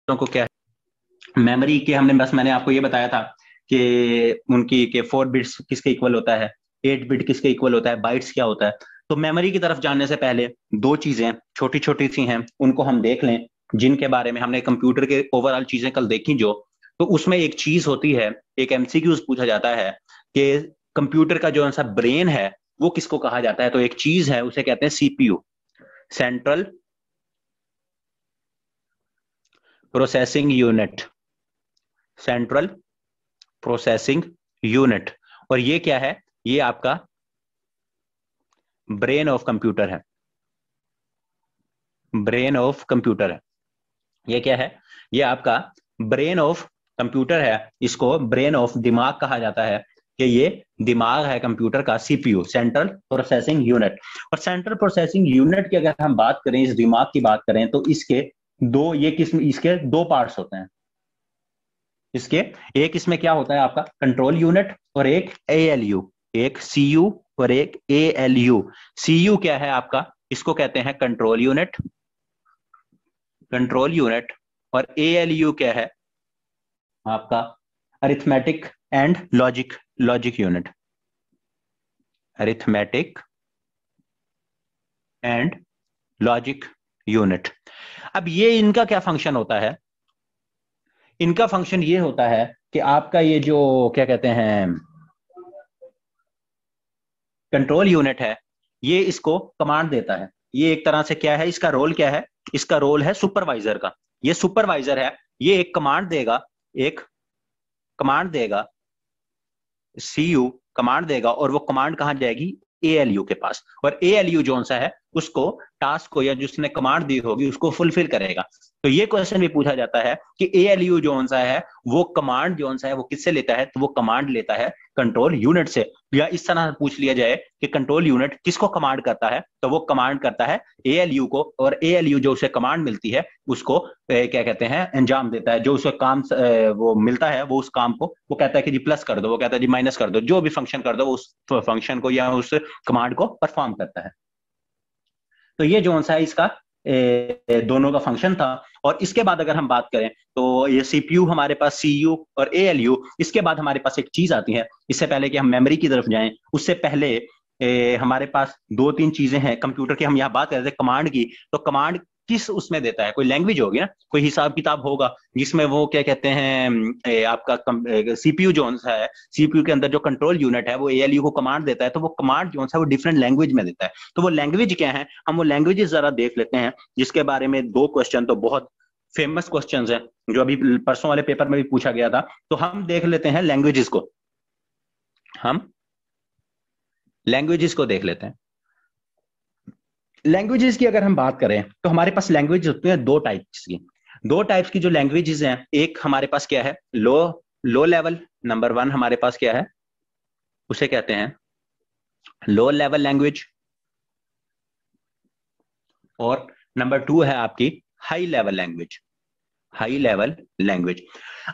को क्या है मेमोरी के, हमने बस मैंने आपको ये बताया था कि उनकी के 4 बिट्स किसके इक्वल होता है, 8 बिट किसके इक्वल होता है, बाइट्स क्या होता है। तो मेमोरी की तरफ जाने से पहले दो चीजें छोटी छोटी सी हैं, उनको हम देख लें, जिनके बारे में हमने कंप्यूटर के ओवरऑल चीजें कल देखी जो। तो उसमें एक चीज होती है, एक एमसीक्यूज पूछा जाता है कि कंप्यूटर का जो सा ब्रेन है वो किसको कहा जाता है। तो एक चीज है उसे कहते हैं CPU, central processing unit, central processing unit. और ये क्या है, ये आपका ब्रेन ऑफ कंप्यूटर है, ब्रेन ऑफ कंप्यूटर है। ये क्या है, ये आपका ब्रेन ऑफ कंप्यूटर है। इसको ब्रेन ऑफ दिमाग कहा जाता है कि ये दिमाग है कंप्यूटर का, सीपीयू, सेंट्रल प्रोसेसिंग यूनिट। और सेंट्रल प्रोसेसिंग यूनिट की अगर हम बात करें, इस दिमाग की बात करें, तो इसके दो, ये किस्म, इसके दो पार्ट्स होते हैं। इसके एक इसमें क्या होता है आपका कंट्रोल यूनिट और एक एएलयू, एक सीयू और एक एएलयू। सीयू क्या है आपका, इसको कहते हैं कंट्रोल यूनिट, कंट्रोल यूनिट। और एएलयू क्या है आपका, arithmetic and logic, logic unit, arithmetic and logic unit. अब ये इनका क्या फंक्शन होता है, इनका फंक्शन ये होता है कि आपका ये जो क्या कहते हैं कंट्रोल यूनिट है, ये इसको कमांड देता है। ये एक तरह से क्या है, इसका रोल क्या है, इसका रोल है सुपरवाइजर का। ये सुपरवाइजर है, ये एक कमांड देगा, एक कमांड देगा, सीयू कमांड देगा, और वो कमांड कहां जाएगी, एएलयू के पास। और एएलयू जो सा है उसको टास्क को, या जिसने कमांड दी होगी उसको फुलफिल करेगा। तो ये क्वेश्चन भी पूछा जाता है कि एएलयू जो सा है वो कमांड जो सा है वो किससे लेता है, तो वो कमांड लेता है कंट्रोल यूनिट से। या इस तरह पूछ लिया जाए कि कंट्रोल यूनिट किसको कमांड करता है, तो वो कमांड करता है एएलयू को, और एएलयू जो उसे कमांड मिलती है उसको क्या कहते हैं अंजाम देता है। जो उसे काम वो मिलता है, वो उस काम को वो कहता है कि जी प्लस कर दो, वो कहता है जी माइनस कर दो, जो भी फंक्शन कर दो उस फंक्शन को या उस कमांड को परफॉर्म करता है। तो ये जो सा है इसका दोनों का फंक्शन था। और इसके बाद अगर हम बात करें तो ये सीपीयू हमारे पास, सीयू और एएलयू। इसके बाद हमारे पास एक चीज आती है, इससे पहले कि हम मेमोरी की तरफ जाएं उससे पहले हमारे पास दो तीन चीजें हैं कंप्यूटर की। हम यहाँ बात कर रहे थे कमांड की, तो कमांड किस उसमें देता है, कोई लैंग्वेज होगी ना, कोई हिसाब किताब होगा जिसमें वो क्या कहते हैं आपका सीपीयू जो है, सीपीयू के अंदर जो कंट्रोल यूनिट है वो एएलयू को कमांड देता है, तो वो कमांड जो है वो डिफरेंट लैंग्वेज में देता है। तो वो लैंग्वेज क्या है, हम वो लैंग्वेजेस जरा देख लेते हैं, जिसके बारे में दो क्वेश्चन तो बहुत फेमस क्वेश्चंस हैं जो अभी परसों वाले पेपर में भी पूछा गया था। तो हम देख लेते हैं लैंग्वेजेस को, हम लैंग्वेजेस को देख लेते हैं। लैंग्वेजेस की अगर हम बात करें तो हमारे पास लैंग्वेज होती है दो टाइप्स की। दो टाइप्स की जो लैंग्वेजेस हैं, एक हमारे पास क्या है, लो लो लेवल, नंबर वन हमारे पास क्या है, उसे कहते हैं लो लेवल लैंग्वेज। और नंबर टू है आपकी high level language, high level language.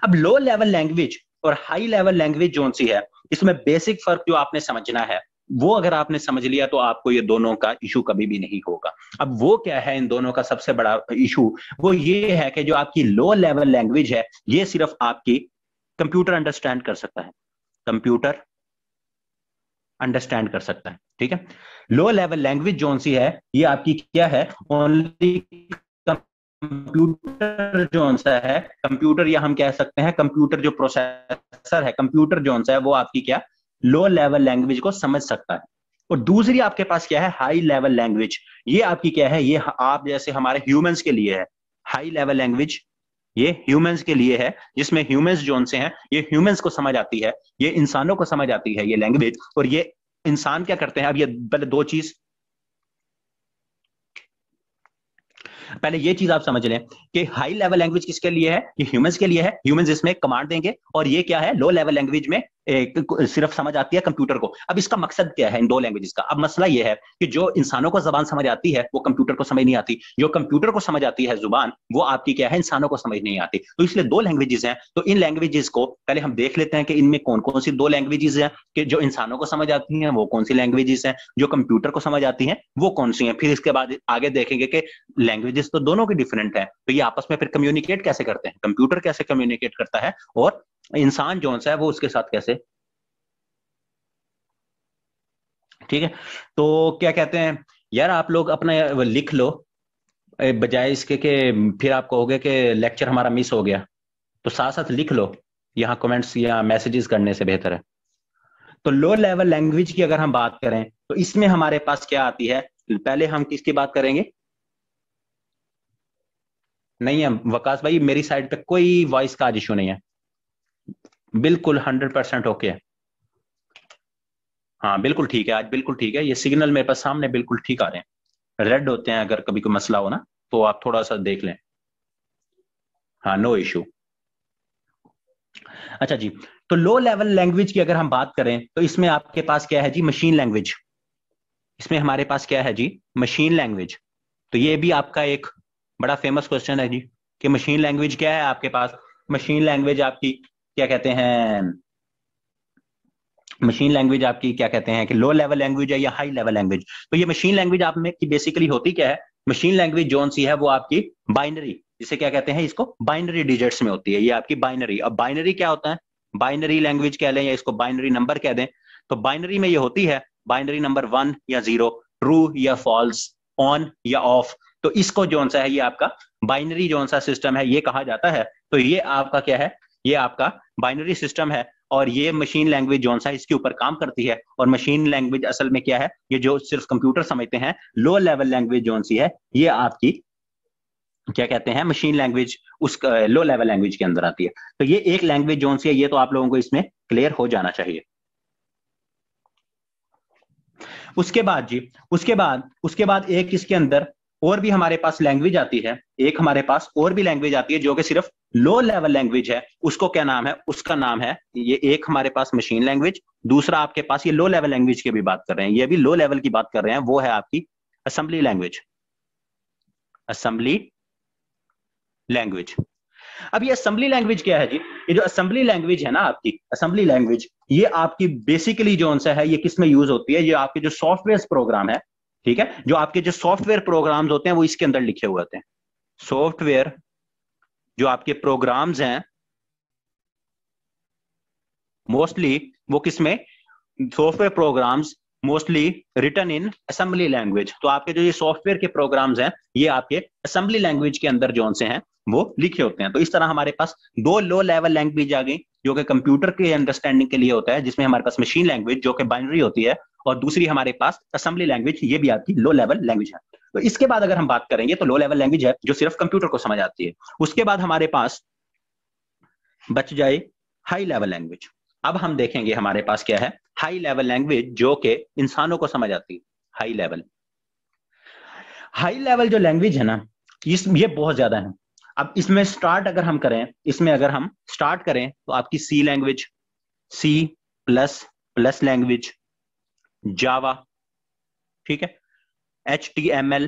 अब लो लेवल लैंग्वेज और हाई लेवल लैंग्वेज जो सी है, इसमें बेसिक फर्क जो आपने समझना है, वो अगर आपने समझ लिया तो आपको ये दोनों का इशू कभी भी नहीं होगा। अब वो क्या है इन दोनों का सबसे बड़ा इशू, वो ये है कि जो आपकी लो लेवल लैंग्वेज है ये सिर्फ आपकी कंप्यूटर अंडरस्टैंड कर सकता है, कंप्यूटर अंडरस्टैंड कर सकता है, ठीक है। लो लेवल लैंग्वेज जो सी है ये आपकी क्या है, ओनली कंप्यूटर जो सा है, कंप्यूटर या हम कह सकते हैं कंप्यूटर जो प्रोसेसर है, कंप्यूटर जो सा है वो आपकी क्या लो लेवल लैंग्वेज को समझ सकता है। और दूसरी आपके पास क्या है हाई लेवल लैंग्वेज, ये आपकी क्या है, ये आप जैसे हमारे ह्यूमंस के लिए है। हाई लेवल लैंग्वेज ये ह्यूमंस के लिए है, जिसमें ह्यूमंस जो से हैं ये ह्यूमंस को समझ आती है, ये इंसानों को समझ आती है ये लैंग्वेज। और ये इंसान क्या करते हैं, अब ये पहले दो चीज, पहले ये चीज आप समझ लें कि हाई लेवल लैंग्वेज किसके लिए है, ये ह्यूमंस के लिए है, ह्यूमंस इसमें कमांड देंगे। और ये क्या है लो लेवल लैंग्वेज में सिर्फ समझ आती है कंप्यूटर को। अब इसका मकसद क्या है इन दो लैंग्वेजेस का? अब मसला यह है कि जो इंसानों को जबान समझ आती है वो कंप्यूटर को समझ नहीं आती, जो कंप्यूटर को समझ आती है जुबान, वो आपकी क्या है, इंसानों को समझ नहीं आती। तो इसलिए दो लैंग्वेजेस हैं। तो इन लैंग्वेजेस को पहले हम देख लेते हैं कि इनमें कौन कौन सी दो लैंग्वेजेस हैं, कि जो इंसानों को समझ आती हैं वो कौन सी लैंग्वेजेस हैं, जो कंप्यूटर को समझ आती हैं वो कौन सी हैं। फिर इसके बाद आगे देखेंगे कि लैंग्वेजेस तो दोनों की डिफरेंट है, तो ये आपस में फिर कम्युनिकेट कैसे करते हैं, कंप्यूटर कैसे कम्युनिकेट करता है और इंसान जो सा है वो उसके साथ कैसे। ठीक है, तो क्या कहते हैं यार, आप लोग अपना लिख लो बजाय इसके कि फिर आप कहोगे कि लेक्चर हमारा मिस हो गया, तो साथ साथ लिख लो, यहाँ कमेंट्स या मैसेजेस करने से बेहतर है। तो लो लेवल लैंग्वेज की अगर हम बात करें तो इसमें हमारे पास क्या आती है, पहले हम किसकी बात करेंगे? नहीं है वकास भाई, मेरी साइड पे कोई वॉइस का इशू नहीं है, बिल्कुल 100% ओके है। हाँ बिल्कुल ठीक है, आज बिल्कुल ठीक है, ये सिग्नल मेरे पास सामने बिल्कुल ठीक आ रहे हैं। रेड होते हैं अगर कभी कोई मसला हो ना तो आप थोड़ा सा देख लें। हाँ नो इशू। अच्छा जी, तो लो लेवल लैंग्वेज की अगर हम बात करें तो इसमें आपके पास क्या है जी, मशीन लैंग्वेज। इसमें हमारे पास क्या है जी, मशीन लैंग्वेज। तो ये भी आपका एक बड़ा फेमस क्वेश्चन है जी कि मशीन लैंग्वेज क्या है आपके पास। मशीन लैंग्वेज आपकी क्या कहते हैं, मशीन लैंग्वेज आपकी क्या कहते हैं कि लो लेवल लैंग्वेज है या हाई लेवल लैंग्वेज। तो ये मशीन लैंग्वेज आप में की बेसिकली होती क्या है, मशीन लैंग्वेज जोन सी है वो आपकी बाइनरी, जिसे क्या कहते हैं, इसको बाइनरी डिजिट्स में होती है, ये आपकी बाइनरी। अब बाइनरी क्या होता है, बाइनरी लैंग्वेज कह लें या इसको बाइनरी नंबर कह दें। तो बाइनरी में ये होती है बाइनरी नंबर 1 या 0, ट्रू या फॉल्स, ऑन या ऑफ। तो इसको जोन सा है ये आपका बाइनरी जोन सा सिस्टम है ये कहा जाता है। तो ये आपका क्या है, ये आपका बाइनरी सिस्टम है और ये मशीन लैंग्वेज जोन सा इसके ऊपर काम करती है। और मशीन लैंग्वेज असल में क्या है, ये जो सिर्फ कंप्यूटर समझते हैं, लो लेवल लैंग्वेज जोन सी है ये आपकी क्या कहते हैं, मशीन लैंग्वेज उस लो लेवल लैंग्वेज के अंदर आती है। तो ये एक लैंग्वेज जोन सी है, ये तो आप लोगों को इसमें क्लियर हो जाना चाहिए। उसके बाद जी, उसके बाद एक इसके अंदर और भी हमारे पास लैंग्वेज आती है, एक हमारे पास और भी लैंग्वेज आती है जो कि सिर्फ लो लेवल लैंग्वेज है। उसको क्या नाम है, उसका नाम है, ये एक हमारे पास मशीन लैंग्वेज, दूसरा आपके पास ये लो लेवल लैंग्वेज की भी बात कर रहे हैं, ये भी लो लेवल की बात कर रहे हैं, वो है आपकी असेंबली लैंग्वेज। Assembly language. अब ये असेंबली लैंग्वेज क्या है जी, ये जो असेंबली लैंग्वेज है ना आपकी, असेंबली लैंग्वेज ये आपकी बेसिकली जो सा है ये किस में यूज होती है, ये आपके जो सॉफ्टवेयर प्रोग्राम है, ठीक है, जो आपके जो सॉफ्टवेयर प्रोग्राम्स होते हैं वो इसके अंदर लिखे हुए होते हैं। सॉफ्टवेयर जो आपके प्रोग्राम्स हैं मोस्टली वो किसमें, software programs mostly written in assembly language. तो आपके जो ये सॉफ्टवेयर के प्रोग्राम्स हैं ये आपके असेंबली लैंग्वेज के अंदर जो से हैं वो लिखे होते हैं। तो इस तरह हमारे पास दो लो लेवल लैंग्वेज आ गई जो कि कंप्यूटर के अंडरस्टैंडिंग के लिए होता है, जिसमें हमारे पास मशीन लैंग्वेज जो कि बाइनरी होती है, और दूसरी हमारे पास असेंबली लैंग्वेज, ये भी आपकी लो लेवल लैंग्वेज है। तो इसके बाद अगर हम बात करेंगे तो लो लेवल लैंग्वेज है जो सिर्फ कंप्यूटर को समझ आती है। उसके बाद हमारे पास बच जाए हाई लेवल लैंग्वेज। अब हम देखेंगे हमारे पास क्या है, हाई लेवल लैंग्वेज जो कि इंसानों को समझ आती है। हाई लेवल, हाई लेवल जो लैंग्वेज है ना ये बहुत ज्यादा है। अब इसमें स्टार्ट अगर हम करें, इसमें अगर हम स्टार्ट करें तो आपकी C language, C plus plus language, Java, ठीक है, HTML,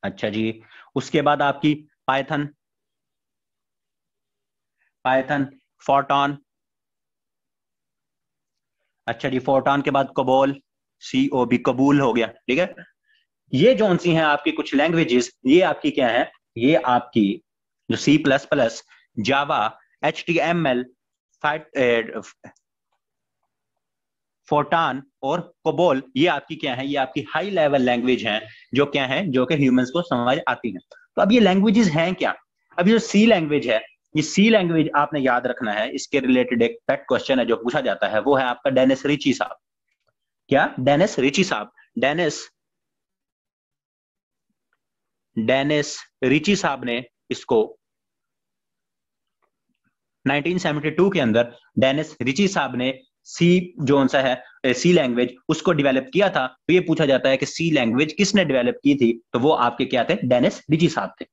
अच्छा जी, उसके बाद आपकी पाइथन, पाइथन, फोर्टॉन, अच्छा जी, फोर्टॉन के बाद कबोल, COB, कबूल हो गया, ठीक है। ये जो सी हैं आपकी कुछ लैंग्वेजेस, ये आपकी क्या है, ये आपकी जो C++, जावा, HTML, फोर्टान और कोबोल, ये आपकी क्या है, ये आपकी हाई लेवल लैंग्वेज हैं जो क्या है, जो कि ह्यूमंस को समझ आती हैं। तो अब ये लैंग्वेजेस हैं क्या, अब ये जो सी लैंग्वेज है, ये सी लैंग्वेज आपने याद रखना है, इसके रिलेटेड एक पेट क्वेश्चन है जो पूछा जाता है, वो है आपका डेनिस रिची साहब। क्या, डेनिस रिची साहब, डेनिस रिची साहब ने इसको 1972 के अंदर डेनिस रिची साहब ने सी जो सा है सी लैंग्वेज उसको डेवलप किया था। तो ये पूछा जाता है कि सी लैंग्वेज किसने डेवलप की थी, तो वो आपके क्या थे, डेनिस रिची साहब थे।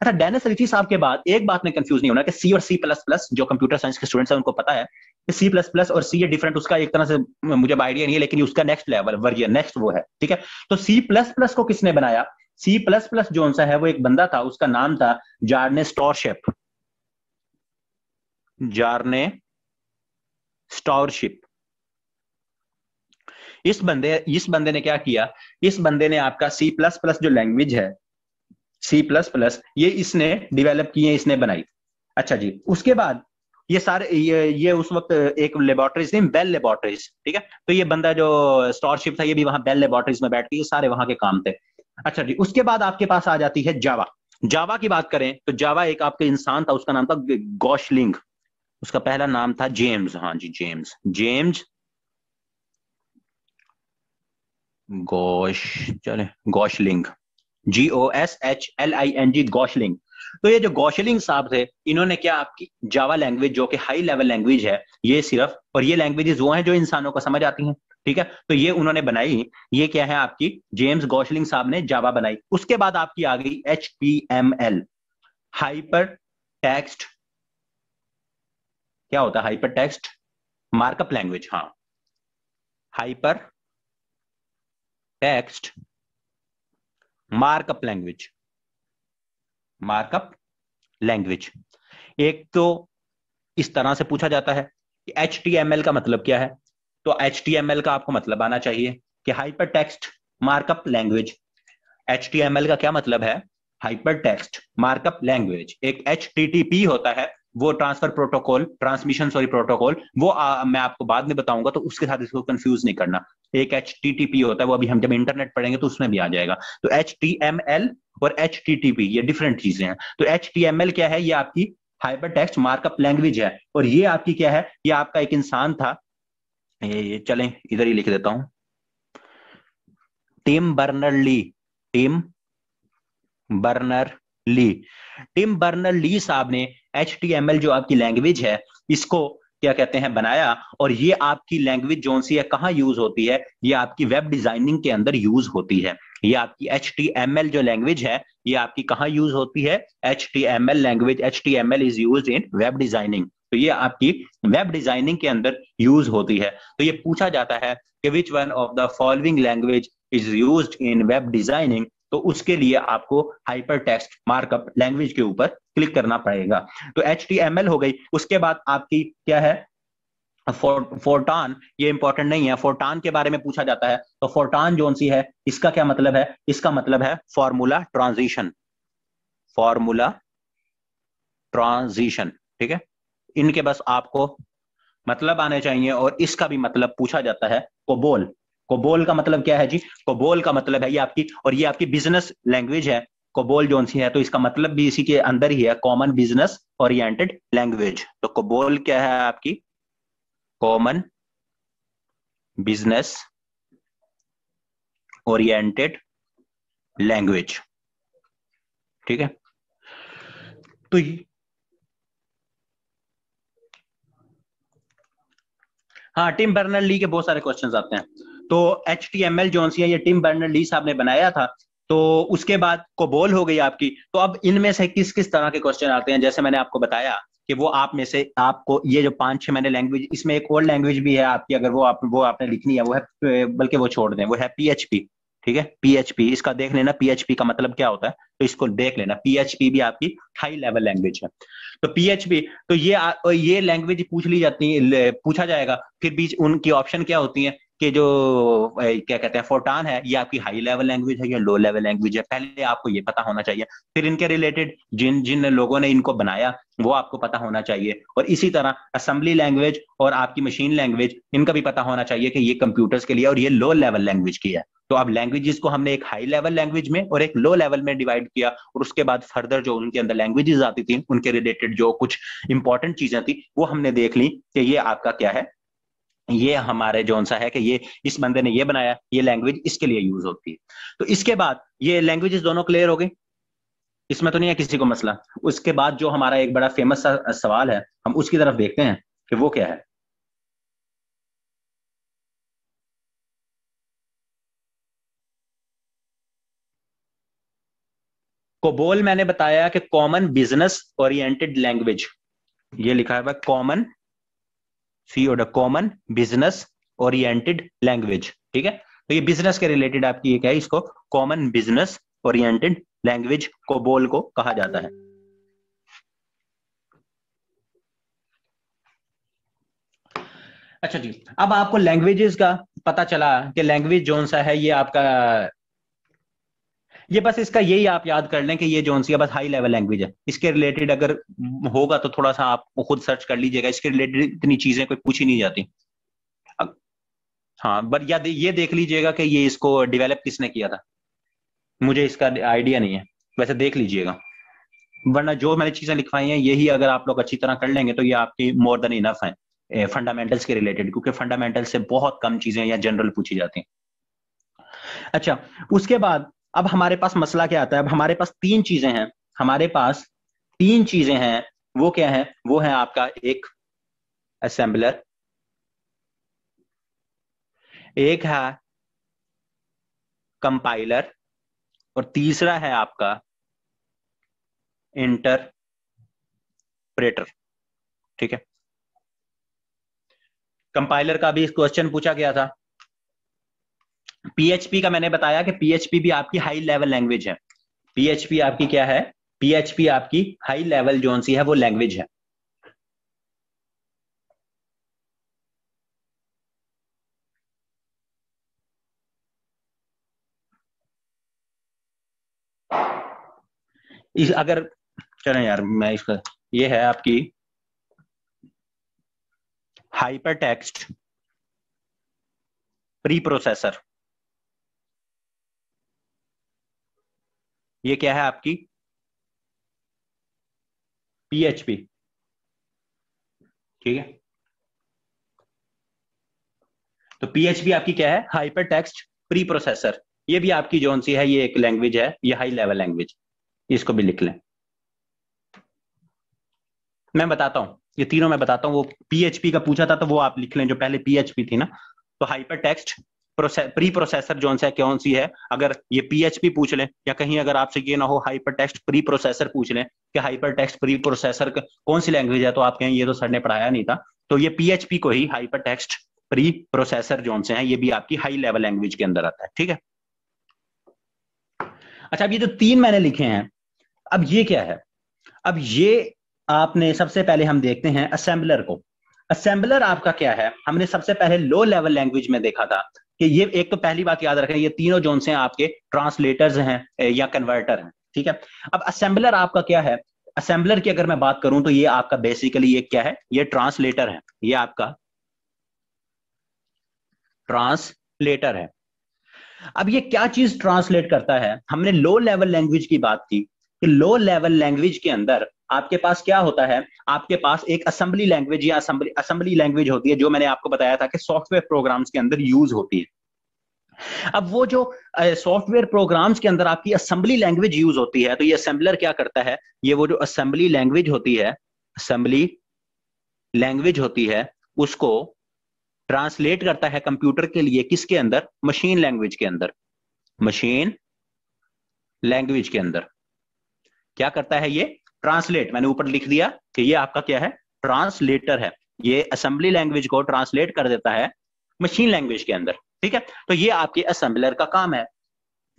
अच्छा, डेनिस रिची साहब के बाद एक बात में कंफ्यूज नहीं होना कि सी और सी प्लस प्लस, जो कंप्यूटर साइंस के स्टूडेंट्स हैं उनको पता है कि सी प्लस प्लस और सी ये डिफरेंट, उसका एक तरह से मुझे आइडिया नहीं है, लेकिन उसका नेक्स्ट लेवल वर्जन नेक्स्ट वो है, ठीक है। तो सी प्लस प्लस को किसने बनाया? सी प्लस प्लस जो सा है वो एक बंदा था, उसका नाम था जार्ने स्टॉरशिप। जार्ने स्टॉरशिप। इस बंदे ने क्या किया? इस बंदे ने आपका सी प्लस प्लस जो लैंग्वेज है, सी प्लस प्लस, ये इसने डेवलप की है, इसने बनाई। अच्छा जी, उसके बाद ये सारे ये उस वक्त एक लेबोरेटरीज थी, बेल लेबोरेटरीज, ठीक है। तो ये बंदा जो स्टॉरशिप था, ये भी वहां बेल लेबोरेटरीज में बैठ के ये सारे वहां के काम थे। अच्छा जी, उसके बाद आपके पास आ जाती है जावा। जावा की बात करें तो जावा एक आपके इंसान था, उसका नाम था गॉशलिंग। उसका पहला नाम था जेम्स, हाँ जी जेम्स, जेम्स गॉश, चले गॉशलिंग, GOSHLING, गॉशलिंग। तो ये जो गौशलिंग साहब थे, इन्होंने क्या आपकी जावा लैंग्वेज जो कि हाई लेवल लैंग्वेज है, ये सिर्फ, और ये लैंग्वेजेस वो हैं जो इंसानों को समझ आती हैं, ठीक है। तो ये उन्होंने बनाई, ये क्या है आपकी, जेम्स गौशलिंग साहब ने जावा बनाई। उसके बाद आपकी आ गई HTML, हाइपर टेक्स्ट, क्या होता है हाइपर टेक्स्ट मार्कअप लैंग्वेज, हाँ, hyper text markup language, markup language. एक तो इस तरह से पूछा जाता है कि HTML का मतलब क्या है, तो HTML का आपको मतलब आना चाहिए कि hyper text markup language. HTML का क्या मतलब है? Hyper text markup language. एक HTTP होता है, वो transfer protocol, transmission sorry protocol, वो मैं आपको बाद में बताऊंगा, तो उसके साथ इसको कंफ्यूज नहीं करना। एक HTTP होता है, वो अभी हम जब इंटरनेट पढ़ेंगे तो उसमें भी आ जाएगा। तो HTML और HTTP ये डिफरेंट चीजें हैं। तो HTML क्या है? ये आपकी हाइपर टेक्स्ट मार्कअप लैंग्वेज है। और ये आपकी क्या है? ये आपका एक इंसान था, ये चलें इधर ही लिख देता हूं, Tim Berners Lee, Tim Berners Lee. Tim Berners Lee साहब ने HTML जो आपकी लैंग्वेज है, इसको क्या कहते हैं बनाया। और ये आपकी लैंग्वेज जो सी है कहाँ यूज होती है? ये आपकी वेब डिजाइनिंग के अंदर यूज होती है। ये आपकी HTML जो लैंग्वेज है, ये आपकी कहाँ यूज होती है? HTML language, HTML is use in web designing. तो ये आपकी वेब डिजाइनिंग के अंदर यूज होती है। तो ये पूछा जाता है कि which one of the following language is used in web designing, तो उसके लिए आपको हाइपर टेक्स्ट मार्कअप लैंग्वेज के ऊपर क्लिक करना पड़ेगा। तो HTML हो गई। उसके बाद आपकी क्या है? फोर्टान। ये इंपॉर्टेंट नहीं है, फोर्टान के बारे में पूछा जाता है। तो फोर्टान जोन सी है, इसका क्या मतलब है? इसका मतलब है फॉर्मूला ट्रांजिशन, फॉर्मूला ट्रांजिशन, ठीक है। इनके बस आपको मतलब आने चाहिए। और इसका भी मतलब पूछा जाता है कोबोल। कोबोल का मतलब क्या है जी? कोबोल का मतलब है ये आपकी, और ये आपकी बिजनेस लैंग्वेज है, कोबोल जोन सी है। तो इसका मतलब भी इसी के अंदर ही है, कॉमन बिजनेस ओरिएंटेड लैंग्वेज। तो कोबोल क्या है आपकी? कॉमन बिजनेस ओरिएंटेड लैंग्वेज, ठीक है। तो हाँ, टिम बर्नर ली के बहुत सारे क्वेश्चंस आते हैं। तो HTML जोन सी है, ये टिम बर्नर ली साहब ने बनाया था। तो उसके बाद कोबोल हो गई आपकी। तो अब इनमें से किस किस तरह के क्वेश्चन आते हैं? जैसे मैंने आपको बताया कि वो आप में से आपको ये जो 5-6 मैंने लैंग्वेज, इसमें एक और लैंग्वेज भी है आपकी, अगर वो आपने लिखनी है, वो है, बल्कि वो छोड़ दें, वो है PHP, ठीक है। PHP इसका देख लेना, PHP का मतलब क्या होता है, तो इसको देख लेना। PHP भी आपकी हाई लेवल लैंग्वेज है। तो PHP, तो ये लैंग्वेज पूछ ली जाती है, पूछा जाएगा। फिर बीच उनकी ऑप्शन क्या होती है कि जो क्या कहते हैं फोर्टान है, ये आपकी हाई लेवल लैंग्वेज है या लो लेवल लैंग्वेज है, पहले आपको ये पता होना चाहिए। फिर इनके रिलेटेड जिन जिन लोगों ने इनको बनाया वो आपको पता होना चाहिए। और इसी तरह असेंबली लैंग्वेज और आपकी मशीन लैंग्वेज, इनका भी पता होना चाहिए कि ये कंप्यूटर्स के लिए और ये लो लेवल लैंग्वेज की है। तो अब लैंग्वेजेस को हमने एक हाई लेवल लैंग्वेज में और एक लो लेवल में डिवाइड किया, और उसके बाद फर्दर जो उनके अंदर लैंग्वेजेस आती थी, उनके रिलेटेड जो कुछ इंपॉर्टेंट चीजें थी, वो हमने देख ली कि ये आपका क्या है, ये हमारे जोन सा है कि ये इस बंदे ने ये बनाया, ये लैंग्वेज इसके लिए यूज होती है। तो इसके बाद ये लैंग्वेजेस दोनों क्लियर हो गई, इसमें तो नहीं है किसी को मसला। उसके बाद जो हमारा एक बड़ा फेमस सवाल है, हम उसकी तरफ देखते हैं कि वो क्या है। कोबोल मैंने बताया कि कॉमन बिजनेस ओरिएंटेड लैंग्वेज, ये लिखा है common, common business oriented language, ठीक है। तो ये बिजनेस के रिलेटेड आपकी एक है, इसको common business oriented language COBOL को कहा जाता है। अच्छा जी, अब आपको लैंग्वेजेस का पता चला कि लैंग्वेज जोन सा है ये आपका, ये बस इसका यही आप याद कर लें कि ये जोन सी है बस हाई लेवल लैंग्वेज है। इसके रिलेटेड अगर होगा तो थोड़ा सा आप खुद सर्च कर लीजिएगा, इसके रिलेटेड इतनी चीजें कोई पूछी नहीं जाती। हाँ, बट या ये देख लीजिएगा कि ये इसको डेवलप किसने किया था, मुझे इसका आइडिया नहीं है, वैसे देख लीजिएगा। वरना जो मैंने चीजें लिखवाई हैं यही अगर आप लोग अच्छी तरह कर लेंगे तो ये आपकी मोर देन इनफ है फंडामेंटल्स के रिलेटेड, क्योंकि फंडामेंटल से बहुत कम चीजें या जनरल पूछी जाती हैं। अच्छा, उसके बाद अब हमारे पास मसला क्या आता है, अब हमारे पास तीन चीजें हैं, हमारे पास तीन चीजें हैं। वो क्या है, वो है आपका एक असेंबलर, एक है कंपाइलर, और तीसरा है आपका इंटरप्रेटर, ठीक है। कंपाइलर का भी क्वेश्चन पूछा गया था। पीएचपी का मैंने बताया कि पीएचपी भी आपकी हाई लेवल लैंग्वेज है। पीएचपी आपकी क्या है, पीएचपी आपकी हाई लेवल जोन सी है वो लैंग्वेज है। इस अगर चलें यार, मैं इसका, ये है आपकी हाइपर टेक्स्ट प्री प्रोसेसर, ये क्या है आपकी पीएचपी, ठीक है। तो पीएचपी आपकी क्या है, हाइपर टेक्स्ट प्री प्रोसेसर, ये भी आपकी जोन सी है, ये एक लैंग्वेज है, ये हाई लेवल लैंग्वेज, इसको भी लिख लें। मैं बताता हूं, ये तीनों मैं बताता हूं। वो पीएचपी का पूछा था तो वो आप लिख लें, जो पहले पीएचपी थी ना। तो hyper text pre processor zone सा कौन सी है, अगर ये पीएचपी पूछ लें, या कहीं अगर आपसे ये ना हो हाइपर टेक्स्ट प्री प्रोसेसर पूछ लें कि हाइपर टेक्स्ट प्री प्रोसेसर कौन सी लैंग्वेज है, तो आप कहें ये तो सर ने पढ़ाया नहीं था। तो ये पीएचपी को ही हाइपर टेक्स्ट प्री प्रोसेसर जोन से है, ये भी आपकी हाई लेवल लैंग्वेज के अंदर आता है, ठीक है। अच्छा, अब ये जो तीन मैंने लिखे हैं, अब ये क्या है, अब ये आपने सबसे पहले हम देखते हैं असेंबलर को। असेंबलर आपका क्या है, हमने सबसे पहले लो लेवल लैंग्वेज में देखा था कि ये एक तो पहली बात याद रखें, ये तीनों जोन से आपके ट्रांसलेटर्स हैं या कन्वर्टर हैं, ठीक है। अब असेंबलर आपका क्या है, असेंबलर की अगर मैं बात करूं तो ये आपका बेसिकली ये क्या है, ये ट्रांसलेटर है, ये आपका ट्रांसलेटर है। अब ये क्या चीज ट्रांसलेट करता है, हमने लो लेवल लैंग्वेज की बात की कि लो लेवल लैंग्वेज के अंदर आपके पास क्या होता है, आपके पास एक असेंबली लैंग्वेज या असेंबली लैंग्वेज होती है, जो मैंने आपको बताया था कि सॉफ्टवेयर प्रोग्राम्स के अंदर यूज होती है। अब वो जो सॉफ्टवेयर प्रोग्राम्स के अंदर आपकी असेंबली लैंग्वेज यूज होती है, तो ये असेंबलर क्या करता है, ये वो जो असेंबली लैंग्वेज होती है, असेंबली लैंग्वेज होती है, उसको ट्रांसलेट करता है कंप्यूटर के लिए, किसके अंदर, मशीन लैंग्वेज के अंदर। मशीन लैंग्वेज के अंदर क्या करता है, ये ट्रांसलेट, मैंने ऊपर लिख दिया कि ये आपका क्या है, ट्रांसलेटर है। ये असेंबली लैंग्वेज को ट्रांसलेट कर देता है मशीन लैंग्वेज के अंदर, ठीक है। तो ये आपके असेंबलर का काम है।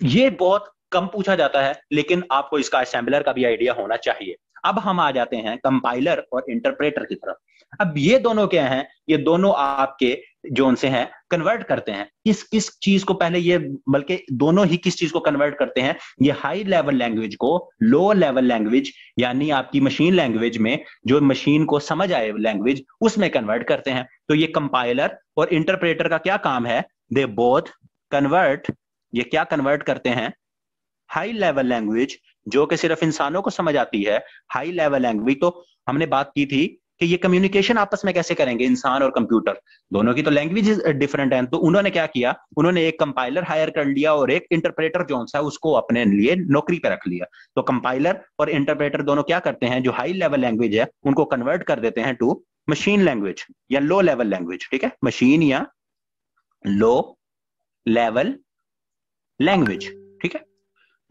ये बहुत कम पूछा जाता है, लेकिन आपको इसका असेंबलर का भी आइडिया होना चाहिए। अब हम आ जाते हैं कंपाइलर और इंटरप्रेटर की तरफ। अब ये दोनों क्या हैं, ये दोनों आपके जोन से हैं, कन्वर्ट करते हैं किस किस चीज को, पहले ये बल्कि दोनों ही किस चीज को कन्वर्ट करते हैं, ये हाई लेवल लैंग्वेज को लो लेवल लैंग्वेज, यानी आपकी मशीन लैंग्वेज में, जो मशीन को समझ आए लैंग्वेज, उसमें कन्वर्ट करते हैं। तो ये कंपाइलर और इंटरप्रेटर का क्या काम है, दे बोथ कन्वर्ट, ये क्या कन्वर्ट करते हैं, हाई लेवल लैंग्वेज जो कि सिर्फ इंसानों को समझ आती है। हाई लेवल लैंग्वेज तो हमने बात की थी कि ये कम्युनिकेशन आपस में कैसे करेंगे, इंसान और कंप्यूटर दोनों की तो लैंग्वेज डिफरेंट है। तो उन्होंने क्या किया, उन्होंने एक कंपाइलर हायर कर लिया और एक इंटरप्रेटर जो सा उसको अपने लिए नौकरी पे रख लिया। तो कंपाइलर और इंटरप्रेटर दोनों क्या करते हैं, जो हाई लेवल लैंग्वेज है उनको कन्वर्ट कर देते हैं टू मशीन लैंग्वेज या लो लेवल लैंग्वेज, ठीक है, मशीन या लो लेवल लैंग्वेज, ठीक है।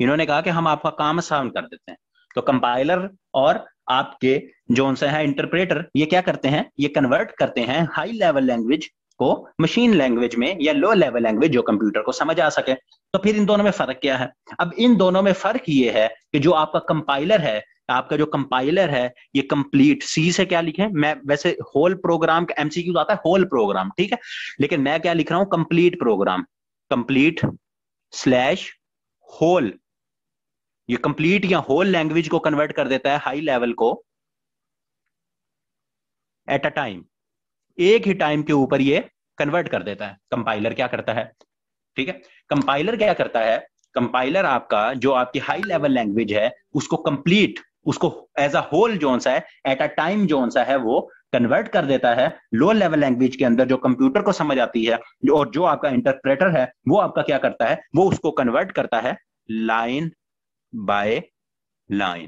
इन्होंने कहा कि हम आपका काम आसान कर देते हैं। तो कंपाइलर और आपके जो सा है इंटरप्रेटर, ये क्या करते हैं, ये कन्वर्ट करते हैं हाई लेवल लैंग्वेज को मशीन लैंग्वेज में या लो लेवल लैंग्वेज जो कंप्यूटर को समझ आ सके। तो फिर इन दोनों में फर्क क्या है? अब इन दोनों में फर्क ये है कि जो आपका कंपाइलर है, आपका जो कंपाइलर है ये कंप्लीट सी से क्या लिखे, मैं वैसे होल प्रोग्राम का एमसीक्यू आता है होल प्रोग्राम, ठीक है, लेकिन मैं क्या लिख रहा हूं, complete program, complete slash whole. ये कंप्लीट या होल लैंग्वेज को कन्वर्ट कर देता है हाई लेवल को एट अ टाइम, एक ही टाइम के ऊपर ये कन्वर्ट कर देता है। कंपाइलर क्या करता है, ठीक है, कंपाइलर क्या करता है, कंपाइलर आपका जो आपकी हाई लेवल लैंग्वेज है उसको कंप्लीट, उसको एज अ होल जोन सा है, एट अ टाइम जोन सा है, वो कन्वर्ट कर देता है लो लेवल लैंग्वेज के अंदर जो कंप्यूटर को समझ आती है। और जो आपका इंटरप्रेटर है वो आपका क्या करता है, वो उसको कन्वर्ट करता है लाइन बाय लाइन,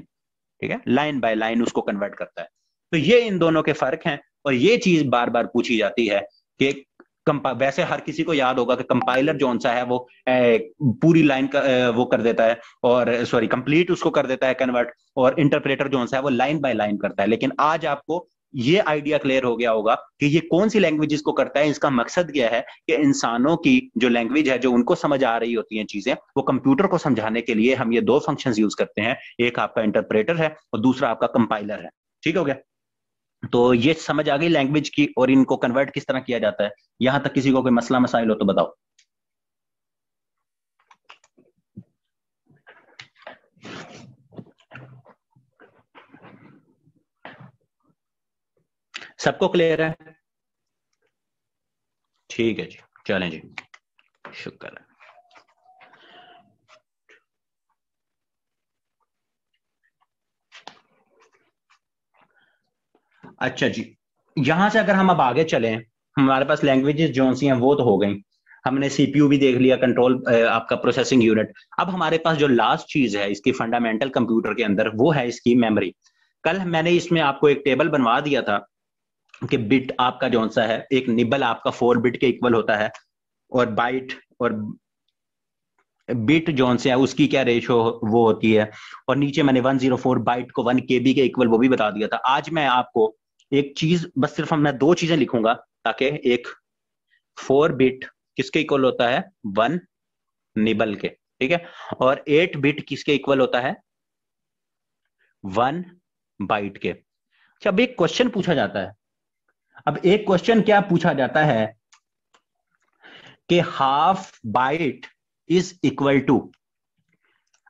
ठीक है, लाइन बाय लाइन उसको कन्वर्ट करता है। तो ये इन दोनों के फर्क हैं। और ये चीज बार बार पूछी जाती है कि वैसे हर किसी को याद होगा कि कंपाइलर जो सा है वो पूरी लाइन का वो कर देता है, और सॉरी कंप्लीट उसको कर देता है कन्वर्ट, और इंटरप्रेटर जो सा है वो लाइन बाय लाइन करता है। लेकिन आज आपको ये आइडिया क्लियर हो गया होगा कि ये कौन सी लैंग्वेज को करता है। इसका मकसद क्या है कि इंसानों की जो लैंग्वेज है, जो उनको समझ आ रही होती हैं चीजें, वो कंप्यूटर को समझाने के लिए हम ये दो फंक्शंस यूज करते हैं, एक आपका इंटरप्रेटर है और दूसरा आपका कंपाइलर है। ठीक हो गया? तो ये समझ आ गई लैंग्वेज की और इनको कन्वर्ट किस तरह किया जाता है। यहां तक किसी को कोई मसला मसाइल हो तो बताओ। सबको क्लियर है? ठीक है जी, चलें जी, शुक्र है। अच्छा जी, यहां से अगर हम अब आगे चलें, हमारे पास लैंग्वेजेस जो सी हैं वो तो हो गई, हमने सीपीयू भी देख लिया, कंट्रोल आपका प्रोसेसिंग यूनिट। अब हमारे पास जो लास्ट चीज है इसकी फंडामेंटल कंप्यूटर के अंदर, वो है इसकी मेमोरी। कल मैंने इसमें आपको एक टेबल बनवा दिया था कि बिट आपका जो सा है, एक निबल आपका 4 बिट के इक्वल होता है, और बाइट और बिट जोन से है उसकी क्या रेशो वो होती है, और नीचे मैंने 104 बाइट को 1 केबी के इक्वल वो भी बता दिया था। आज मैं आपको एक चीज, बस सिर्फ मैं दो चीजें लिखूंगा, ताकि एक 4 बिट किसके इक्वल होता है, 1 निबल के, ठीक है, और 8 बिट किसके इक्वल होता है, 1 बाइट के। अच्छा, अब एक क्वेश्चन पूछा जाता है, अब एक क्वेश्चन क्या पूछा जाता है कि half byte is equal to,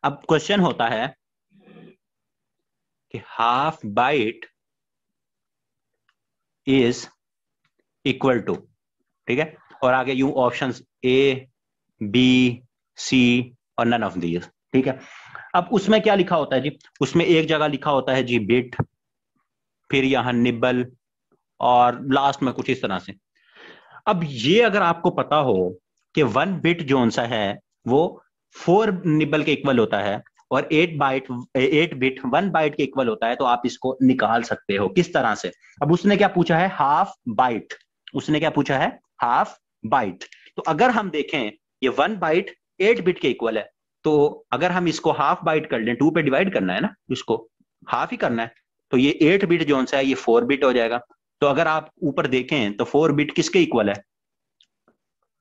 अब क्वेश्चन होता है कि half byte is equal to, ठीक है, और आगे you options A B C और नन ऑफ दीज, ठीक है। अब उसमें क्या लिखा होता है जी, उसमें एक जगह लिखा होता है जी बिट, फिर यहां निबल, और लास्ट में कुछ इस तरह से। अब ये अगर आपको पता हो कि 1 बिट जोन सा है वो 4 निबल के इक्वल होता है, और 8 बिट 1 बाइट के इक्वल होता है, तो आप इसको निकाल सकते हो किस तरह से। अब उसने क्या पूछा है, हाफ बाइट, उसने क्या पूछा है, हाफ बाइट। तो अगर हम देखें ये 1 बाइट 8 बिट के इक्वल है, तो अगर हम इसको हाफ बाइट कर लें, 2 पे डिवाइड करना है ना, इसको हाफ ही करना है, तो ये 8 बिट जोन सा है ये 4 बिट हो जाएगा। तो अगर आप ऊपर देखें तो 4 बिट किसके इक्वल है,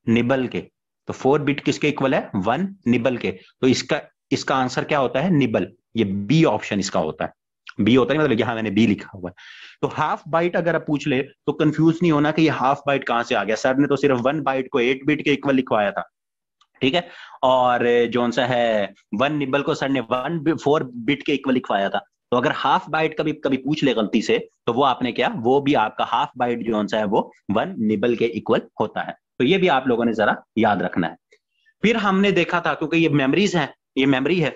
निबल के। तो 4 बिट किसके इक्वल है, 1 निबल के। तो इसका इसका आंसर क्या होता है, निबल। ये बी ऑप्शन इसका होता है, बी होता है, मतलब यहां मैंने बी लिखा हुआ है। तो हाफ बाइट अगर आप पूछ ले तो कंफ्यूज नहीं होना कि ये हाफ बाइट कहां से आ गया, सर ने तो सिर्फ 1 बाइट को 8 बिट के इक्वल लिखवाया था, ठीक है, और जो सा है 1 निबल को सर ने 4 बिट के इक्वल लिखवाया था। तो अगर हाफ बाइट कभी कभी पूछ ले गलती से, तो वो आपने क्या, वो भी आपका हाफ बाइट जो सा है वो 1 निबल के इक्वल होता है। तो ये भी आप लोगों ने जरा याद रखना है। फिर हमने देखा था, क्योंकि ये मेमोरीज हैं, ये मेमोरी है,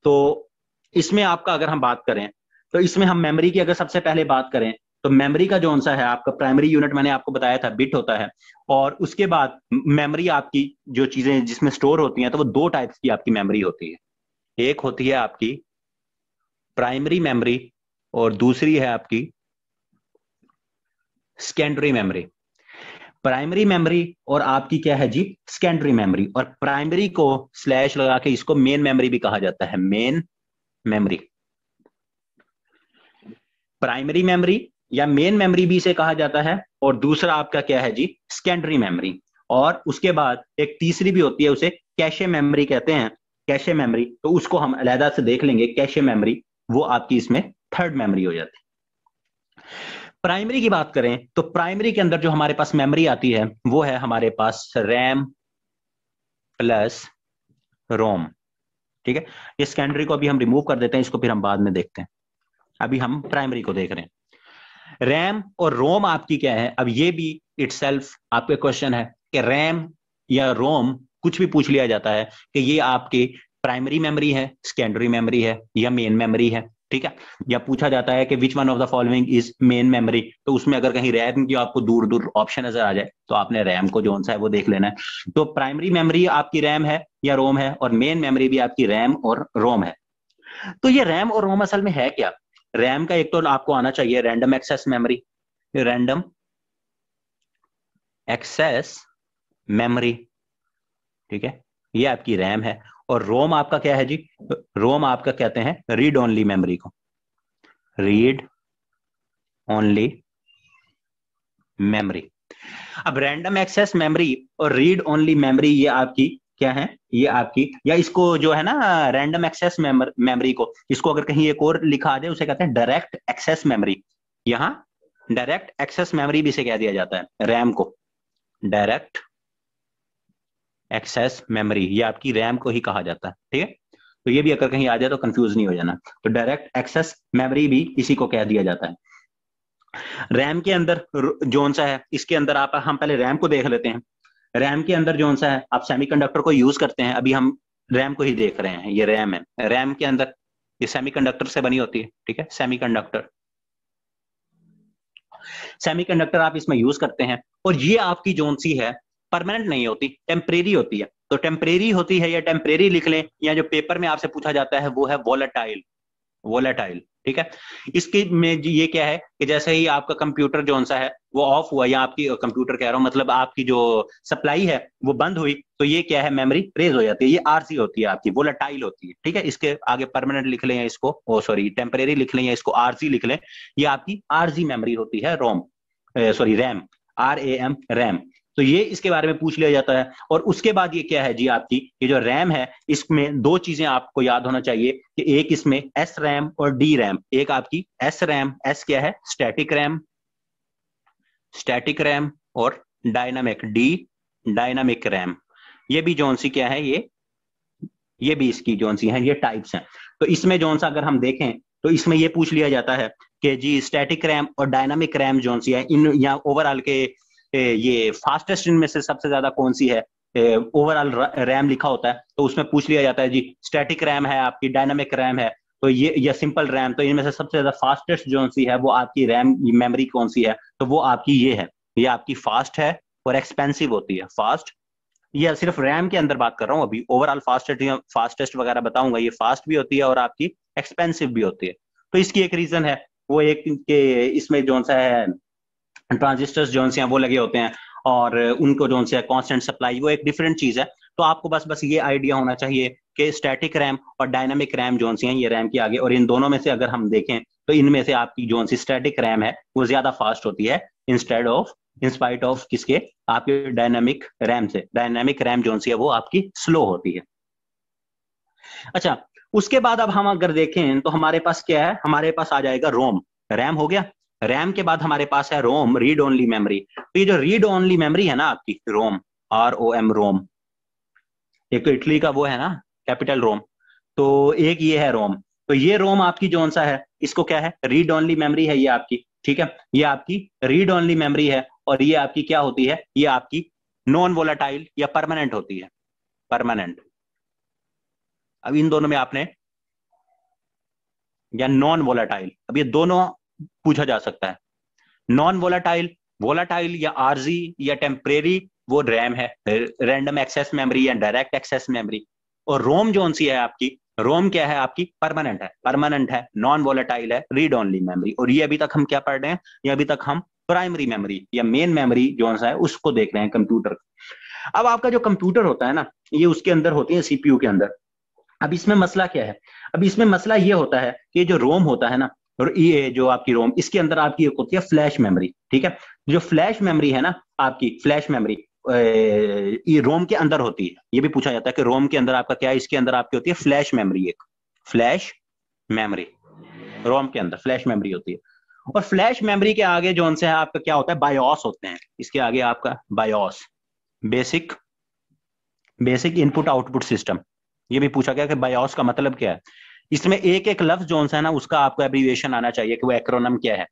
तो इसमें आपका अगर हम बात करें, तो इसमें हम मेमोरी की अगर सबसे पहले बात करें, तो मेमोरी का जो सा है आपका प्राइमरी यूनिट मैंने आपको बताया था बिट होता है। और उसके बाद मेमोरी आपकी जो चीजें जिसमें स्टोर होती हैं, तो वो दो टाइप्स की आपकी मेमोरी होती है। एक होती है आपकी प्राइमरी मेमोरी, और दूसरी है आपकी सेकेंडरी मेमोरी। प्राइमरी मेमोरी और आपकी क्या है जी, सेकेंडरी मेमोरी। और प्राइमरी को स्लैश लगा के इसको मेन मेमोरी भी कहा जाता है, मेन मेमोरी। प्राइमरी मेमोरी या मेन मेमोरी भी इसे कहा जाता है। और दूसरा आपका क्या है जी, सेकेंडरी मेमोरी। और उसके बाद एक तीसरी भी होती है, उसे कैशे मेमोरी कहते हैं। कैशे मेमोरी तो उसको हम अलहदा से देख लेंगे। कैशे मेमोरी वो आपकी इसमें थर्ड मेमोरी हो जाती है। प्राइमरी की बात करें तो प्राइमरी के अंदर जो हमारे पास मेमोरी आती है वो है हमारे पास रैम प्लस रोम। ठीक है, ये सेकेंडरी को अभी हम रिमूव कर देते हैं, इसको फिर हम बाद में देखते हैं। अभी हम प्राइमरी को देख रहे हैं। रैम और रोम आपकी क्या है, अब ये भी इटसेल्फ आपके क्वेश्चन है कि रैम या रोम कुछ भी पूछ लिया जाता है कि ये आपकी प्राइमरी मेमोरी है, सेकेंडरी मेमोरी है या मेन मेमोरी है। ठीक है, या पूछा जाता है कि which one of the following is main memory, तो उसमें अगर कहीं रैम की आपको दूर दूर ऑप्शन नजर आ जाए तो आपने रैम को जो सा है वो देख लेना है। तो प्राइमरी मेमोरी आपकी रैम है या रोम है, और मेन मेमोरी भी आपकी रैम और रोम है। तो ये रैम और रोम असल में है क्या? रैम का एक तो आपको आना चाहिए random access memory, random access memory. ठीक है, ये आपकी रैम है। और रोम आपका क्या है जी, रोम आपका कहते हैं रीड ओनली मेमोरी को, रीड ओनली मेमोरी। अब रैंडम एक्सेस मेमोरी और रीड ओनली मेमोरी ये आपकी क्या है, ये आपकी, या इसको जो है ना रैंडम एक्सेस मेमोरी को, इसको अगर कहीं एक और लिखा आ जाए उसे कहते हैं डायरेक्ट एक्सेस मेमोरी। यहां डायरेक्ट एक्सेस मेमोरी भी से कह दिया जाता है रैम को, डायरेक्ट एक्सेस मेमोरी ये आपकी रैम को ही कहा जाता है। ठीक है, तो ये भी अगर कहीं आ जाए तो कंफ्यूज नहीं हो जाना। तो डायरेक्ट एक्सेस मेमोरी भी इसी को कह दिया जाता है। रैम के अंदर जोन सा है, इसके अंदर आप, हम पहले रैम को देख लेते हैं। रैम के अंदर जोन सा है, आप सेमीकंडक्टर को यूज करते हैं। अभी हम रैम को ही देख रहे हैं, ये रैम है। रैम के अंदर ये सेमीकंडक्टर से बनी होती है। ठीक है, सेमीकंडक्टर, सेमीकंडक्टर आप इसमें यूज करते हैं। और ये आपकी जोन सी है परमानेंट नहीं होती, टेम्परेरी होती है। तो टेम्परेरी होती है या टेम्परेरी लिख लें, या जो पेपर में आपसे पूछा जाता है वो है वोलेटाइल, वोलेटाइल। ठीक है, इसके में ये क्या है कि जैसे ही आपका कंप्यूटर जो सा है वो ऑफ हुआ, या आपकी कंप्यूटर कह रहा हूं मतलब आपकी जो सप्लाई है वो बंद हुई, तो ये क्या है, मेमोरी रेज हो जाती है। ये आरसी होती है आपकी, वोलेटाइल होती है। ठीक है, इसके आगे परमानेंट लिख लें या इसको, ओ सॉरी टेम्परेरी लिख लें या इसको आरसी लिख लें। ये आपकी आरजी मेमोरी होती है, रोम सॉरी रैम, RAM रैम। तो ये इसके बारे में पूछ लिया जाता है। और उसके बाद ये क्या है जी, आपकी ये जो रैम है इसमें दो चीजें आपको याद होना चाहिए कि एक इसमें एस रैम और डी रैम। एक आपकी एस रैम, एस क्या है, स्टैटिक रैम, स्टैटिक रैम, और डायनामिक, डी डायनामिक रैम। ये भी जोन सी क्या है, ये भी इसकी जोन सी है, ये टाइप्स हैं। तो इसमें जोन सा अगर हम देखें तो इसमें ये पूछ लिया जाता है कि जी स्टैटिक रैम और डायनामिक रैम जोन सी है, इन या ओवरऑल के ये फास्टेस्ट इनमें से सबसे ज्यादा कौन सी है, ओवरऑल रैम लिखा होता है तो उसमें पूछ लिया जाता है जी स्टैटिक रैम है आपकी, डायनामिक रैम है, तो ये या सिंपल रैम, तो इनमें से सबसे ज्यादा फास्टेस्ट जोन सी है वो आपकी रैम मेमोरी कौन सी है, तो वो आपकी ये है। ये आपकी फास्ट है और एक्सपेंसिव होती है, फास्ट। ये सिर्फ रैम के अंदर बात कर रहा हूँ, अभी ओवरऑल फास्टेस्ट वगैरह बताऊंगा। ये फास्ट भी होती है और आपकी एक्सपेंसिव भी होती है। तो इसकी एक रीजन है वो एक के इसमें जो सा है ट्रांजिस्टर्स जो से वो लगे होते हैं, और उनको जो से कांस्टेंट सप्लाई, वो एक डिफरेंट चीज है। तो आपको बस बस ये आइडिया होना चाहिए कि स्टैटिक रैम और डायनामिक रैम जो सी हैं ये रैम के आगे, और इन दोनों में से अगर हम देखें तो इनमें से आपकी जो सी स्टैटिक रैम है वो ज्यादा फास्ट होती है इंस्टेड ऑफ, इंस्पाइट ऑफ किसके, आपके डायनामिक रैम से। डायनामिक रैम जो सी है वो आपकी स्लो होती है। अच्छा, उसके बाद अब हम अगर देखें तो हमारे पास क्या है, हमारे पास आ जाएगा रोम। रैम हो गया, रैम के बाद हमारे पास है रोम, रीड ओनली मेमोरी। तो ये जो रीड ओनली मेमोरी है ना आपकी रोम, ROM रोम, एक तो इटली का वो है ना कैपिटल रोम, तो एक ये है रोम। तो ये रोम आपकी जोन सा है, इसको क्या है, रीड ओनली मेमोरी है ये आपकी। ठीक है, ये आपकी रीड ओनली मेमोरी है। और ये आपकी क्या होती है, ये आपकी नॉन वोलाटाइल या परमानेंट होती है, परमानेंट। अब इन दोनों में आपने, या नॉन वोलाटाइल, अब ये दोनों पूछा जा सकता है। नॉन वोलाटाइल, वोलाटाइल या आरजी या टेम्परेरी, वो रैम है, रैंडम एक्सेस मेमोरी या डायरेक्ट एक्सेस मेमोरी। और रोम जोन सी है आपकी, रोम क्या है आपकी, परमानेंट है, परमानेंट है, नॉन वोलाटाइल है, रीड ओनली मेमोरी। और ये अभी तक हम क्या पढ़ रहे हैं, ये अभी तक हम प्राइमरी मेमोरी या मेन मेमोरी जो है उसको देख रहे हैं कंप्यूटर। अब आपका जो कंप्यूटर होता है ना, ये उसके अंदर होती है सीपीयू के अंदर। अब इसमें मसला क्या है? अब इसमें मसला ये होता है कि जो रोम होता है ना, और ये जो आपकी रोम, इसके अंदर आपकी एक होती है फ्लैश मेमोरी, ठीक है। जो फ्लैश मेमोरी है ना आपकी, फ्लैश मेमोरी ये रोम के अंदर होती है। ये भी पूछा जाता है कि रोम के अंदर आपका क्या है, इसके अंदर आपकी होती है फ्लैश मेमोरी, एक फ्लैश मेमोरी रोम के अंदर फ्लैश मेमोरी होती है। और फ्लैश मेमोरी के आगे जो है आपका क्या होता है, बायोस होते हैं। इसके आगे आपका BIOS, basic basic input output system. ये भी पूछा गया कि बायोस का मतलब क्या है। इसमें एक एक लफ्ज जो है ना उसका आपको एब्रीविएशन आना चाहिए कि वो एक्रोनिम क्या है।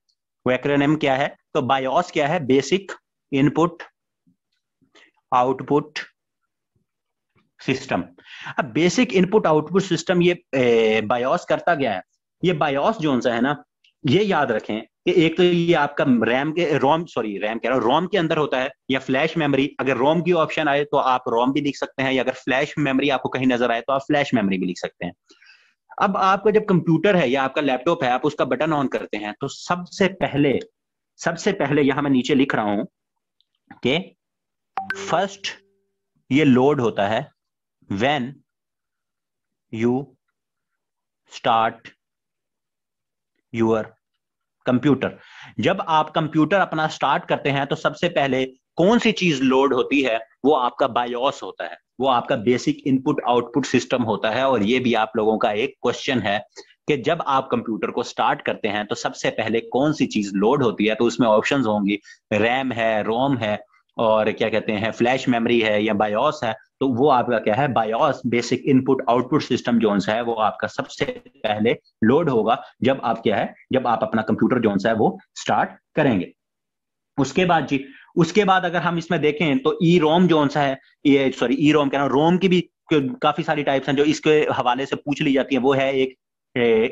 वो एक्रोनिम क्या है? तो बायोस क्या है? Basic input output system. अब बेसिक इनपुट आउटपुट सिस्टम ये बायोस करता गया है। ये बायोस जो है ना, ये याद रखें कि एक तो ये आपका रैम के रोम सॉरी रैम कह रहा हूं, रोम के अंदर होता है, या फ्लैश मेमोरी। अगर रोम की ऑप्शन आए तो आप रोम भी लिख सकते हैं, या अगर फ्लैश मेमोरी आपको कहीं नजर आए तो आप फ्लैश मेमोरी भी लिख सकते हैं। अब आपका जब कंप्यूटर है या आपका लैपटॉप है, आप उसका बटन ऑन करते हैं तो सबसे पहले यहां मैं नीचे लिख रहा हूं कि फर्स्ट ये लोड होता है when you start your computer. जब आप कंप्यूटर अपना स्टार्ट करते हैं तो सबसे पहले कौन सी चीज लोड होती है? वो आपका बायोस होता है, वो आपका बेसिक इनपुट आउटपुट सिस्टम होता है। और ये भी आप लोगों का एक क्वेश्चन है कि जब आप कंप्यूटर को स्टार्ट करते हैं तो सबसे पहले कौन सी चीज लोड होती है? तो उसमें ऑप्शंस होंगी, रैम है, रोम है, और क्या कहते हैं फ्लैश मेमोरी है, या बायोस है। तो वो आपका क्या है, BIOS basic input output system जो है वो आपका सबसे पहले लोड होगा जब आप क्या है, जब आप अपना कंप्यूटर जो है वो स्टार्ट करेंगे। उसके बाद जी, उसके बाद अगर हम इसमें देखें तो ई रोम जो है, ये सॉरी ई रोम कह रहा हूं, रोम की भी काफी सारी टाइप्स हैं जो इसके हवाले से पूछ ली जाती है। वो है एक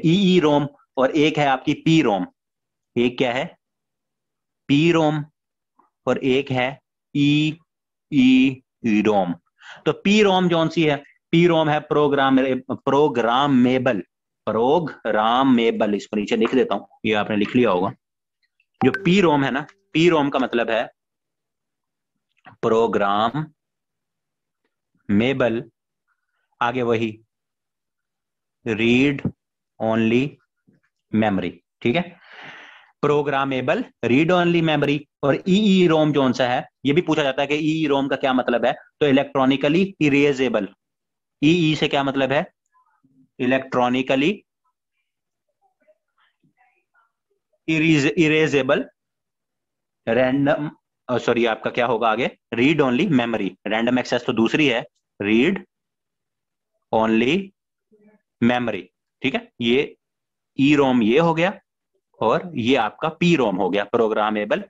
ई रोम, और एक है आपकी पी रोम। एक क्या है? पी रोम, और एक है ई ई रोम। तो पी रोम जौन सी है? पी रोम है प्रोग्रामेबल। प्रोग्रामेबल, इसको नीचे लिख देता हूं, ये आपने लिख लिया होगा। जो पी रोम है ना, पी रोम का मतलब है प्रोग्राम मेबल, आगे वही रीड ओनली मेमोरी, ठीक है। Programmable read only memory. और ई रोम जो सा है, ये भी पूछा जाता है कि ई रोम का क्या मतलब है? तो इलेक्ट्रॉनिकली इरेजेबल। ई से क्या मतलब है? इलेक्ट्रॉनिकली इरेजेबल रैंडम, सॉरी आपका क्या होगा आगे, read only memory. Random access तो दूसरी है, रीड ओनली मेमोरी, ठीक है। ये ई रोम ये हो गया, और ये आपका पी रोम हो गया प्रोग्रामेबल।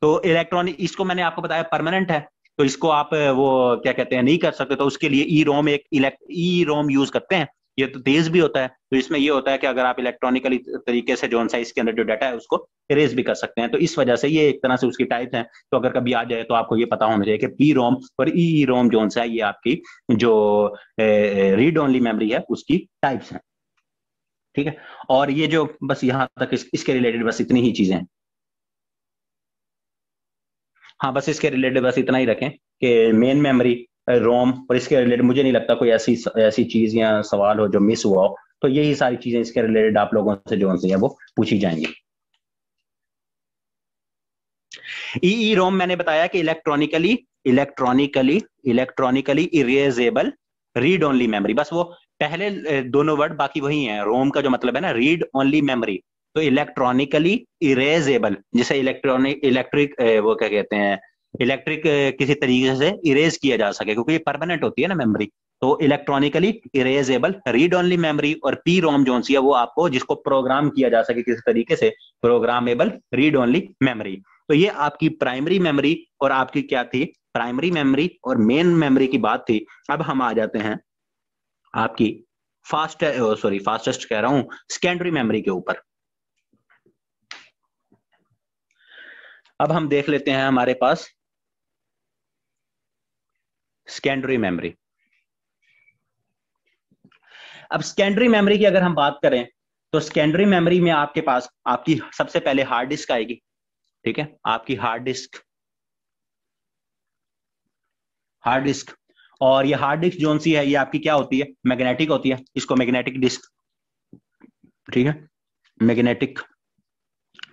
तो इलेक्ट्रॉनिक, इसको मैंने आपको बताया परमानेंट है, तो इसको आप वो क्या कहते हैं नहीं कर सकते। तो उसके लिए ई रोम एक ई रोम यूज करते हैं। ये तो तेज भी होता है, तो इसमें ये होता है कि अगर आप इलेक्ट्रॉनिकली तरीके से जो सा इसके अंदर जो डाटा है उसको इरेज भी कर सकते हैं। तो इस वजह से ये एक तरह से उसकी टाइप है। तो अगर कभी आ जाए तो आपको ये पता होना चाहिए कि पी रोम और ई रोम जो सा है ये आपकी जो रीड ओनली मेमोरी है उसकी टाइप्स हैं, ठीक है। और ये जो बस यहां तक इसके रिलेटेड बस इतनी ही चीजें हैं। हाँ, बस इसके रिलेटेड बस इतना ही रखें कि मेन मेमोरी, रोम, और इसके रिलेटेड मुझे नहीं लगता कोई ऐसी ऐसी चीज या सवाल हो जो मिस हुआ हो। तो यही सारी चीजें इसके रिलेटेड आप लोगों से जो है वो पूछी जाएंगी। ई रोम मैंने बताया कि electronically erasable read only memory. बस वो पहले दोनों वर्ड बाकी वही हैं। रोम का जो मतलब है ना रीड ओनली मेमोरी, तो इलेक्ट्रॉनिकली इरेजेबल, जैसे इलेक्ट्रिक वो क्या कहते हैं, इलेक्ट्रिक किसी तरीके से इरेज किया जा सके, क्योंकि ये परमानेंट होती है ना मेमोरी। तो electronically erasable read only memory. और पी रोम जो सी है वो आपको जिसको प्रोग्राम किया जा सके किसी तरीके से, प्रोग्रामेबल रीड ओनली मेमोरी। तो ये आपकी प्राइमरी मेमोरी और आपकी क्या थी, प्राइमरी मेमोरी और मेन मेमोरी की बात थी। अब हम आ जाते हैं आपकी फास्टेस्ट कह रहा हूं, सेकेंडरी मेमोरी के ऊपर। अब हम देख लेते हैं हमारे पास सेकेंडरी मेमोरी। अब सेकेंडरी मेमोरी की अगर हम बात करें तो सेकेंडरी मेमोरी में आपके पास आपकी सबसे पहले हार्ड डिस्क आएगी, ठीक है, आपकी हार्ड डिस्क। और ये हार्ड डिस्क जोन सी है, ये आपकी क्या होती है, मैग्नेटिक होती है, इसको मैग्नेटिक डिस्क, ठीक है, मैग्नेटिक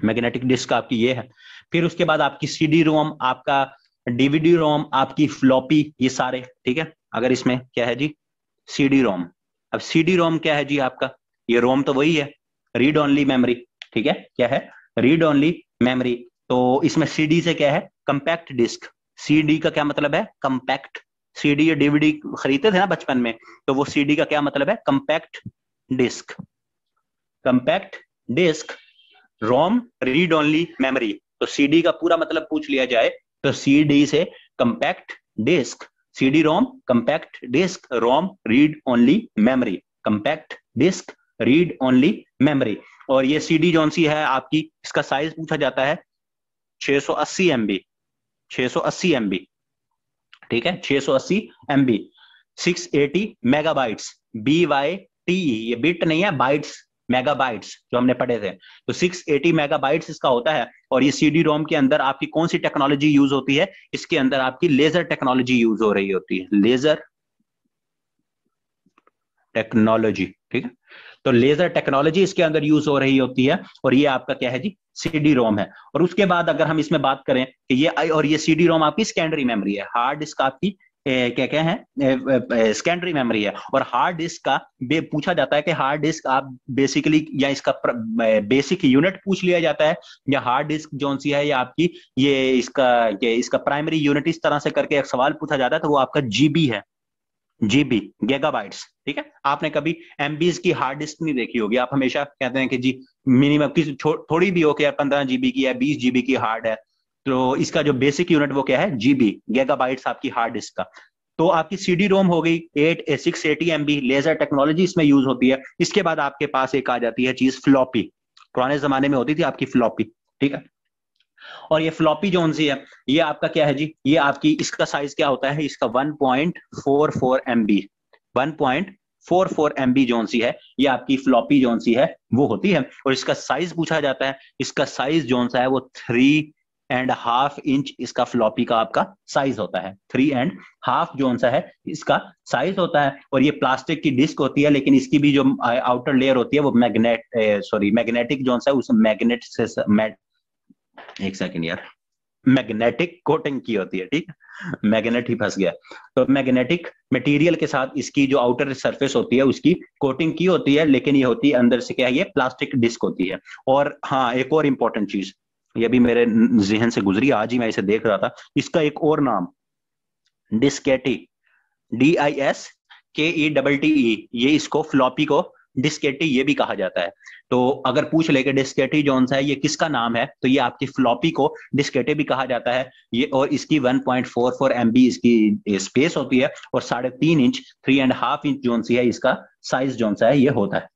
मैग्नेटिक डिस्क आपकी ये है। फिर उसके बाद आपकी सीडी रोम, आपका डीवीडी रोम, आपकी फ्लॉपी, ये सारे, ठीक है। अगर इसमें क्या है जी, सीडी रोम। अब सीडी रोम क्या है जी आपका, ये रोम तो वही है, रीड ओनली मेमोरी, ठीक है, क्या है, रीड ओनली मेमोरी। तो इसमें सीडी से क्या है, कंपैक्ट डिस्क। सीडी का क्या मतलब है, कंपैक्ट। सीडी या डीवीडी खरीदते थे ना बचपन में, तो वो सीडी का क्या मतलब है, compact disc. Compact disc, ROM, read only memory. तो सीडी का पूरा मतलब पूछ लिया जाए तो सीडी से compact disc, CD ROM, compact disc, ROM, read only memory, compact disc, read only memory. और ये सीडी जौन सी है आपकी, इसका साइज पूछा जाता है 680 एमबी, 680 एमबी, ठीक है, 680 एमबी, 680 मेगाबाइट्स, BYTE, ये बिट नहीं है, बाइट्स, मेगाबाइट्स जो हमने पढ़े थे। तो 680 मेगाबाइट्स इसका होता है। और ये सीडी रोम के अंदर आपकी कौन सी टेक्नोलॉजी यूज होती है, इसके अंदर आपकी लेजर टेक्नोलॉजी यूज हो रही होती है, लेजर टेक्नोलॉजी, ठीक है। तो लेजर टेक्नोलॉजी इसके अंदर यूज हो रही होती है। और ये आपका क्या है जी, सीडी रोम है। और उसके बाद अगर हम इसमें बात करें कि ये, और ये सीडी रोम आपकी सेकेंडरी मेमोरी है, हार्ड डिस्क आपकी क्या क्या है, सेकेंडरी मेमोरी है। और हार्ड डिस्क का पूछा जाता है कि हार्ड डिस्क आप बेसिकली, या इसका बेसिक यूनिट पूछ लिया जाता है, या हार्ड डिस्क जोन सी है या आपकी ये इसका प्राइमरी यूनिट, इस तरह से करके एक सवाल पूछा जाता है, तो वो आपका जीबी है, जीबी, गीगाबाइट्स, ठीक है। आपने कभी एमबीज की हार्ड डिस्क नहीं देखी होगी, आप हमेशा कहते हैं कि जी मिनिमम किसी थोड़ी भी हो कि यार 15 जीबी की है, 20 जीबी की हार्ड है, तो इसका जो बेसिक यूनिट वो क्या है, जीबी, गीगाबाइट्स आपकी हार्ड डिस्क का। तो आपकी सीडी रोम हो गई 680 एमबी, लेजर टेक्नोलॉजी इसमें यूज होती है। इसके बाद आपके पास एक आ जाती है चीज फ्लॉपी, पुराने जमाने में होती थी आपकी फ्लॉपी, ठीक है। और ये फ्लॉपी जोन सी है, ये आपका क्या है जी, ये आपकी, इसका साइज क्या होता है, इसका 1.44 MB, 1.44 MB जोन सी है, ये आपकी फ्लॉपी जोन सी है वो होती है। और इसका साइज पूछा जाता है, इसका साइज जोन सा है वो 3.5 इंच इसका फ्लॉपी का आपका साइज होता है, 3.5 जोन सा है इसका साइज होता है। और ये प्लास्टिक की डिस्क होती है, लेकिन इसकी भी जो आउटर लेयर होती है वो मैग्नेटिक जोन सा है, उस मैग्नेट से एक सेकंड यार, मैग्नेटिक कोटिंग की होती है, ठीक है, मैग्नेट ही फंस गया। तो मैग्नेटिक मटेरियल के साथ इसकी जो आउटर सरफेस होती है उसकी कोटिंग की होती है, लेकिन ये होती है अंदर से क्या है, ये प्लास्टिक डिस्क होती है। और हाँ, एक और इंपॉर्टेंट चीज, ये भी मेरे जहन से गुजरी, आज ही मैं इसे देख रहा था, इसका एक और नाम डिस्केटी, DISKETTE, ये इसको फ्लॉपी को डिस्केटी ये भी कहा जाता है। तो अगर पूछ ले कि डिस्केटी जोन सा है ये किसका नाम है, तो ये आपकी फ्लॉपी को डिस्केटी भी कहा जाता है ये। और इसकी 1.44 MB इसकी स्पेस होती है, और 3.5 इंच, 3.5 इंच जोन सी है इसका साइज जोन सा है ये होता है।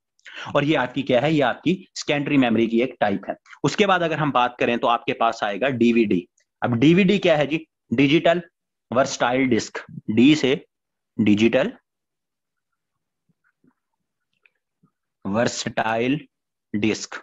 और ये आपकी क्या है, ये आपकी सेकेंडरी मेमोरी की एक टाइप है। उसके बाद अगर हम बात करें तो आपके पास आएगा डीवीडी। अब डीवीडी क्या है जी, डिजिटल वर्सटाइल डिस्क, डी से डिजिटल वर्सटाइल डिस्क,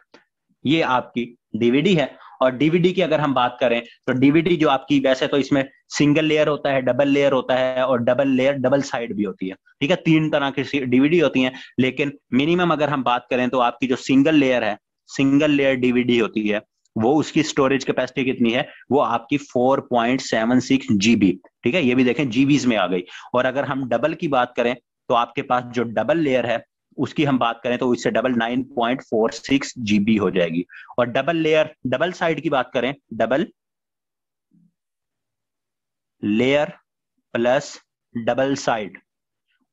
ये आपकी डीवीडी है। और डीवीडी की अगर हम बात करें तो डीवीडी जो आपकी, वैसे तो इसमें सिंगल लेयर होता है, डबल लेयर होता है, और डबल लेयर डबल साइड भी होती है, ठीक है, 3 तरह की डीवीडी होती हैं। लेकिन मिनिमम अगर हम बात करें तो आपकी जो सिंगल लेयर है, सिंगल लेयर डीवीडी होती है, वो उसकी स्टोरेज कैपेसिटी कितनी है, वो आपकी 4.76 GB, ठीक है, ये भी देखें जीबीज में आ गई। और अगर हम डबल की बात करें तो आपके पास जो डबल लेयर है उसकी हम बात करें तो इससे डबल 9.46 GB हो जाएगी। और डबल लेयर डबल साइड की बात करें, double layer plus double side,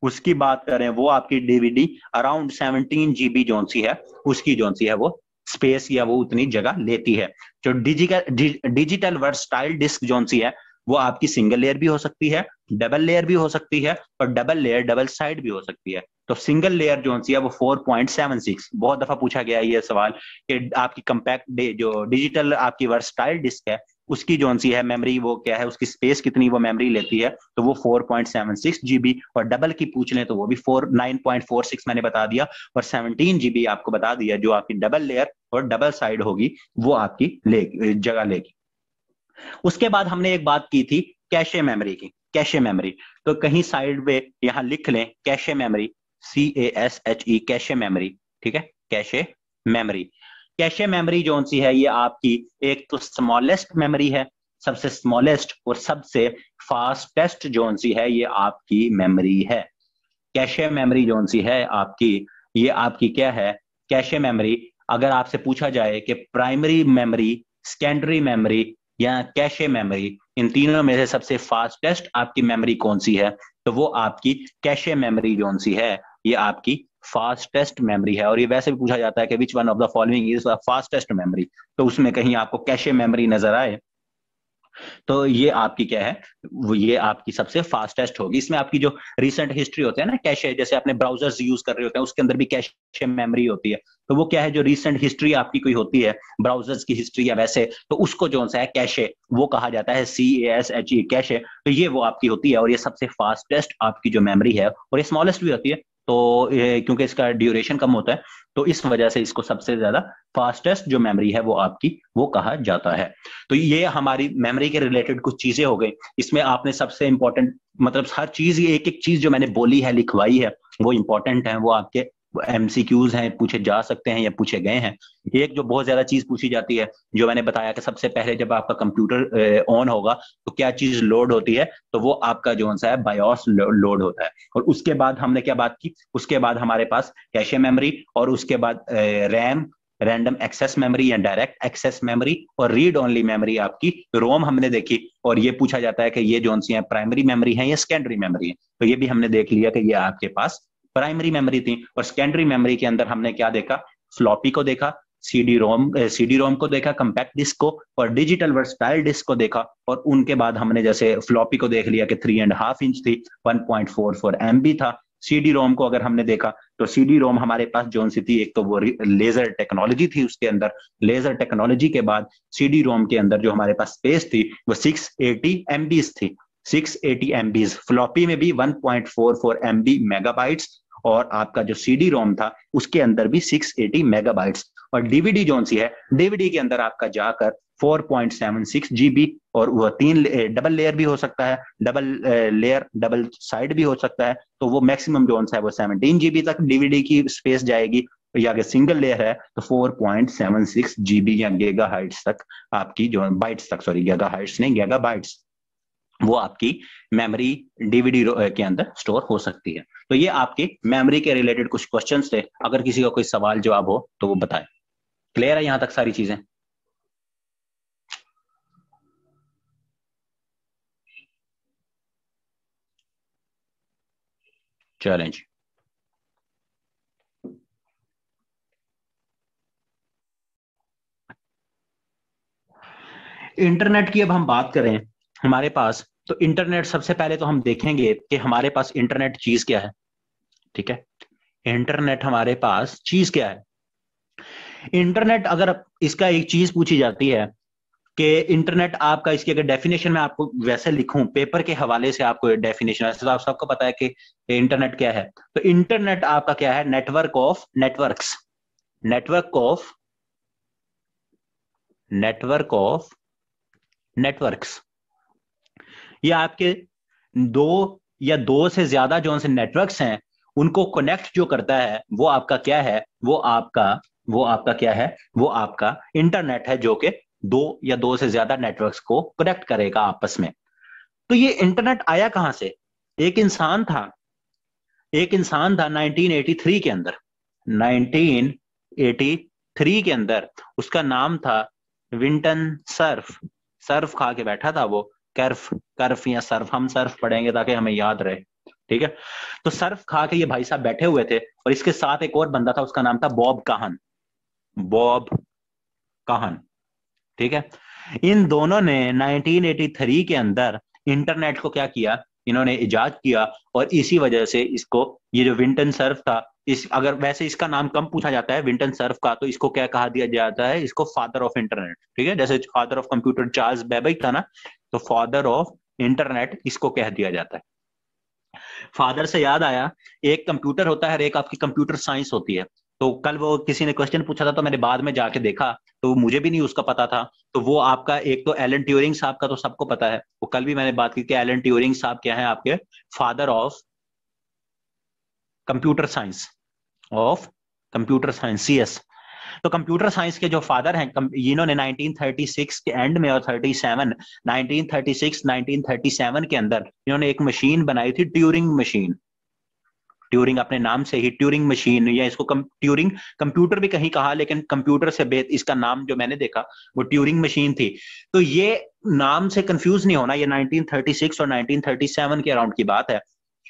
उसकी बात करें वो आपकी डीवीडी अराउंड 17 GB जोन सी है, उसकी जोन सी है वो स्पेस या वो उतनी जगह लेती है। जो डिजिटल वर्सटाइल डिस्क जोन सी है वो आपकी सिंगल लेयर भी हो सकती है, डबल लेयर भी हो सकती है, और डबल लेयर डबल साइड भी हो सकती है। तो सिंगल लेयर जो सी है वो 4.76, बहुत दफा पूछा गया है ये सवाल कि आपकी कंपैक्ट जो डिजिटल आपकी वर्सटाइल डिस्क है उसकी जो सी है मेमोरी वो क्या है, उसकी स्पेस कितनी वो मेमोरी लेती है, तो वो 4.76 GB। और डबल की पूछ लें तो वो भी 9.46 मैंने बता दिया, और 17 GB आपको बता दिया जो आपकी डबल लेयर और डबल साइड होगी वो आपकी जगह लेगी। उसके बाद हमने एक बात की थी कैशे मेमोरी की, कैशे मेमोरी। तो कहीं साइड पे यहां लिख लें cache memory, CASHE, cache memory. ठीक है, कैशे मेमोरी। कैशे मेमोरी जो सी है ये आपकी एक तो स्मॉलेस्ट मेमोरी है, सबसे स्मॉलेस्ट और सबसे फास्टेस्ट जो सी है ये आपकी मेमोरी है। कैशे मेमोरी जो सी है आपकी, ये आपकी क्या है, कैशे मेमोरी। अगर आपसे पूछा जाए कि प्राइमरी मेमोरी, सेकेंडरी मेमोरी या कैशे मेमोरी, इन तीनों में से सबसे फास्टेस्ट आपकी मेमोरी कौन सी है, तो वो आपकी कैशे मेमोरी जो सी है ये आपकी फास्टेस्ट मेमोरी है। और ये वैसे भी पूछा जाता है कि which one of the following is fastest memory, तो उसमें कहीं आपको कैशे मेमोरी नजर आए तो ये आपकी क्या है, वो ये आपकी सबसे फास्टेस्ट होगी। इसमें आपकी जो रिसेंट हिस्ट्री होते हैं ना कैशे, जैसे अपने ब्राउजर्स यूज कर रहे होते हैं उसके अंदर भी कैशे मेमोरी होती है, तो वो क्या है जो रिसेंट हिस्ट्री आपकी कोई होती है ब्राउजर्स की हिस्ट्री या वैसे, तो उसको जो सा है कैशे वो कहा जाता है, CASHE कैशे। तो ये वो आपकी होती है और ये सबसे फास्टेस्ट आपकी जो मेमोरी है, और ये स्मॉलेस्ट भी होती है। तो क्योंकि इसका ड्यूरेशन कम होता है तो इस वजह से इसको सबसे ज्यादा फास्टेस्ट जो मेमोरी है वो आपकी वो कहा जाता है। तो ये हमारी मेमोरी के रिलेटेड कुछ चीजें हो गई। इसमें आपने सबसे इंपॉर्टेंट, मतलब हर चीज, एक एक चीज जो मैंने बोली है लिखवाई है वो इंपॉर्टेंट है, वो आपके MCQs हैं, पूछे जा सकते हैं या पूछे गए हैं। एक जो बहुत ज्यादा चीज पूछी जाती है, जो मैंने बताया कि सबसे पहले जब आपका कंप्यूटर ऑन होगा तो क्या चीज लोड होती है, तो वो आपका जो सा है बायोस लोड होता है। और उसके बाद हमने क्या बात की, उसके बाद हमारे पास कैशे मेमोरी, और उसके बाद रैम, रैंडम एक्सेस मेमोरी या डायरेक्ट एक्सेस मेमोरी, और रीड ओनली मेमोरी आपकी रोम हमने देखी। और ये पूछा जाता है कि ये जो सी है प्राइमरी मेमोरी है या सेकेंडरी मेमोरी है, तो ये भी हमने देख लिया कि ये आपके पास प्राइमरी मेमोरी थी। और सेकेंडरी मेमोरी के अंदर हमने क्या देखा, फ्लॉपी को देखा, CD रोम को देखा, कंपैक्ट डिस्क को, और डिजिटल वर्सटाइल डिस्क को देखा। और उनके बाद हमने जैसे फ्लॉपी को देख लिया कि 3.5 इंच थी, 1.44 MB था। CD रोम को अगर हमने देखा तो CD रोम हमारे पास जो सी थी, एक तो वो लेजर टेक्नोलॉजी थी उसके अंदर, लेजर टेक्नोलॉजी के बाद CD रोम के अंदर जो हमारे पास स्पेस थी वो 680 MBs थी, 680 MBs। फ्लॉपी में भी 1.44 MB मेगाबाइट्स, और आपका जो CD रोम था उसके अंदर भी 680 मेगाबाइट्स। और डीवीडी जो सी है, डीवीडी के अंदर आपका जाकर 4.76 GB, और वह डबल लेयर भी हो सकता है, डबल लेयर डबल साइड भी हो सकता है, तो वो मैक्सिमम जो है वो 17 GB तक डीवीडी की स्पेस जाएगी। या अगर सिंगल लेयर है तो 4.76 GB या गीगा हाइट्स तक आपकी जो बाइट्स तक, सॉरी गीगा हाइट्स नहीं गीगा बाइट्स, वो आपकी मेमोरी डीवीडी के अंदर स्टोर हो सकती है। तो ये आपके मेमोरी के रिलेटेड कुछ क्वेश्चंस थे, अगर किसी का कोई सवाल जवाब हो तो वो बताएं। क्लियर है यहां तक सारी चीजें? चलें जी। इंटरनेट की अब हम बात करें हमारे पास, तो इंटरनेट सबसे पहले तो हम देखेंगे कि हमारे पास इंटरनेट चीज क्या है। ठीक है, इंटरनेट हमारे पास चीज क्या है। इंटरनेट, अगर इसका एक चीज पूछी जाती है कि इंटरनेट आपका, इसकी अगर डेफिनेशन में आपको वैसे लिखूं पेपर के हवाले से, आपको डेफिनेशन वैसे तो आप सबको पता है कि इंटरनेट क्या है। तो इंटरनेट आपका क्या है, network of networks, network of network of networks. ये आपके दो या दो से ज्यादा जो से नेटवर्क्स हैं उनको कनेक्ट जो करता है वो आपका क्या है, वो आपका क्या है, वो आपका इंटरनेट है, जो कि दो या दो से ज्यादा नेटवर्क्स को कनेक्ट करेगा आपस में। तो ये इंटरनेट आया कहां से, एक इंसान था, एक इंसान था 1983 के अंदर, 1983 के अंदर, उसका नाम था विंटन सर्फ। सर्फ खा के बैठा था वो, कर्फ, कर्फ या सर्फ, हम सर्फ पढ़ेंगे ताकि हमें याद रहे। ठीक है, तो सर्फ खा के ये भाई साहब बैठे हुए थे, और इसके साथ एक और बंदा था, उसका नाम था बॉब काहन, बॉब काहन। ठीक है, इन दोनों ने 1983 के अंदर इंटरनेट को क्या किया, इन्होंने इजाद किया। और इसी वजह से इसको, ये जो विंटन सर्फ था, इस अगर वैसे इसका नाम कम पूछा जाता है विंटन सर्फ का, तो इसको क्या कहा दिया जाता है, इसको फादर ऑफ इंटरनेट। ठीक है, जैसे father of computer Charles Babbage था ना, तो फादर ऑफ इंटरनेट इसको कह दिया जाता है। फादर से याद आया, एक कंप्यूटर होता है और एक आपकी कंप्यूटर साइंस होती है। तो कल वो किसी ने क्वेश्चन पूछा था, तो मैंने बाद में जाके देखा, तो मुझे भी नहीं उसका पता था। तो वो आपका एक तो एलन ट्यूरिंग साहब का तो सबको पता है, वो कल भी मैंने बात की कि एलन ट्यूरिंग साहब क्या है, आपके father of computer science, of computer science, CS। तो कंप्यूटर साइंस के जो फादर हैं, इन्होंने 1936 के एंड में और 1937 के अंदर इन्होंने एक मशीन बनाई थी, ट्यूरिंग मशीन। ट्यूरिंग अपने नाम से ही ट्यूरिंग मशीन, या इसको ट्यूरिंग कंप्यूटर भी कहीं कहा, लेकिन कंप्यूटर से बेहतर इसका नाम जो मैंने देखा वो ट्यूरिंग मशीन थी। तो ये नाम से कंफ्यूज नहीं होना, ये 1936 और 1937 के अराउंड की बात है।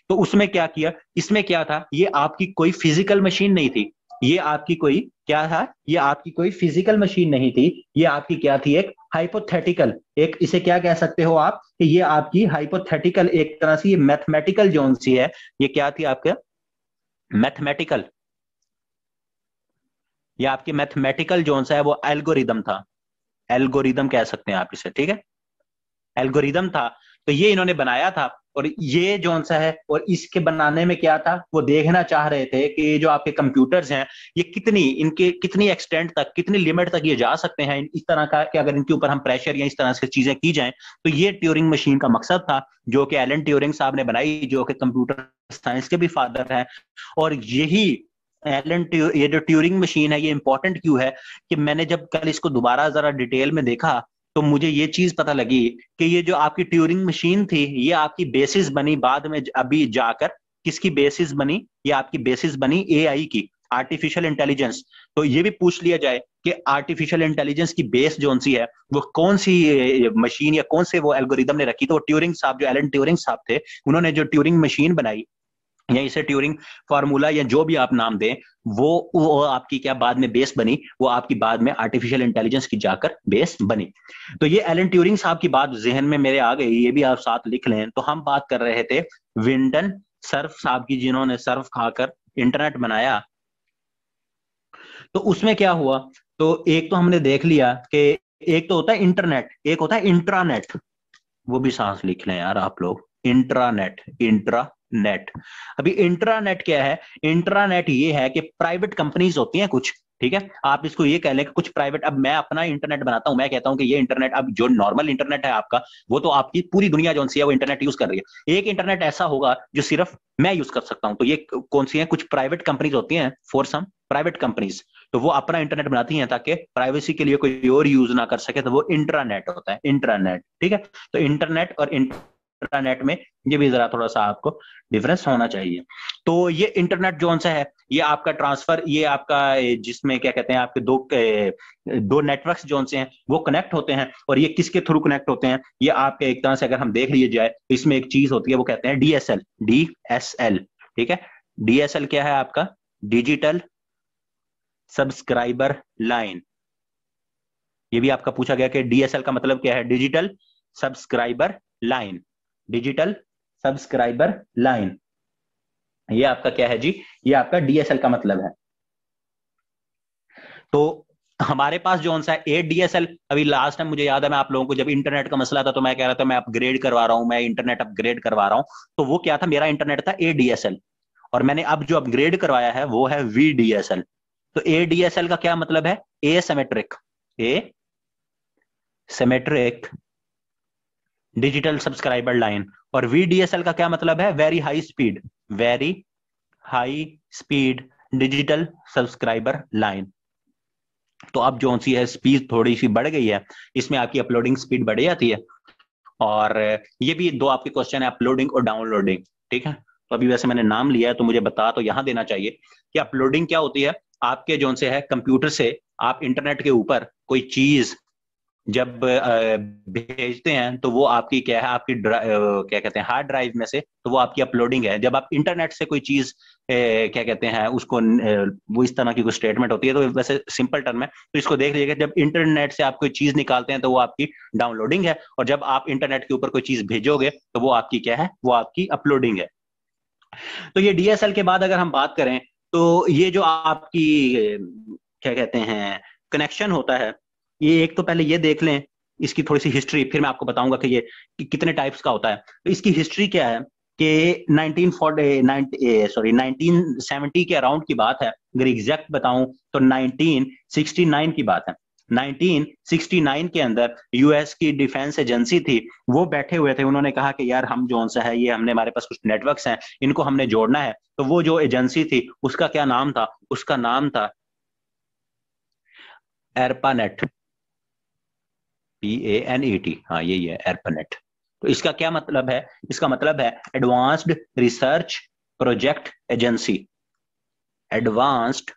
तो उसमें क्या किया, इसमें क्या था, ये आपकी कोई फिजिकल मशीन नहीं थी, ये आपकी कोई क्या था, ये आपकी कोई फिजिकल मशीन नहीं थी, ये आपकी क्या थी, एक हाइपोथेटिकल, एक इसे क्या कह सकते हो आप, कि ये आपकी हाइपोथेटिकल, एक तरह से ये मैथमेटिकल जोन सी है, ये क्या थी आपके मैथमेटिकल, या आपकी मैथमेटिकल जोन सा है, वो एल्गोरिदम था, एल्गोरिदम कह सकते हैं आप इसे। ठीक है, एल्गोरिदम था। तो ये इन्होंने बनाया था, और ये जोन सा है, और इसके बनाने में क्या था, वो देखना चाह रहे थे कि जो आपके कंप्यूटर्स हैं, ये कितनी, इनके कितनी एक्सटेंट तक, कितनी लिमिट तक ये जा सकते हैं इस तरह का, कि अगर इनके ऊपर हम प्रेशर या इस तरह से चीजें की जाएं। तो ये ट्यूरिंग मशीन का मकसद था, जो कि एलन ट्यूरिंग साहब ने बनाई, जो कि कंप्यूटर साइंस के भी फादर हैं। और यही ये जो ट्यूरिंग मशीन है, ये इंपॉर्टेंट क्यों है, कि मैंने जब कल इसको दोबारा जरा डिटेल में देखा, तो मुझे ये चीज पता लगी कि ये जो आपकी ट्यूरिंग मशीन थी, ये आपकी बेसिस बनी बाद में, अभी जाकर किसकी बेसिस बनी, ये आपकी बेसिस बनी AI की, आर्टिफिशियल इंटेलिजेंस। तो ये भी पूछ लिया जाए कि आर्टिफिशियल इंटेलिजेंस की बेस जोन सी है, वो कौन सी मशीन या कौन से वो एल्गोरिदम ने रखी, तो वो ट्यूरिंग साहब, जो एलन ट्यूरिंग साहब थे, उन्होंने जो ट्यूरिंग मशीन बनाई, या इसे ट्यूरिंग फार्मूला या जो भी आप नाम दें, वो आपकी क्या बाद में बेस बनी, वो आपकी बाद में आर्टिफिशियल इंटेलिजेंस की जाकर बेस बनी। तो ये एलन ट्यूरिंग साहब की बात जहन में मेरे आ गई, ये भी आप साथ लिख लें। तो हम बात कर रहे थे विंटन सर्फ साहब की, जिन्होंने सर्फ खाकर इंटरनेट बनाया। तो उसमें क्या हुआ, तो एक तो हमने देख लिया कि एक तो होता है इंटरनेट, एक होता है इंट्रानेट। वो भी सांस लिख लें यार आप लोग, इंट्रानेट, इंट्रानेट। अभी इंट्रानेट क्या है, इंट्रानेट ये है कि प्राइवेट कंपनीज होती हैं कुछ, ठीक है, आप इसको ये कह लें कि कुछ प्राइवेट, अब मैं अपना इंटरनेट बनाता हूं, मैं कहता हूं कि ये इंटरनेट, अब जो नॉर्मल इंटरनेट है आपका, वो तो आपकी पूरी दुनिया जो सी है वो इंटरनेट यूज कर रही है। एक इंटरनेट ऐसा होगा जो सिर्फ मैं यूज कर सकता हूं, तो ये कौन सी है, कुछ प्राइवेट कंपनीज होती हैं, फॉर सम प्राइवेट कंपनीज, तो वो अपना इंटरनेट बनाती हैं ताकि प्राइवेसी के लिए कोई और यूज ना कर सके, तो वो इंट्रानेट होता है, इंट्रानेट। ठीक है, तो इंटरनेट और इंट्रानेट में ये भी जरा थोड़ा सा आपको डिफरेंस होना चाहिए। तो ये इंटरनेट जोन सा है, ये आपका ट्रांसफर, ये आपका जिसमें क्या कहते हैं, आपके दो नेटवर्क्स जोन से हैं, वो कनेक्ट होते हैं। और ये किसके थ्रू कनेक्ट होते हैं, ये आपके एक तरह से अगर हम देख लीजिए जाए, तो इसमें एक चीज होती है, वो कहते हैं DSL, DSL। ठीक है, DSL क्या है आपका, डिजिटल सब्सक्राइबर लाइन। ये भी आपका पूछा गया कि DSL का मतलब क्या है, digital subscriber line, digital subscriber line, ये आपका क्या है जी, ये आपका DSL का मतलब है। तो हमारे पास जो सा ADSL, अभी लास्ट टाइम मुझे याद है, मैं आप लोगों को जब इंटरनेट का मसला था, तो मैं कह रहा था मैं अपग्रेड करवा रहा हूं, मैं इंटरनेट अपग्रेड करवा रहा हूं। तो वो क्या था, मेरा इंटरनेट था ADSL, और मैंने अब जो अपग्रेड करवाया है वो है VDSL। तो ADSL का क्या मतलब है, asymmetric, symmetric digital subscriber line. और VDSL का क्या मतलब है, very high speed, very high speed digital subscriber line. तो अब जो सी है स्पीड थोड़ी सी बढ़ गई है, इसमें आपकी अपलोडिंग स्पीड बढ़ जाती है। और ये भी दो आपके क्वेश्चन है, अपलोडिंग और डाउनलोडिंग। ठीक है, तो अभी वैसे मैंने नाम लिया है तो मुझे बता तो यहां देना चाहिए कि अपलोडिंग क्या होती है, आपके जोन से है कंप्यूटर से आप इंटरनेट के ऊपर कोई चीज जब भेजते हैं तो वो आपकी क्या है, आपकी क्या कहते हैं, हार्ड ड्राइव में से, तो वो आपकी अपलोडिंग है। जब आप इंटरनेट से कोई चीज क्या कहते हैं उसको वो इस तरह की कोई स्टेटमेंट होती है, तो वैसे सिंपल टर्म है, तो इसको देख लीजिएगा, जब इंटरनेट से आप कोई चीज निकालते हैं तो वो आपकी डाउनलोडिंग है, और जब आप इंटरनेट के ऊपर कोई चीज भेजोगे तो वो आपकी क्या है, वो आपकी अपलोडिंग है। तो ये डीएसएल के बाद अगर हम बात करें, तो ये जो आपकी क्या कहते हैं कनेक्शन होता है, ये एक तो पहले ये देख लें इसकी थोड़ी सी हिस्ट्री, फिर मैं आपको बताऊंगा कि ये कि कितने टाइप्स का होता है। तो इसकी हिस्ट्री क्या है कि 1970 के अराउंड की बात है, अगर एग्जैक्ट बताऊं तो 1969 की बात है। 1969 के अंदर यूएस की डिफेंस एजेंसी थी, वो बैठे हुए थे, उन्होंने कहा कि यार हम जो सा है, ये हमने हमारे पास कुछ नेटवर्क्स हैं, इनको हमने जोड़ना है। तो वो जो एजेंसी थी उसका क्या नाम था, उसका नाम था एरपानेट, PANET, हाँ यही है एरपानेट। तो इसका क्या मतलब है, इसका मतलब है advanced research project agency. Advanced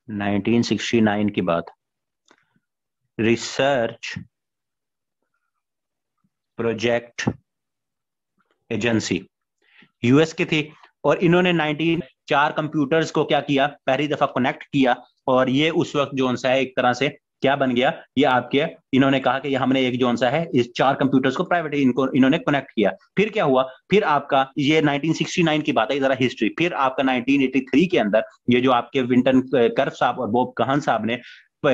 1969 की बात, रिसर्च प्रोजेक्ट एजेंसी यूएस की थी, और इन्होंने 19 कंप्यूटर्स को क्या किया, पहली दफा कनेक्ट किया, और ये उस वक्त जो सा है एक तरह से क्या बन गया, ये आपके, इन्होंने कहा कि ये हमने एक जो सा है इस 4 कंप्यूटर्स को प्राइवेट इनको इन्होंने कनेक्ट किया। फिर क्या हुआ, फिर आपका ये 1969 की बात है, जरा हिस्ट्री, फिर आपका 1983 के अंदर ये जो आपके विंटन कर्व साहब और बॉब कहान साहब ने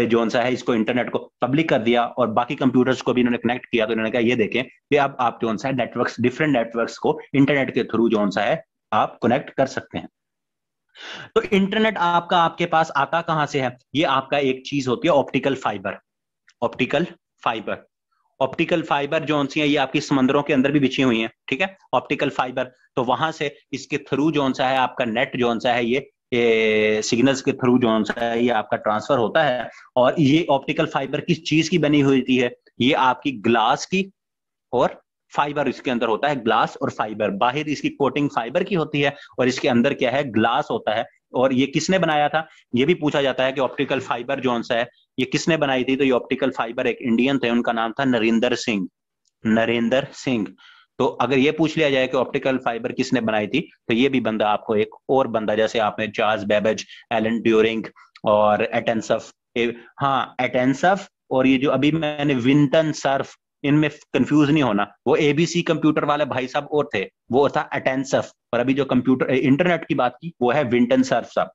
जो सा है इसको इंटरनेट को पब्लिक कर दिया, और बाकी कंप्यूटर्स को भी इन्होंने कनेक्ट किया। तो इन्होंने कहा ये देखें कि अब आप जो सा है नेटवर्क्स, डिफरेंट नेटवर्क्स को इंटरनेट के थ्रू जो सा है आप कनेक्ट कर सकते हैं। तो इंटरनेट आपका आपके पास आता कहां से है, ये आपका एक चीज होती है optical fibre. Optical fibre, optical fibre जो सी है ये आपकी समंदरों के अंदर भी बिछी हुई है, ठीक है, ऑप्टिकल फाइबर। तो वहां से इसके थ्रू जो सा है आपका नेट जो सा है ये सिग्नल्स के थ्रू जो सा है ये आपका ट्रांसफर होता है। और ये ऑप्टिकल फाइबर किस चीज की बनी हुई है, ये आपकी ग्लास की और फाइबर इसके अंदर होता है, ग्लास और फाइबर। बाहर इसकी कोटिंग फाइबर की होती है और इसके अंदर क्या है, ग्लास होता है। और ये किसने बनाया था, ये भी पूछा जाता है कि ऑप्टिकल फाइबर जो सा है ये किसने बनाई थी। तो ये ऑप्टिकल फाइबर एक इंडियन थे, उनका नाम था नरेंद्र सिंह, नरेंद्र सिंह। तो अगर ये पूछ लिया जाए कि ऑप्टिकल फाइबर किसने बनाई थी, तो ये भी बंदा आपको, एक और बंदा, जैसे आपने चार्ल्स बेबेज, एलन ट्यूरिंग और एटेंसफ, हाँ एटेंसफ, और ये जो अभी मैंने विंटन सर्फ, इनमें कंफ्यूज नहीं होना, वो एबीसी कंप्यूटर वाले भाई साहब और थे, वो था अटेंसफ, और अभी जो कंप्यूटर इंटरनेट की बात की वो है विंटन सर्फ साहब।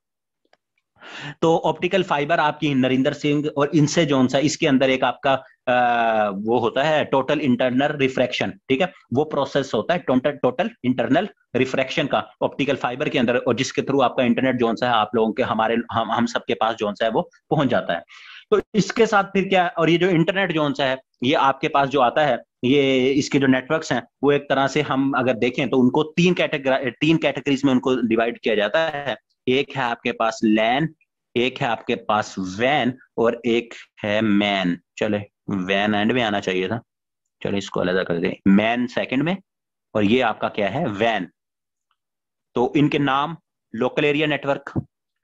तो ऑप्टिकल फाइबर आपकी नरेंद्र सिंह, और इनसे जो सा इसके अंदर एक आपका वो होता है टोटल इंटरनल रिफ्रैक्शन, ठीक है, वो प्रोसेस होता है टोटल इंटरनल रिफ्रैक्शन का ऑप्टिकल फाइबर के अंदर, और जिसके थ्रू आपका इंटरनेट जो सा है आप लोगों के, हमारे हम सबके पास जो सा है वो पहुंच जाता है। तो इसके साथ फिर क्या, और ये जो इंटरनेट जो सा है ये आपके पास जो आता है, ये इसके जो नेटवर्क्स हैं वो एक तरह से हम अगर देखें तो उनको तीन कैटेगरीज में उनको डिवाइड किया जाता है। एक है आपके पास लैन, एक है आपके पास वैन, और एक है मैन। चले, वैन एंड में आना चाहिए था, चलो इसको अलग कर दें, मैन सेकंड में, और ये आपका क्या है, वैन। तो इनके नाम, local area network,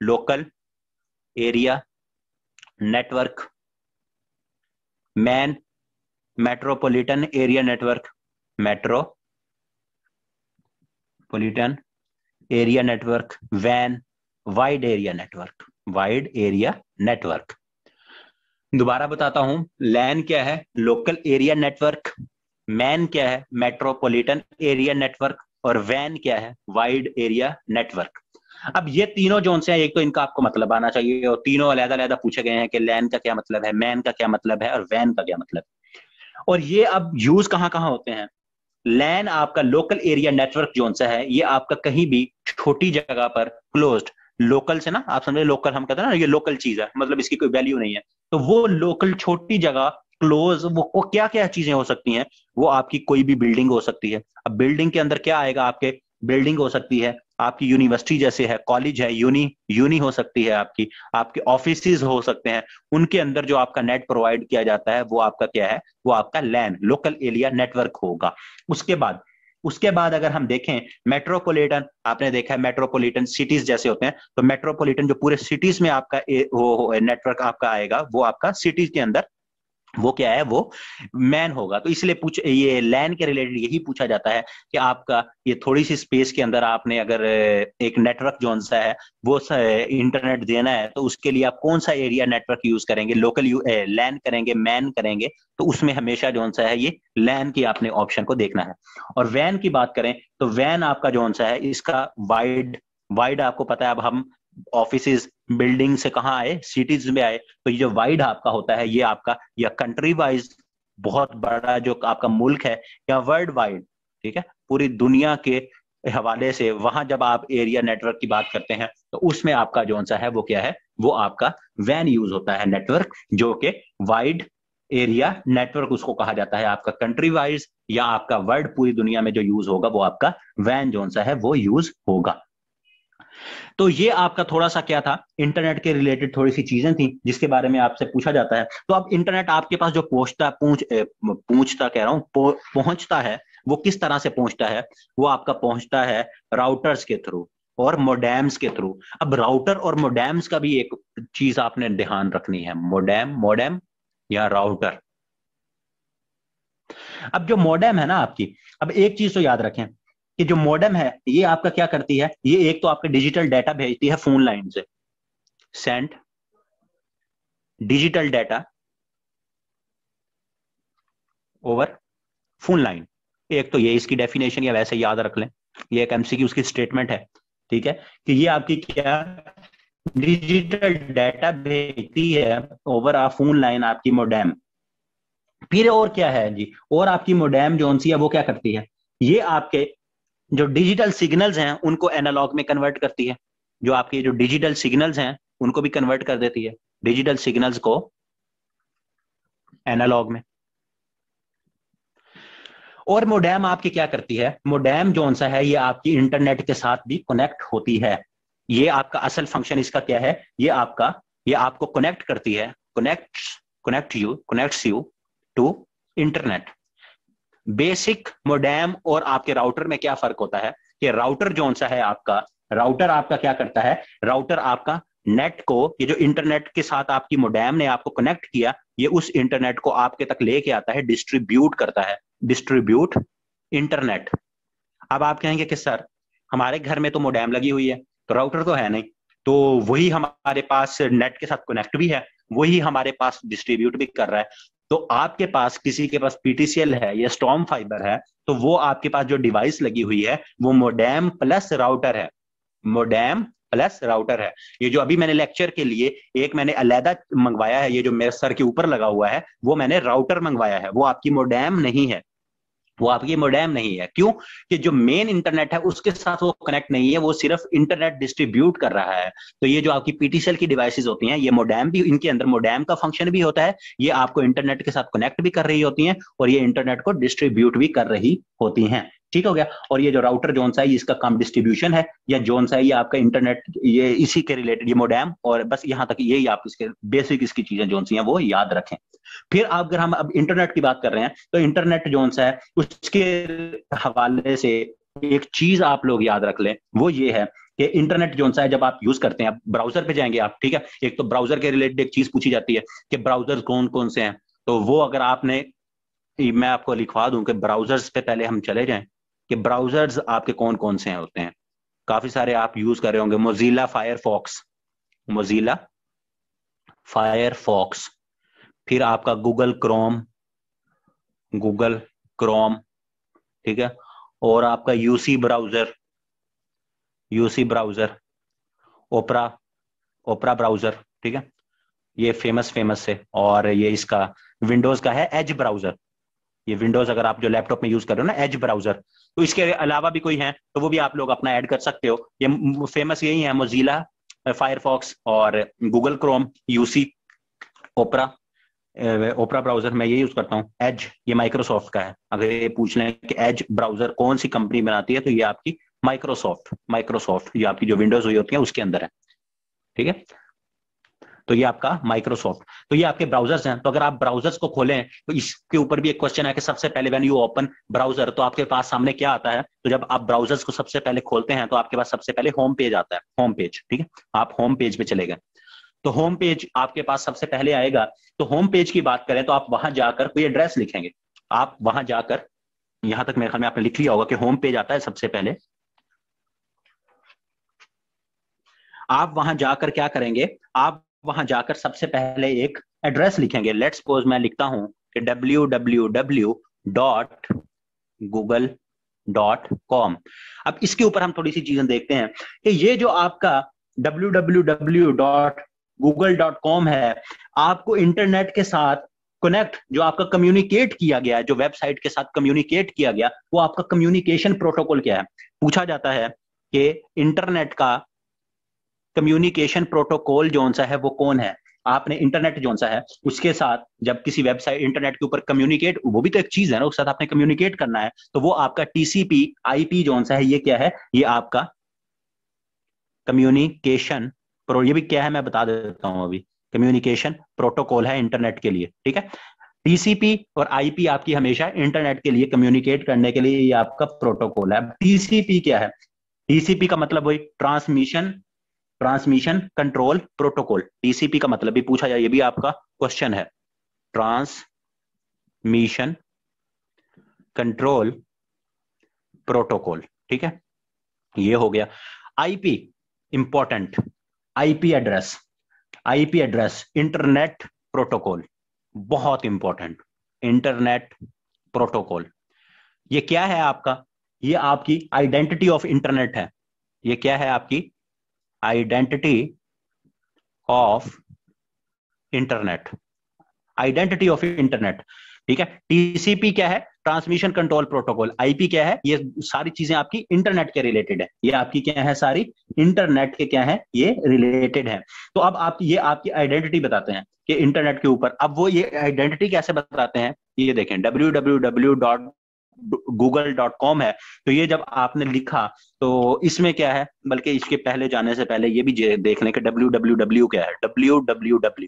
local area network, MAN metropolitan area network, metropolitan area network, वैन wide area network, wide area network. दोबारा बताता हूं, लैन क्या है, लोकल एरिया नेटवर्क, मैन क्या है, मेट्रोपॉलिटन एरिया नेटवर्क, और वैन क्या है, वाइड एरिया नेटवर्क। अब ये तीनों जोन से हैं, एक तो इनका आपको मतलब आना चाहिए, और तीनों अलग अलग पूछे गए हैं कि लैन का क्या मतलब है, मैन का क्या मतलब है, और वैन का क्या मतलब है। और ये अब यूज कहां कहां होते हैं। लैन आपका लोकल एरिया नेटवर्क जोन सा है, ये आपका कहीं भी छोटी जगह पर क्लोज्ड, लोकल से ना आप समझे, लोकल हम कहते हैं ना, ये लोकल चीज है, मतलब इसकी कोई वैल्यू नहीं है। तो वो लोकल छोटी जगह क्लोज, वो क्या क्या चीजें हो सकती हैं, वो आपकी कोई भी बिल्डिंग हो सकती है। अब बिल्डिंग के अंदर क्या आएगा आपके, बिल्डिंग हो सकती है आपकी यूनिवर्सिटी जैसे है, कॉलेज है, यूनी हो सकती है आपकी, आपके ऑफिस हो सकते हैं, उनके अंदर जो आपका नेट प्रोवाइड किया जाता है वो आपका क्या है, वो आपका लैन लोकल एरिया नेटवर्क होगा। उसके बाद उसके बाद अगर हम देखें मेट्रोपॉलिटन, आपने देखा है मेट्रोपॉलिटन सिटीज जैसे होते हैं, तो मेट्रोपॉलिटन जो पूरे सिटीज में आपका वो नेटवर्क आपका आएगा, वो आपका सिटीज के अंदर वो क्या है, वो मैन होगा। तो इसलिए ये लैन के रिलेटेड यही पूछा जाता है कि आपका ये थोड़ी सी स्पेस के अंदर आपने अगर एक नेटवर्क जोन सा है वो इंटरनेट देना है, तो उसके लिए आप कौन सा एरिया नेटवर्क यूज करेंगे, लोकल लैन करेंगे, मैन करेंगे, तो उसमें हमेशा जोन सा है ये लैन की आपने ऑप्शन को देखना है। और वैन की बात करें तो वैन आपका जोन सा है इसका वाइड वाइड आपको पता है, अब हम ऑफिस बिल्डिंग से कहाँ आए, सिटीज में आए, तो ये जो वाइड आपका होता है ये आपका या कंट्री वाइज बहुत बड़ा जो आपका मुल्क है या वर्ल्ड वाइड, ठीक है, पूरी दुनिया के हवाले से वहां जब आप एरिया नेटवर्क की बात करते हैं तो उसमें आपका जो सा है वो क्या है, वो आपका वैन यूज होता है नेटवर्क, जो कि वाइड एरिया नेटवर्क उसको कहा जाता है। आपका कंट्री वाइज या आपका वर्ल्ड पूरी दुनिया में जो यूज होगा वो आपका वैन जो सा है वो यूज होगा। तो ये आपका थोड़ा सा क्या था, इंटरनेट के रिलेटेड थोड़ी सी चीजें थी जिसके बारे में आपसे पूछा जाता है। तो अब इंटरनेट आपके पास जो पूछता कह रहा हूं पहुंचता है, वो किस तरह से पहुंचता है, वो आपका पहुंचता है राउटर्स के थ्रू और मोडेम्स के थ्रू। अब राउटर और मोडेम्स का भी एक चीज आपने ध्यान रखनी है, मोडेम या राउटर। अब जो मोडेम है ना आपकी, अब एक चीज तो याद रखें कि जो मॉडेम है ये आपका क्या करती है, ये एक तो आपके डिजिटल डाटा भेजती है फोन लाइन से, send digital data over phone line. एक तो ये इसकी डेफिनेशन या वैसे याद रख लें, ये एक एमसीक्यू उसकी स्टेटमेंट है, ठीक है, कि ये आपकी क्या डिजिटल डाटा भेजती है ओवर आ फोन लाइन आपकी मोडेम। फिर और क्या है जी, और आपकी मोडेम जो सी है वो क्या करती है, ये आपके जो डिजिटल सिग्नल्स हैं उनको एनालॉग में कन्वर्ट करती है, जो आपके जो डिजिटल सिग्नल्स हैं उनको भी कन्वर्ट कर देती है, डिजिटल सिग्नल्स को एनालॉग में। और मोडेम आपकी क्या करती है, मोडेम जो सा है ये आपकी इंटरनेट के साथ भी कनेक्ट होती है। ये आपका असल फंक्शन इसका क्या है, ये आपको कनेक्ट करती है, connects you to internet. Basic modem और आपके राउटर में क्या फर्क होता है कि राउटर जो सा है आपका, राउटर आपका क्या करता है, राउटर आपका नेट को, ये जो इंटरनेट के साथ आपकी मोडेम ने आपको कनेक्ट किया, ये उस इंटरनेट को आपके तक लेके आता है, डिस्ट्रीब्यूट करता है, डिस्ट्रीब्यूट इंटरनेट। अब आप कहेंगे कि सर हमारे घर में तो मोडेम लगी हुई है तो राउटर तो है नहीं, तो वही हमारे पास नेट के साथ कनेक्ट भी है, वही हमारे पास डिस्ट्रीब्यूट भी कर रहा है। तो आपके पास किसी के पास पीटीसीएल है या स्टॉर्म फाइबर है, तो वो आपके पास जो डिवाइस लगी हुई है वो मोडेम प्लस राउटर है, मोडेम प्लस राउटर है। ये जो अभी मैंने लेक्चर के लिए एक मैंने अलहदा मंगवाया है, ये जो मेरे सर के ऊपर लगा हुआ है वो मैंने राउटर मंगवाया है, वो आपकी मोडेम नहीं है, वो आपकी मोडेम नहीं है। क्यों? कि जो मेन इंटरनेट है उसके साथ वो कनेक्ट नहीं है, वो सिर्फ इंटरनेट डिस्ट्रीब्यूट कर रहा है। तो ये जो आपकी पीटीसीएल की डिवाइसेस होती हैं, ये मोडेम भी, इनके अंदर मोडेम का फंक्शन भी होता है, ये आपको इंटरनेट के साथ कनेक्ट भी कर रही होती हैं और ये इंटरनेट को डिस्ट्रीब्यूट भी कर रही होती हैं। ठीक हो गया। और ये जो राउटर जोन सा है इसका काम डिस्ट्रीब्यूशन है, या जोन सा है ये आपका इंटरनेट, ये इसी के रिलेटेड ये मोडेम, और बस यहां तक यही आप इसके बेसिक इसकी चीजें जोन सी हैं वो याद रखें। फिर अगर हम अब इंटरनेट की बात कर रहे हैं तो इंटरनेट जोन सा है उसके हवाले से एक चीज आप लोग याद रख लें, वो ये है कि इंटरनेट जोन सा है जब आप यूज करते हैं, आप ब्राउजर पे जाएंगे आप, ठीक है, एक तो ब्राउजर के रिलेटेड एक चीज पूछी जाती है कि ब्राउजर कौन कौन से हैं, तो वो अगर आपने, मैं आपको लिखवा दूं कि ब्राउजर्स पे पहले हम चले जाएं कि ब्राउजर्स आपके कौन कौन से हैं होते हैं। काफी सारे आप यूज कर रहे होंगे, मोजिला फायरफॉक्स, मोजिला फायरफॉक्स, फिर आपका गूगल क्रोम, गूगल क्रोम, ठीक है, और आपका यूसी ब्राउजर, यूसी ब्राउजर, ओपरा, ओपरा ब्राउजर, ठीक है, ये फेमस है। और ये इसका विंडोज का है एज ब्राउजर, ये विंडोज अगर आप जो लैपटॉप में यूज कर रहे हो ना एज ब्राउजर, तो इसके अलावा भी कोई है तो वो भी आप लोग अपना ऐड कर सकते हो। ये फेमस यही है, मोजिला फायरफॉक्स और गूगल क्रोम, यूसी, ओपरा, ओपरा ब्राउजर मैं ये यूज करता हूँ। एज ये माइक्रोसॉफ्ट का है, अगर ये पूछ लें कि एज ब्राउजर कौन सी कंपनी बनाती है तो ये आपकी माइक्रोसॉफ्ट ये आपकी जो विंडोज हुई होती है उसके अंदर है, ठीक है। तो ये आपका माइक्रोसॉफ्ट। तो ये आपके ब्राउजर्स हैं। तो अगर आप ब्राउजर्स को खोलें तो इसके ऊपर भी एक क्वेश्चन है कि सबसे पहले व्हेन यू ओपन ब्राउजर तो आपके पास सामने क्या आता है। तो जब आप ब्राउजर्स को सबसे पहले खोलते हैं तो आपके पास सबसे पहले होम पेज आता है, होम पेज। ठीक है, आप होम पेज पे चले गए तो होम पेज आपके पास सबसे पहले आएगा। तो होम पेज की बात करें तो आप वहां जाकर कोई एड्रेस लिखेंगे। आप वहां जाकर, यहां तक मेरे ख्याल में आपने लिख लिया होगा कि होम पेज आता है सबसे पहले। आप वहां जाकर क्या करेंगे, आप वहां जाकर सबसे पहले एक एड्रेस लिखेंगे। लेट्स सपोज मैं लिखता हूं कि www.google.com। अब इसके ऊपर हम थोड़ी सी चीजें देखते हैं कि ये जो आपका www.google.com है, आपको इंटरनेट के साथ कनेक्ट, जो आपका कम्युनिकेट किया गया, जो वेबसाइट के साथ कम्युनिकेट किया गया, वो आपका कम्युनिकेशन प्रोटोकॉल क्या है। पूछा जाता है कि इंटरनेट का कम्युनिकेशन प्रोटोकॉल जो सा है वो कौन है। आपने इंटरनेट जो सा है उसके साथ जब किसी वेबसाइट इंटरनेट के ऊपर कम्युनिकेट, वो भी तो एक चीज है ना, उसके साथ आपने कम्युनिकेट करना है, तो वो आपका टीसीपी आईपी जो सा है, ये क्या है, ये आपका कम्युनिकेशन प्रो, ये भी क्या है मैं बता देता हूं अभी। कम्युनिकेशन प्रोटोकॉल है इंटरनेट के लिए। ठीक है, टीसीपी और आईपी आपकी हमेशा इंटरनेट के लिए कम्युनिकेट करने के लिए ये आपका प्रोटोकॉल है। टीसीपी क्या है, टीसीपी का मतलब वही ट्रांसमिशन कंट्रोल प्रोटोकॉल। टीसीपी का मतलब भी पूछा जाए, ये भी आपका क्वेश्चन है, ट्रांसमिशन कंट्रोल प्रोटोकॉल। ठीक है, ये हो गया। IP important, IP address, IP address internet protocol, बहुत इंपॉर्टेंट। इंटरनेट प्रोटोकॉल ये क्या है आपका, ये आपकी आइडेंटिटी ऑफ इंटरनेट है। ये क्या है आपकी identity of internet, identity of internet. ठीक है, टीसीपी क्या है, ट्रांसमिशन कंट्रोल प्रोटोकॉल। आईपी क्या है, ये सारी चीजें आपकी इंटरनेट के रिलेटेड है। ये आपकी क्या है, सारी इंटरनेट के क्या है, ये रिलेटेड है। तो अब आप ये आपकी आइडेंटिटी बताते हैं कि इंटरनेट के ऊपर। अब वो ये आइडेंटिटी कैसे बताते हैं, ये देखें www.google.com है। तो ये जब आपने लिखा तो इसमें क्या है, बल्कि इसके पहले जाने से पहले ये भी देख लें कि www क्या है। www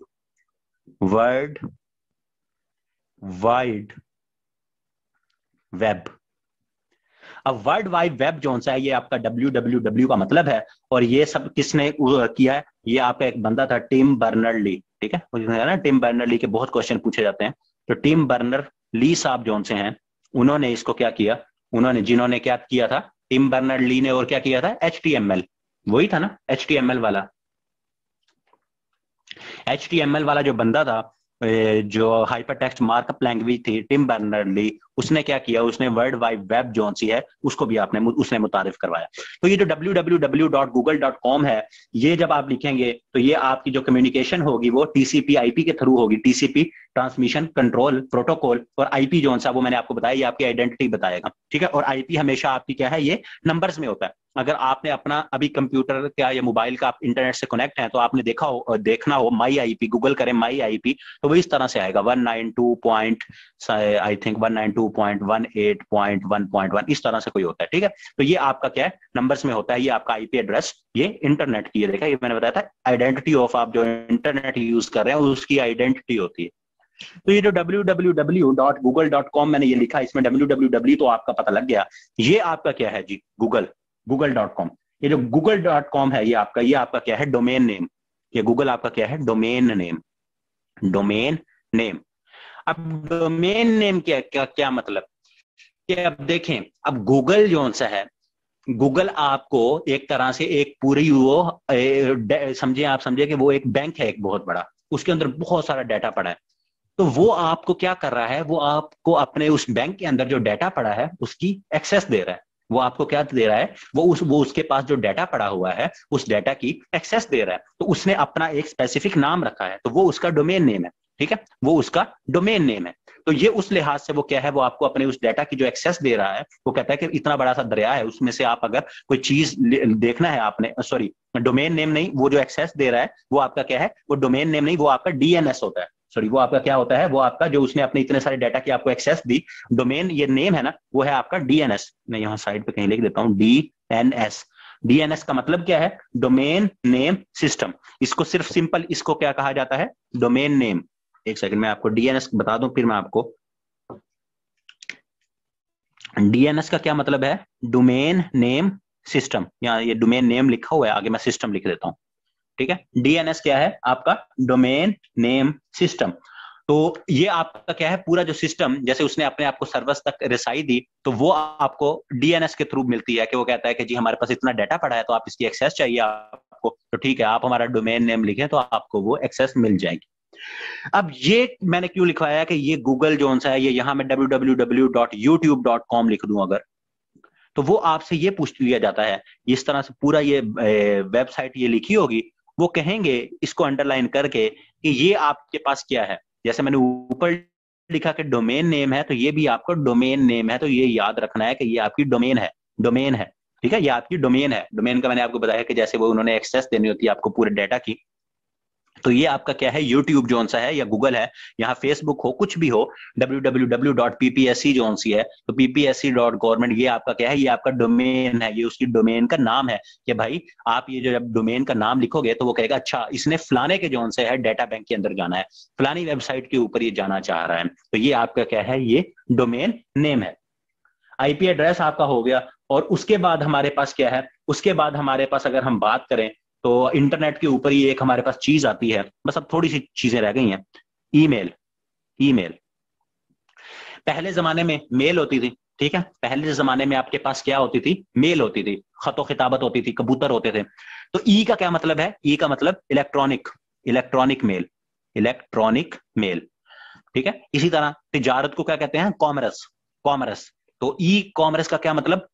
world wide web. अब वर्ल्ड वाइड वेब जो सा है, ये आपका www का मतलब है। और ये सब किसने किया है, ये आपका एक बंदा था, टिम बर्नर ली। ठीक है, ना, टिम बर्नर ली के बहुत क्वेश्चन पूछे जाते हैं। तो टिम बर्नर ली साहब जो से हैं, उन्होंने इसको क्या किया, उन्होंने, जिन्होंने क्या किया था, टिम बर्नर ली ने, और क्या किया था, HTML, वही था ना HTML वाला। HTML वाला जो बंदा था, जो हाइपर टेक्स्ट मार्कअप लैंग्वेज थी, टिम बर्नर ली, उसने क्या किया, उसने वर्ल्ड वाइड वेब जो सी है उसको भी उसने मुतारिफ करवाया। तो ये जो www.google.com है, ये जब आप लिखेंगे तो ये आपकी जो कम्युनिकेशन होगी वो टीसीपी आईपी के थ्रू होगी। टीसीपी ट्रांसमिशन कंट्रोल प्रोटोकॉल, और आईपी जो सा वो मैंने आपको बताया, ये आपकी आइडेंटिटी बताएगा। ठीक है, और आईपी हमेशा आपकी क्या है, ये नंबर्स में होता है। अगर आपने अपना अभी कंप्यूटर का या मोबाइल का आप इंटरनेट से कनेक्ट है तो आपने देखना हो माई आईपी, गूगल करें माई आईपी, तो वो इस तरह से आएगा 192.168.1.1, इस तरह से कोई होता है। ठीक है, तो ये आपका क्या है, नंबर्स में होता है, ये आपका आईपी एड्रेस, ये इंटरनेट की, ये देखा, ये मैंने बताया था आइडेंटिटी ऑफ, आप जो इंटरनेट यूज कर रहे हैं उसकी आइडेंटिटी होती है। तो ये जो www.google.com मैंने ये लिखा, इसमें www तो आपका पता लग गया, ये आपका क्या है जी, google.com। ये जो google.com है, ये आपका क्या है, डोमेन नेम। ये गूगल आपका क्या है, डोमेन नेम, डोमेन नेम। अब डोमेन नेम क्या मतलब, कि अब देखें, अब गूगल जो सा है, गूगल आपको एक तरह से एक पूरी वो समझे, आप समझे कि वो एक बैंक है एक बहुत बड़ा, उसके अंदर बहुत सारा डाटा पड़ा है। तो वो आपको क्या कर रहा है, वो आपको अपने उस बैंक के अंदर जो डाटा पड़ा है उसकी एक्सेस दे रहा है। वो आपको क्या दे रहा है, वो उसके पास जो डाटा पड़ा हुआ है उस डाटा की एक्सेस दे रहा है। तो उसने अपना एक स्पेसिफिक नाम रखा है, तो वो उसका डोमेन नेम है। ठीक है, वो उसका डोमेन नेम है। तो ये उस लिहाज से वो क्या है, वो आपको अपने उस डाटा की जो एक्सेस दे रहा है, वो कहता है कि इतना बड़ा सा दरिया है, उसमें से आप अगर कोई चीज देखना है आपने, सॉरी डोमेन नेम नहीं, वो जो एक्सेस दे रहा है वो आपका क्या है, वो डोमेन नेम नहीं, वो आपका डीएनएस होता है। सॉरी, वो आपका क्या होता है, वो आपका जो उसने अपने इतने सारे डाटा की आपको एक्सेस दी, डोमेन ये नेम है ना, वो है आपका डीएनएस। मैं यहाँ साइड पे कहीं लिख देता हूँ, डीएनएस। डीएनएस का मतलब क्या है? Domain name system. इसको सिर्फ सिंपल इसको क्या कहा जाता है? Domain name. एक सेकंड में आपको डीएनएस बता दूं, फिर मैं आपको डीएनएस का क्या मतलब है। डोमेन नेम सिस्टम, यहाँ ये डोमेन नेम लिखा हुआ है, आगे मैं सिस्टम लिख देता हूं। ठीक है, डीएनएस क्या है आपका? Domain name system. तो ये आपका क्या है? पूरा जो सिस्टम, जैसे उसने अपने आप को सर्वर्स तक रिसाई दी, तो वो आपको डीएनएस के थ्रू मिलती है कि वो कहता है कि जी हमारे पास इतना डाटा पड़ा है, तो आप इसकी एक्सेस चाहिए आपको, तो ठीक है, आप हमारा डोमेन नेम लिखें तो आपको वो एक्सेस मिल जाएगी। अब ये मैंने क्यों लिखवाया कि ये गूगल जोन सा है, ये यहां मैं www.youtube.com लिख दूं अगर, तो वो आपसे ये पूछ लिया जाता है, इस तरह से पूरा ये वेबसाइट ये लिखी होगी, वो कहेंगे इसको अंडरलाइन करके कि ये आपके पास क्या है। जैसे मैंने ऊपर लिखा कि डोमेन नेम है, तो ये भी आपको डोमेन नेम है, तो ये याद रखना है कि ये आपकी डोमेन है, डोमेन है। ठीक है, ये आपकी डोमेन है। डोमेन का मैंने आपको बताया कि जैसे वो उन्होंने एक्सेस देनी होती है आपको पूरे डाटा की, तो ये आपका क्या है? यूट्यूब जोन सा है या गूगल है, यहाँ फेसबुक हो, कुछ भी हो, www.ppsc जोन सी है, तो ppsc.government, ये आपका क्या है? ये आपका डोमेन है, ये उसकी डोमेन का नाम है कि भाई आप ये जो जब डोमेन का नाम लिखोगे तो वो कहेगा अच्छा इसने फलाने के जोन से है, डाटा बैंक के अंदर जाना है, फलानी वेबसाइट के ऊपर ये जाना चाह रहा है, तो ये आपका क्या है? ये डोमेन नेम है। आईपी एड्रेस आपका हो गया। और उसके बाद हमारे पास क्या है? उसके बाद हमारे पास अगर हम बात करें तो इंटरनेट के ऊपर ही एक हमारे पास चीज आती है, बस अब थोड़ी सी चीजें रह गई हैं। ईमेल। ईमेल पहले जमाने में मेल होती थी, ठीक है, पहले जमाने में आपके पास क्या होती थी? मेल होती थी, खतो खिताबत होती थी, कबूतर होते थे। तो ई का क्या मतलब है? ई का मतलब electronic, electronic mail, electronic mail. ठीक है, इसी तरह तिजारत को क्या कहते हैं? Commerce, commerce. तो ई कॉमर्स का क्या मतलब?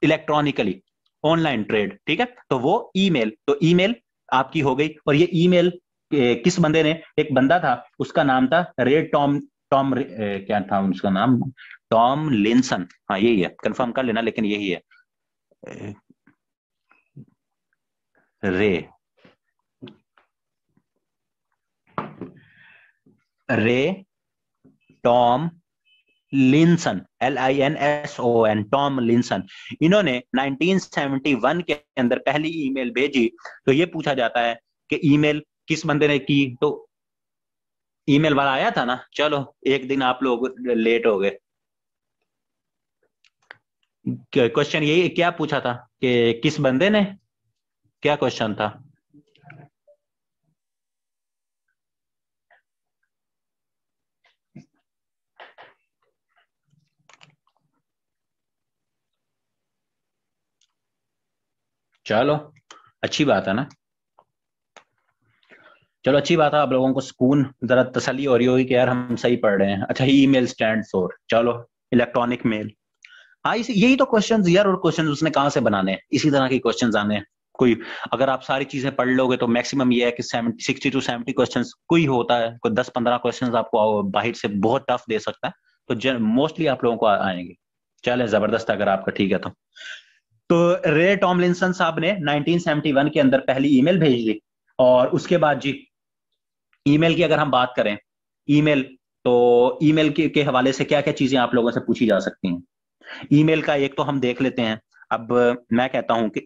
Electronically, online trade. ठीक है, तो वो ईमेल, तो ईमेल आपकी हो गई। और ये ईमेल किस बंदे ने? एक बंदा था, उसका नाम था रे टॉम, टॉम क्या था उसका नाम? Tom Linson. हाँ यही है, कंफर्म कर लेना, लेकिन यही है रे, रे Tom Linson, LINSON, Tom Linson. इन्होंने 1971 के अंदर पहली ईमेल भेजी। तो ये पूछा जाता है कि ईमेल किस बंदे ने की? तो ईमेल वाला आया था ना, चलो एक दिन आप लोग लेट हो गए। क्वेश्चन यही क्या पूछा था कि किस बंदे ने, क्या क्वेश्चन था? चलो अच्छी बात है ना, चलो अच्छी बात है, आप लोगों को सुकून, जरा तसल्ली हो रही होगी कि यार हम सही पढ़ रहे हैं। अच्छा, ईमेल स्टैंड फॉर, चलो इलेक्ट्रॉनिक मेल। हाँ यही तो क्वेश्चंस यार, और क्वेश्चंस उसने कहाँ से बनाने हैं? इसी तरह के क्वेश्चंस आने हैं। कोई अगर आप सारी चीजें पढ़ लोगे तो मैक्सिमम ये है कि 60 to 70 क्वेश्चंस कोई होता है, कोई 10-15 क्वेश्चंस आपको बाहर से बहुत टफ दे सकता है, तो मोस्टली आप लोगों को आएंगे। चले जबरदस्त, अगर आपका ठीक है तो रे टॉमलिंसन साहब ने 1971 के अंदर पहली ईमेल भेज दी। और उसके बाद जी, ईमेल की अगर हम बात करें, ईमेल, तो ईमेल के हवाले से क्या क्या चीजें आप लोगों से पूछी जा सकती हैं? ईमेल का एक तो हम देख लेते हैं। अब मैं कहता हूं कि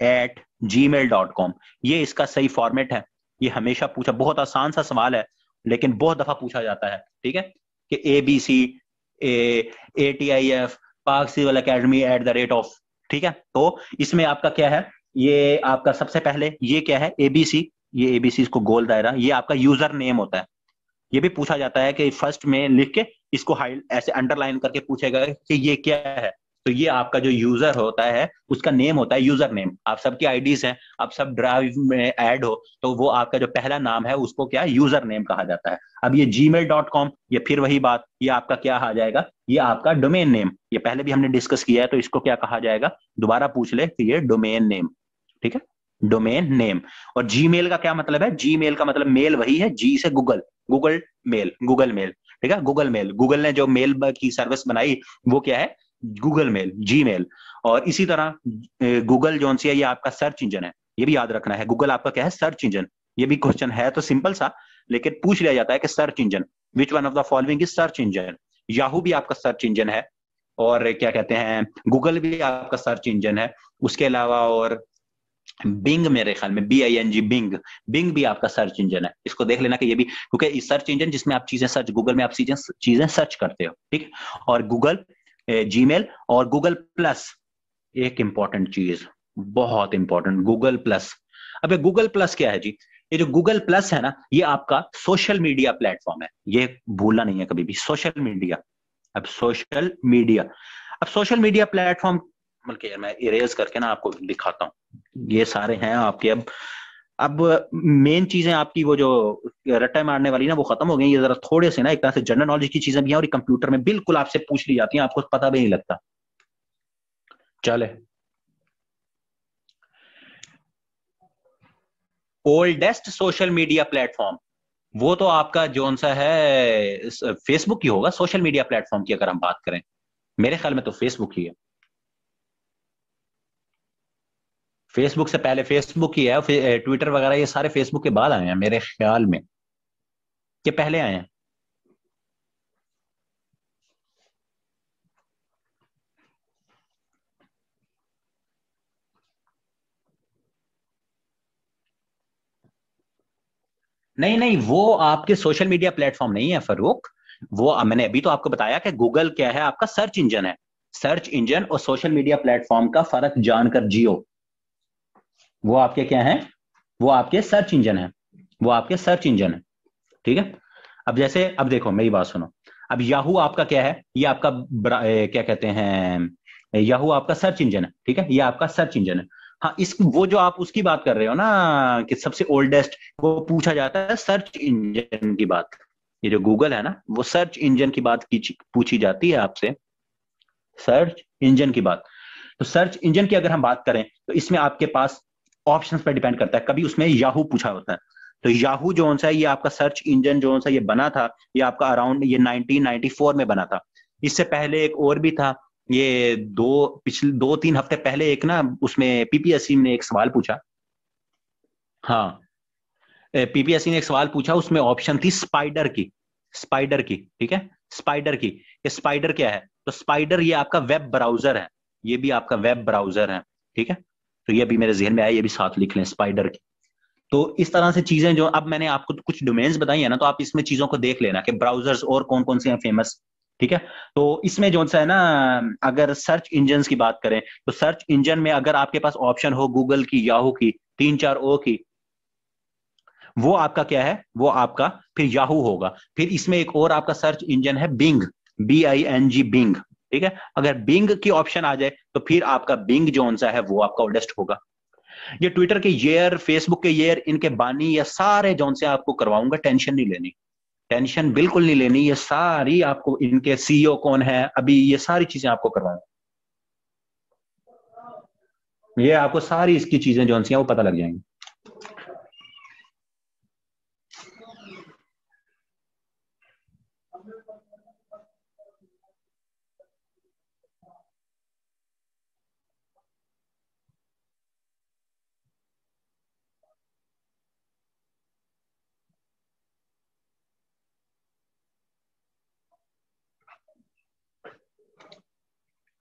abc@gmail.com, ये इसका सही फॉर्मेट है। ये हमेशा पूछा, बहुत आसान सा सवाल है लेकिन बहुत दफा पूछा जाता है। ठीक है, कि ABC ATIF पाक सिविल अकेडमी @, ठीक है, तो इसमें आपका क्या है? ये आपका सबसे पहले ये क्या है? ABC, ये ABC इसको गोल दायरा, ये आपका यूजर नेम होता है। ये भी पूछा जाता है कि फर्स्ट में लिख के इसको हाई ऐसे अंडरलाइन करके पूछेगा कि ये क्या है। तो ये आपका जो यूजर होता है उसका नेम होता है यूजर नेम। आप सबकी आईडीज हैं, आप सब ड्राइव में ऐड हो, तो वो आपका जो पहला नाम है उसको क्या यूजर नेम कहा जाता है। अब ये gmail.com, ये फिर वही बात, ये आपका क्या आ जाएगा? ये आपका डोमेन नेम। ये पहले भी हमने डिस्कस किया है, तो इसको क्या कहा जाएगा? दोबारा पूछ ले कि ये डोमेन नेम। ठीक है, डोमेन नेम। और जीमेल का क्या मतलब है? जीमेल का मतलब मेल वही है, जी से Google, Google mail, Google mail. ठीक है, गूगल मेल, गूगल ने जो मेल की सर्विस बनाई वो क्या है? Google mail, Gmail. और इसी तरह गूगल जोन सी है, ये आपका सर्च इंजन है, ये भी याद रखना है। गूगल आपका क्या है? Search engine. ये भी क्वेश्चन है तो सिंपल सा, लेकिन पूछ लिया जाता है कि search engine, which one of the following is search engine. Yahoo भी आपका सर्च इंजन है, और क्या कहते हैं, गूगल भी आपका सर्च इंजन है। उसके अलावा और बिंग, मेरे ख्याल में BING, बिंग, बिंग भी आपका सर्च इंजन है। इसको देख लेना कि ये भी, क्योंकि सर्च इंजन जिसमें आप चीजें सर्च, गूगल में आप चीजें चीजें सर्च करते हो, ठीक। और गूगल, जीमेल और गूगल प्लस, एक इंपॉर्टेंट चीज, बहुत इंपॉर्टेंट, गूगल प्लस। अब ये गूगल प्लस क्या है जी? ये जो गूगल प्लस है ना, ये आपका सोशल मीडिया प्लेटफॉर्म है, ये भूलना नहीं है कभी भी, सोशल मीडिया। अब सोशल मीडिया, अब सोशल मीडिया प्लेटफॉर्म, बल्कि यार मैं इरेज करके ना आपको दिखाता हूँ, ये सारे हैं आपके। अब मेन चीजें आपकी वो जो रट्टा मारने वाली ना, वो खत्म हो गई। ये जरा थोड़े से ना एक तरह से जनरल नॉलेज की चीजें भी हैं, और ये कंप्यूटर में बिल्कुल आपसे पूछ ली जाती हैं, आपको पता भी नहीं लगता। चले, ओल्डेस्ट सोशल मीडिया प्लेटफॉर्म, वो तो आपका जोन सा है, फेसबुक ही होगा सोशल मीडिया प्लेटफॉर्म की, अगर हम बात करें। मेरे ख्याल में तो फेसबुक ही है। फेसबुक से पहले फेसबुक ही है, फिर ट्विटर वगैरह ये सारे फेसबुक के बाद आए हैं मेरे ख्याल में, कि पहले आए हैं। नहीं नहीं, वो आपके सोशल मीडिया प्लेटफॉर्म नहीं है फरूक। वो मैंने अभी तो आपको बताया कि गूगल क्या है, आपका सर्च इंजन है। सर्च इंजन और सोशल मीडिया प्लेटफॉर्म का फर्क जानकर जियो। वो आपके क्या है? वो आपके सर्च इंजन है। वो आपके सर्च इंजन है, ठीक है। अब जैसे, अब देखो मेरी बात सुनो। अब याहू आपका क्या है? ये आपका क्या कहते हैं, याहू आपका सर्च इंजन है, ठीक है, ये आपका सर्च इंजन है। हाँ, इस वो जो आप उसकी बात कर रहे हो ना, कि सबसे ओल्डेस्ट, वो पूछा जाता है सर्च इंजन की बात। ये जो गूगल है ना, वो सर्च इंजन की बात की पूछी जाती है आपसे, सर्च इंजन की बात। तो सर्च इंजन की अगर हम बात करें, तो इसमें आपके पास ऑप्शंस पर डिपेंड करता है। कभी उसमें याहू पूछा होता है, तो याहू जो सा है, ये आपका सर्च इंजन जो सा ये बना था, ये आपका अराउंड ये 1994 में बना था। इससे पहले एक और भी था, ये पिछले 2-3 हफ्ते पहले एक ना, उसमें PPSC ने एक सवाल पूछा। हाँ, PPSC ने एक सवाल पूछा, उसमें ऑप्शन थी स्पाइडर की, स्पाइडर की, ठीक है, स्पाइडर की। ये स्पाइडर क्या है? तो स्पाइडर ये आपका वेब ब्राउजर है, ये भी आपका वेब ब्राउजर है, ठीक है। तो ये भी मेरे जहन में आया, ये भी साथ लिख लें, स्पाइडर की। तो इस तरह से चीजें, जो अब मैंने आपको कुछ डोमेन्स बताई है ना, तो आप इसमें चीजों को देख लेना कि ब्राउजर्स और कौन कौन से हैं फेमस, ठीक है। तो इसमें जो सा है ना, अगर सर्च इंजन की बात करें, तो सर्च इंजन में अगर आपके पास ऑप्शन हो गूगल की, याहू की, 3-4 की, वो आपका क्या है? वो आपका फिर याहू होगा। फिर इसमें एक और आपका सर्च इंजन है बिंग, BING, बिंग, ठीक है। अगर बिंग की ऑप्शन आ जाए, तो फिर आपका बिंग जो सा है वो आपका ओल्डेस्ट होगा। ये ट्विटर के ईयर, फेसबुक के ईयर, इनके बानी या सारे जौन से आपको करवाऊंगा, टेंशन नहीं लेनी, टेंशन बिल्कुल नहीं लेनी। ये सारी आपको, इनके CEO कौन है अभी, ये सारी चीजें आपको करवाऊंगा। ये आपको सारी इसकी चीजें जौन सी हैं वो पता लग जाएंगी।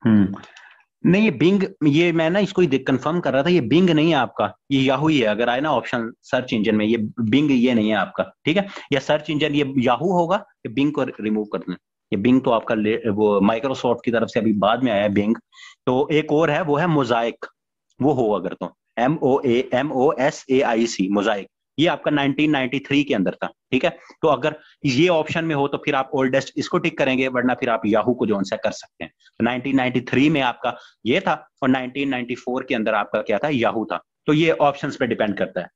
हम्म। नहीं, ये बिंग, ये मैं ना इसको ही कंफर्म कर रहा था, ये बिंग नहीं है आपका, ये याहू ही है। अगर आए ना ऑप्शन सर्च इंजन में, ये बिंग ये नहीं है आपका, ठीक है। या सर्च इंजन ये याहू होगा, ये बिंग को रिमूव कर दें। ये बिंग तो आपका वो माइक्रोसॉफ्ट की तरफ से अभी बाद में आया है बिंग। तो एक और है, वो है मोजाइक, वो हो अगर तो, MOSAIC, मोजाइक। ये आपका 1993 के अंदर था, ठीक है। तो अगर ये ऑप्शन में हो, तो फिर आप ओल्डेस्ट इसको टिक करेंगे, वरना फिर आप याहू को जो सा कर सकते हैं। तो 1993 में आपका ये था, और 1994 के अंदर आपका क्या था? याहू था। तो ये ऑप्शंस पे डिपेंड करता है।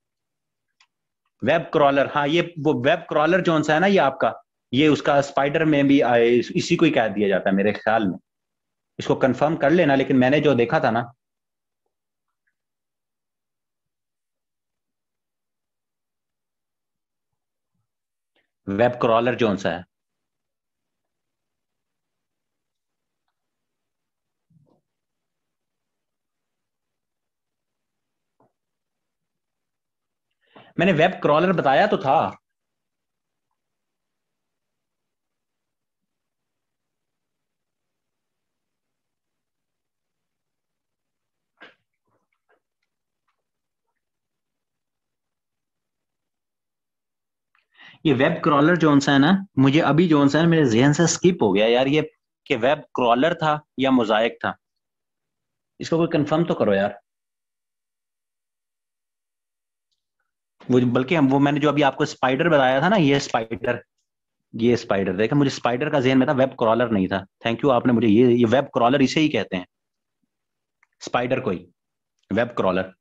वेब क्रॉलर, हाँ, ये वो वेब क्रॉलर जो सा है ना, ये आपका, ये उसका स्पाइडर में भी आए, इसी को ही कह दिया जाता है मेरे ख्याल में। इसको कंफर्म कर लेना, लेकिन मैंने जो देखा था ना, वेब क्रॉलर जो सा है। मैंने वेब क्रॉलर बताया तो था। ये वेब क्रॉलर जोन सा है ना, मुझे अभी जोन सा है मेरे जहन से स्किप हो गया यार ये, कि वेब क्रॉलर था या मोजाइक था। इसको कोई कंफर्म तो करो यार। वो बल्कि हम वो मैंने जो अभी आपको स्पाइडर बताया था ना, ये स्पाइडर देखा, मुझे स्पाइडर का जहन में था, वेब क्रॉलर नहीं था। थैंक यू, आपने मुझे ये वेब क्रॉलर इसे ही कहते हैं, स्पाइडर को ही वेब क्रॉलर।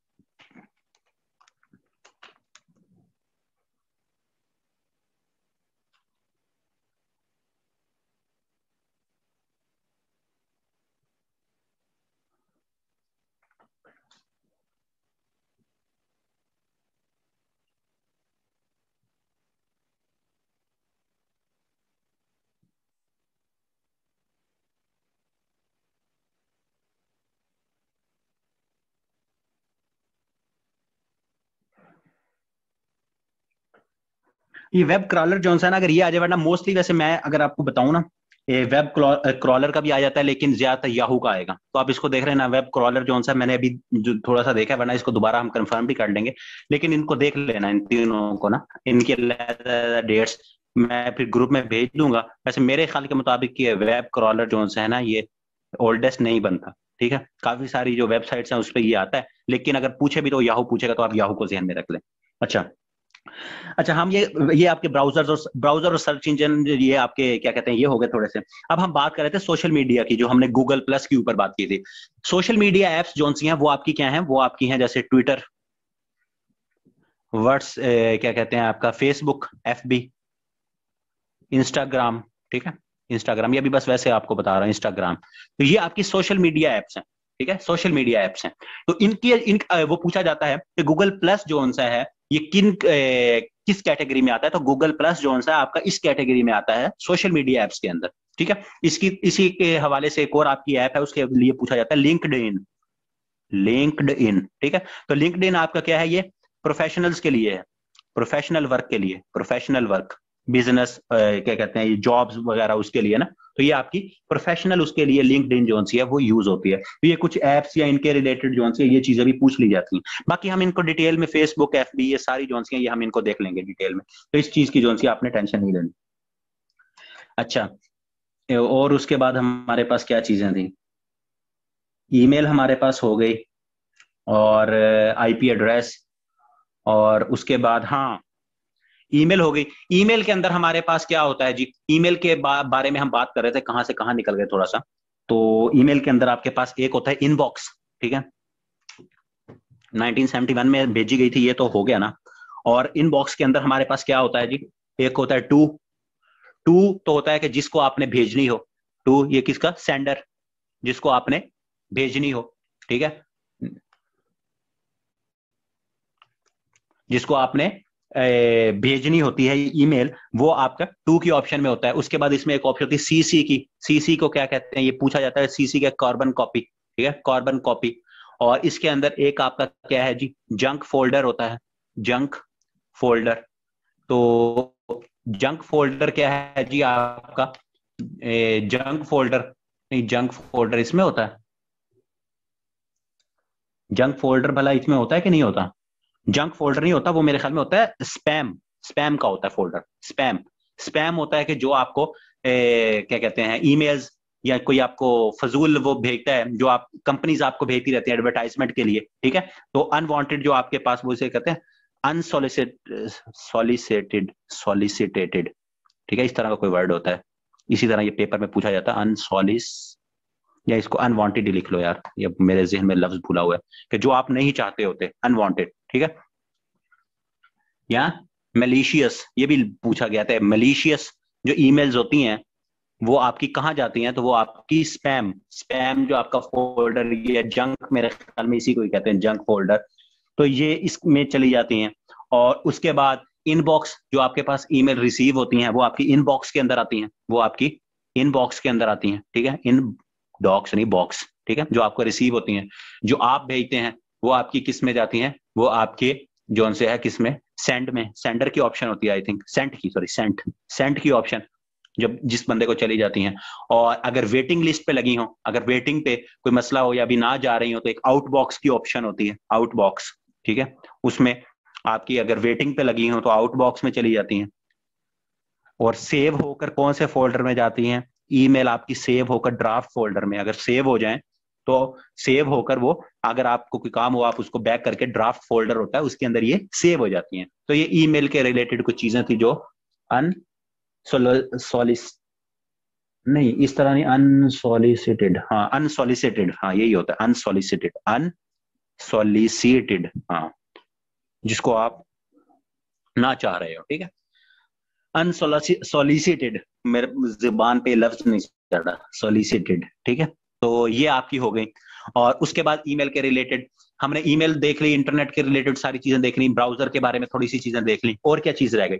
ये वेब क्रॉलर जो है ना, अगर ये आ जाए, वरना मोस्टली वैसे मैं अगर आपको बताऊं ना, ये वेब क्रॉलर का भी आ जाता है, लेकिन ज्यादातर याहू का आएगा। तो आप इसको देख रहे हैं ना, वेब क्रॉलर जो है मैंने अभी जो थोड़ा सा देखा है, वरना इसको दोबारा हम कंफर्म भी कर लेंगे। लेकिन इनको देख लेना, इन तीनों को ना, इनके डेट्स मैं फिर ग्रुप में भेज दूंगा। वैसे मेरे ख्याल के मुताबिक ये वेब क्रॉलर जो है ना, ये ओल्डेस्ट नहीं बनता। ठीक है, काफी सारी जो वेबसाइट्स हैं उस पर ये आता है, लेकिन अगर पूछे भी तो याहू पूछेगा, तो आप याहू को ध्यान में रख लें। अच्छा। अच्छा, हम ये आपके ब्राउजर और सर्च इंजन, ये आपके क्या कहते हैं, ये हो गए थोड़े से। अब हम बात कर रहे थे सोशल मीडिया की, जो हमने गूगल प्लस के ऊपर बात की थी। सोशल मीडिया एप्स जो सी हैं वो आपकी क्या हैं, वो आपकी हैं जैसे ट्विटर, क्या कहते हैं आपका, फेसबुक, एफबी, इंस्टाग्राम। ठीक है, इंस्टाग्राम, ये भी बस वैसे आपको बता रहा हूँ, इंस्टाग्राम। तो ये आपकी सोशल मीडिया एप्स हैं। ठीक है, सोशल मीडिया एप्स हैं। तो वो पूछा जाता है कि गूगल प्लस जो सा है, ये किस कैटेगरी में आता है। तो गूगल प्लस जो सा आपका इस कैटेगरी में आता है, सोशल मीडिया एप्स के अंदर। ठीक है, इसी के हवाले से एक और आपकी ऐप है, उसके लिए पूछा जाता है लिंक्डइन। लिंक्डइन, ठीक है। तो लिंक्डइन आपका क्या है, ये प्रोफेशनल्स के लिए है, प्रोफेशनल वर्क के लिए, प्रोफेशनल वर्क, बिजनेस क्या कहते हैं, ये जॉब्स वगैरह उसके लिए ना। तो ये आपकी प्रोफेशनल, उसके लिए लिंक्डइन जो सी है वो यूज होती है। तो ये कुछ एप्स या इनके रिलेटेड जो सी है, ये चीजें भी पूछ ली जाती हैं। बाकी हम इनको डिटेल में, फेसबुक, एफबी, ये सारी जो सी है, ये हम इनको देख लेंगे डिटेल में। तो इस चीज की जो सी आपने टेंशन नहीं लेनी। अच्छा, और उसके बाद हमारे पास क्या चीजें थी, ईमेल हमारे पास हो गई, और आईपी एड्रेस, और उसके बाद हाँ, ईमेल हो गई। ईमेल के अंदर हमारे पास क्या होता है जी, ईमेल के बारे में हम बात कर रहे थे, कहां से कहां निकल गए थोड़ा सा। तो ईमेल के अंदर आपके पास एक होता है इनबॉक्स। ठीक है, 1971 में भेजी गई थी, ये तो हो गया ना। और इनबॉक्स के अंदर हमारे पास क्या होता है जी, एक होता है टू। टू तो होता है कि जिसको आपने भेजनी हो। टू, ये किसका, सेंडर, जिसको आपने भेजनी हो। ठीक है, जिसको आपने भेजनी होती है ईमेल, वो आपका टू की ऑप्शन में होता है। उसके बाद इसमें एक ऑप्शन होती है सीसी की। सीसी को क्या कहते हैं, ये पूछा जाता है, सीसी का कार्बन कॉपी। ठीक है, कार्बन कॉपी। और इसके अंदर एक आपका क्या है जी, जंक फोल्डर होता है, जंक फोल्डर। तो जंक फोल्डर क्या है जी आपका, जंक फोल्डर, नहीं, जंक फोल्डर इसमें होता है, जंक फोल्डर भला इसमें होता है कि नहीं होता। जंक फोल्डर नहीं होता, वो मेरे ख्याल में होता है स्पैम। स्पैम का होता है फोल्डर, स्पैम। स्पैम होता है कि जो आपको क्या कहते हैं, ईमेल्स या कोई आपको फजूल वो भेजता है, जो आप कंपनीज आपको भेजती रहती है एडवर्टाइजमेंट के लिए। ठीक है, तो अनवांटेड जो आपके पास, वो इसे कहते हैं सॉलिसिटेड, सॉलिसिटेटेड। ठीक है, इस तरह का कोई वर्ड होता है। इसी तरह ये पेपर में पूछा जाता है, अनसॉलिस, या इसको अनवांटेड ही लिख लो यार, ये मेरे जहन में लफ्ज भूला हुआ है, कि जो आप नहीं चाहते होते, अनवांटेड। ठीक है, या मलिशियस, ये भी पूछा गया था। मलिशियस जो ईमेल्स होती हैं, वो आपकी कहाँ जाती हैं, तो वो आपकी स्पैम, स्पैम जो आपका फोल्डर, ये जंक, मेरे ख्याल में इसी को ही कहते हैं, जंक फोल्डर। तो ये इसमें चली जाती हैं। और उसके बाद इनबॉक्स, जो आपके पास ईमेल रिसीव होती हैं, वो आपकी इनबॉक्स के अंदर आती हैं, वो आपकी इनबॉक्स के अंदर आती हैं। ठीक है, इन डॉक्स नहीं, बॉक्स। ठीक है, जो आपको रिसीव होती हैं, जो आप भेजते हैं, वो आपकी किस में जाती हैं, वो आपके जोन से है किस में, सेंड में, सेंडर की ऑप्शन होती है, आई थिंक सेंट की, सॉरी, सेंट, सेंट की ऑप्शन, जब जिस बंदे को चली जाती हैं। और अगर वेटिंग लिस्ट पे लगी हो, अगर वेटिंग पे कोई मसला हो या अभी ना जा रही हो, तो एक आउटबॉक्स की ऑप्शन होती है, आउटबॉक्स। ठीक है, उसमें आपकी अगर वेटिंग पे लगी हो तो आउटबॉक्स में चली जाती हैं। और सेव होकर कौन से फोल्डर में जाती हैं? ईमेल आपकी सेव होकर ड्राफ्ट फोल्डर में अगर सेव हो जाए तो सेव होकर वो, अगर आपको कोई काम हो आप उसको बैक करके ड्राफ्ट फोल्डर होता है उसके अंदर ये सेव हो जाती हैं। तो ये ईमेल के रिलेटेड कुछ चीजें थी जो अनसोलिस नहीं, इस तरह नहीं, अनसोलिसिटेड, हाँ अनसोलिसिटेड, हाँ यही होता है अनसोलिसिटेड, अनसोलिसिटेड, हाँ जिसको आप ना चाह रहे हो, ठीक है। अनसोलिसिटेड, मेरे जुबान पे लफ्ज नहीं चढ़ा, सोलिसिटेड, ठीक है। तो ये आपकी हो गई। और उसके बाद ईमेल के रिलेटेड हमने ईमेल देख ली, इंटरनेट के रिलेटेड सारी चीजें देख ली, ब्राउजर के बारे में थोड़ी सी चीजें देख ली। और क्या चीज रह गई?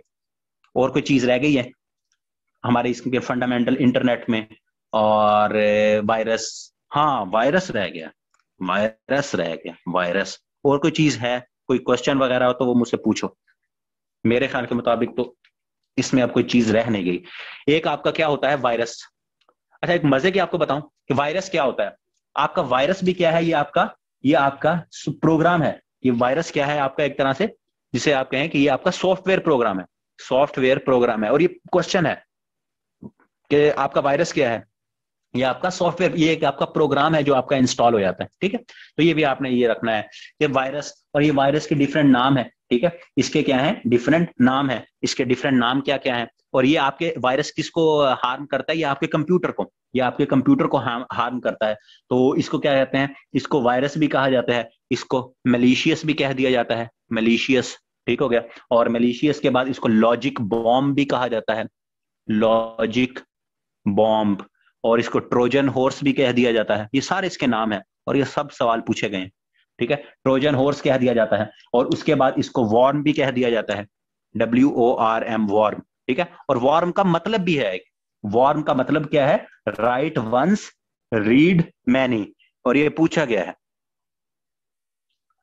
और कोई चीज रह गई है हमारे इसके फंडामेंटल इंटरनेट में? और वायरस, हाँ वायरस रह गया, वायरस रह गया, वायरस। और कोई चीज है? कोई क्वेश्चन वगैरह हो तो वो मुझसे पूछो। मेरे ख्याल के मुताबिक तो इसमें अब कोई चीज रह नहीं गई। एक आपका क्या होता है? वायरस। अच्छा, एक मजे की आपको बताऊं कि वायरस क्या होता है। आपका वायरस भी क्या है? ये आपका प्रोग्राम है। ये वायरस क्या है आपका? एक तरह से जिसे आप कहें कि ये आपका सॉफ्टवेयर प्रोग्राम है, सॉफ्टवेयर प्रोग्राम है। और ये क्वेश्चन है कि आपका वायरस क्या है? ये आपका सॉफ्टवेयर, ये एक आपका प्रोग्राम है जो आपका इंस्टॉल हो जाता है, ठीक है। तो ये भी आपने ये रखना है कि वायरस, और ये वायरस के डिफरेंट नाम है, ठीक है। इसके क्या है? डिफरेंट नाम है। इसके डिफरेंट नाम क्या क्या है? और ये आपके वायरस किसको हार्म करता है? ये आपके कंप्यूटर को, ये आपके कंप्यूटर को हार्म करता है। तो इसको क्या कहते हैं? इसको वायरस भी कहा जाता है, इसको मलिशियस भी कह दिया जाता है, मलिशियस, ठीक हो गया। और मलिशियस के बाद इसको लॉजिक बॉम्ब भी कहा जाता है, लॉजिक बॉम्ब। और इसको ट्रोजन हॉर्स भी कह दिया जाता है। ये सारे इसके नाम है और ये सब सवाल पूछे गए हैं, ठीक है। ट्रोजन हॉर्स कह दिया जाता है। और उसके बाद इसको वॉर्म भी कह दिया जाता है, WORM, वॉर्म, ठीक है। और वॉर्म का मतलब भी है, वॉर्म का मतलब क्या है? Write once read many. और ये पूछा गया है,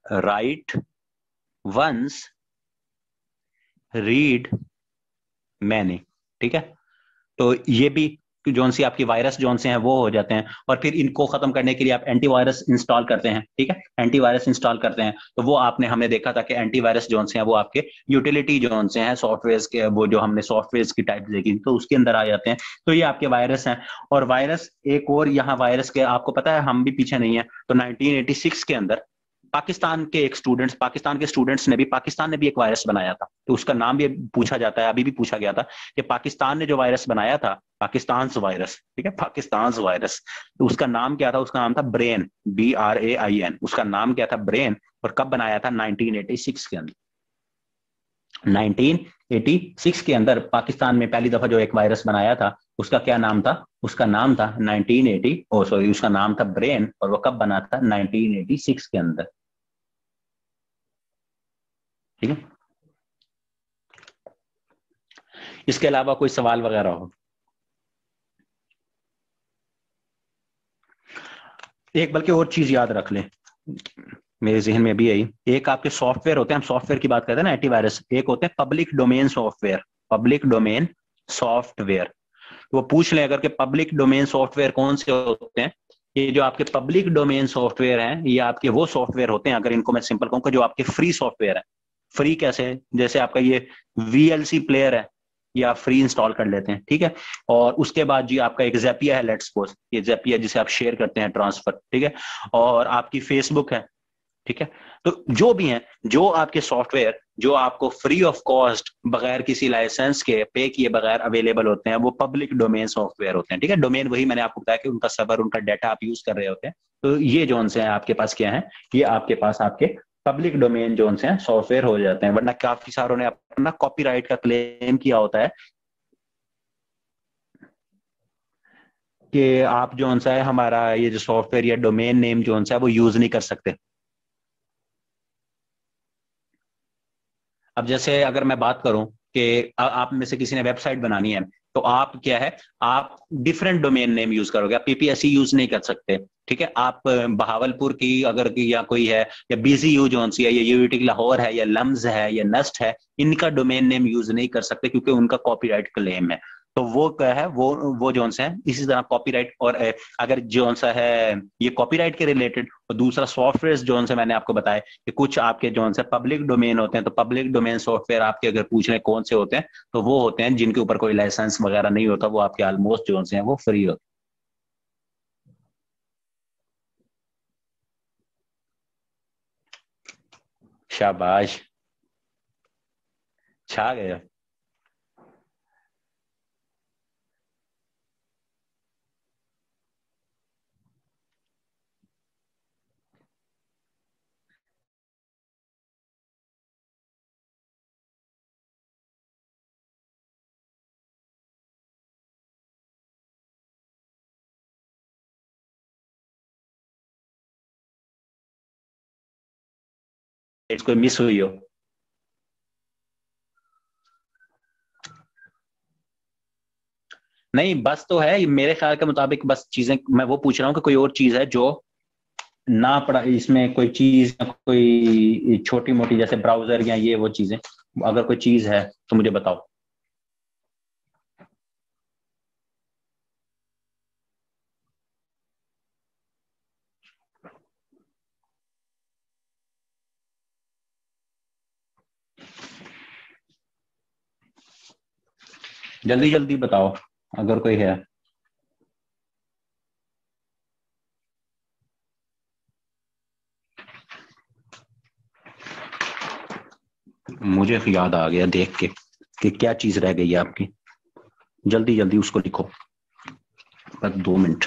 राइट वंस रीड मैनी, ठीक है। तो ये भी जोन सी आपकी वायरस जोन से हैं वो हो जाते हैं। और फिर इनको खत्म करने के लिए आप एंटीवायरस इंस्टॉल करते हैं, ठीक है। एंटीवायरस इंस्टॉल करते हैं तो वो आपने, हमने देखा था कि एंटीवायरस जोन से हैं वो आपके यूटिलिटी जोन से हैं, सॉफ्टवेयर के, वो जो हमने सॉफ्टवेयर की टाइप देखी तो उसके अंदर आ जाते हैं। तो ये आपके वायरस हैं। और वायरस एक और यहाँ वायरस के, आपको पता है हम भी पीछे नहीं है, तो 1986 के अंदर पाकिस्तान के स्टूडेंट्स ने भी, पाकिस्तान ने भी एक वायरस बनाया था। तो उसका नाम भी पूछा जाता है, अभी भी पूछा गया था कि पाकिस्तान ने जो वायरस बनाया था, पाकिस्तान वायरस, ठीक है, पाकिस्तान वायरस, तो उसका नाम क्या था? उसका नाम था ब्रेन, BRAIN, उसका नाम क्या था? ब्रेन। और कब बनाया था? 1986 के अंदर। 1986 के अंदर पाकिस्तान में पहली दफा जो एक वायरस बनाया था उसका क्या नाम था? उसका नाम था 1980, ओ सॉरी, उसका नाम था ब्रेन। और वो कब बना था? 1986 के अंदर, ठीक है। इसके अलावा कोई सवाल वगैरह हो? एक बल्कि और चीज याद रख लें, मेरे जहन में भी यही, एक आपके सॉफ्टवेयर होते हैं, हम सॉफ्टवेयर की बात करते हैं ना, एंटीवायरस, एक होते हैं public domain software, public domain software. तो वो पूछ लें अगर कि पब्लिक डोमेन सॉफ्टवेयर कौन से होते हैं। ये जो आपके पब्लिक डोमेन सॉफ्टवेयर हैं ये आपके वो सॉफ्टवेयर होते हैं, अगर इनको मैं सिंपल कहूँ, जो आपके फ्री सॉफ्टवेयर है। फ्री कैसे? जैसे आपका ये VLC प्लेयर है, ये आप फ्री इंस्टॉल कर लेते हैं, ठीक है। और उसके बाद जी आपका एक ज़ेपिया है, लेट्स सपोज, ये ज़ेपिया जिसे आप शेयर करते हैं, ट्रांसफर, ठीक है। और आपकी फेसबुक है, ठीक है। तो जो भी हैं, जो आपके सॉफ्टवेयर जो आपको फ्री ऑफ कॉस्ट, बगैर किसी लाइसेंस के, पे किए बगैर अवेलेबल होते हैं, वो पब्लिक डोमेन सॉफ्टवेयर होते हैं, ठीक है। डोमेन वही मैंने आपको बताया कि उनका सर्वर, उनका डाटा आप यूज कर रहे होते हैं। तो ये जोन से हैं आपके पास क्या है? ये आपके पास आपके पब्लिक डोमेन जोन से हैं, सॉफ्टवेयर हो जाते हैं। वरना काफी सारों ने अपना कॉपीराइट का क्लेम किया होता है कि आप जोन सा है हमारा ये जो सॉफ्टवेयर या डोमेन नेम जोन सा है वो यूज नहीं कर सकते। अब जैसे अगर मैं बात करूं कि आप में से किसी ने वेबसाइट बनानी है, तो आप क्या है, आप डिफरेंट डोमेन नेम यूज करोगे, आप PPSE यूज नहीं कर सकते, ठीक है। आप बहावलपुर की अगर या कोई है, या BZU जोन सी है, या UUT लाहौर है, या लम्स है, या नस्ट है, इनका डोमेन नेम यूज नहीं कर सकते क्योंकि उनका कॉपीराइट क्लेम है। तो वो क्या है, वो जोन सा है। इसी तरह कॉपीराइट, और अगर जोन सा है ये कॉपीराइट के रिलेटेड, और दूसरा सॉफ्टवेयर जोन से मैंने आपको बताया कि कुछ आपके जोन से पब्लिक डोमेन होते हैं। तो पब्लिक डोमेन सॉफ्टवेयर आपके अगर पूछ रहे हैं कौन से होते हैं, तो वो होते हैं जिनके ऊपर कोई लाइसेंस वगैरह नहीं होता, वो आपके ऑलमोस्ट जोन से हैं वो फ्री होते हैं। शाबाश, छा गए। कोई मिस हुई हो? नहीं, बस तो है मेरे ख्याल के मुताबिक, बस चीजें मैं वो पूछ रहा हूँ कि कोई और चीज है जो ना पड़ा इसमें, कोई चीज, कोई छोटी मोटी जैसे ब्राउजर या ये वो चीजें, अगर कोई चीज है तो मुझे बताओ। जल्दी जल्दी बताओ अगर कोई है। मुझे याद आ गया देख के कि क्या चीज रह गई है आपकी। जल्दी जल्दी उसको लिखो, बस 2 मिनट।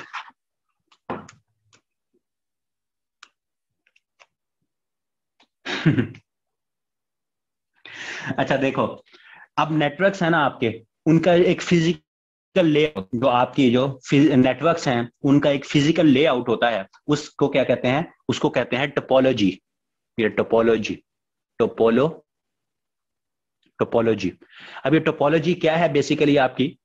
अच्छा देखो, अब नेटवर्क्स है ना आपके, उनका एक फिजिकल लेआउट, जो आपकी जो नेटवर्क्स हैं उनका एक फिजिकल लेआउट होता है, उसको क्या कहते हैं? उसको कहते हैं टोपोलॉजी। ये टोपोलॉजी, टोपोलो टोपोलॉजी। अब ये टोपोलॉजी क्या है बेसिकली आपकी?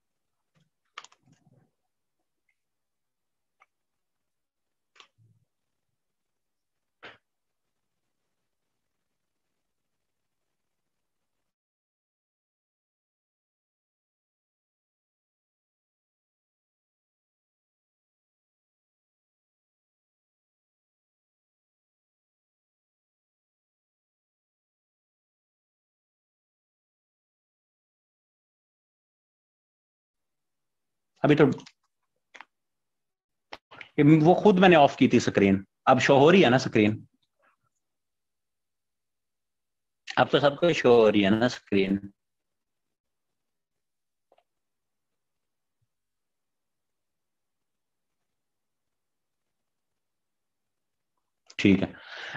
अभी तो वो खुद मैंने ऑफ की थी स्क्रीन, अब शो हो रही है ना स्क्रीन? अब तो सबको शो हो रही है ना स्क्रीन? ठीक है।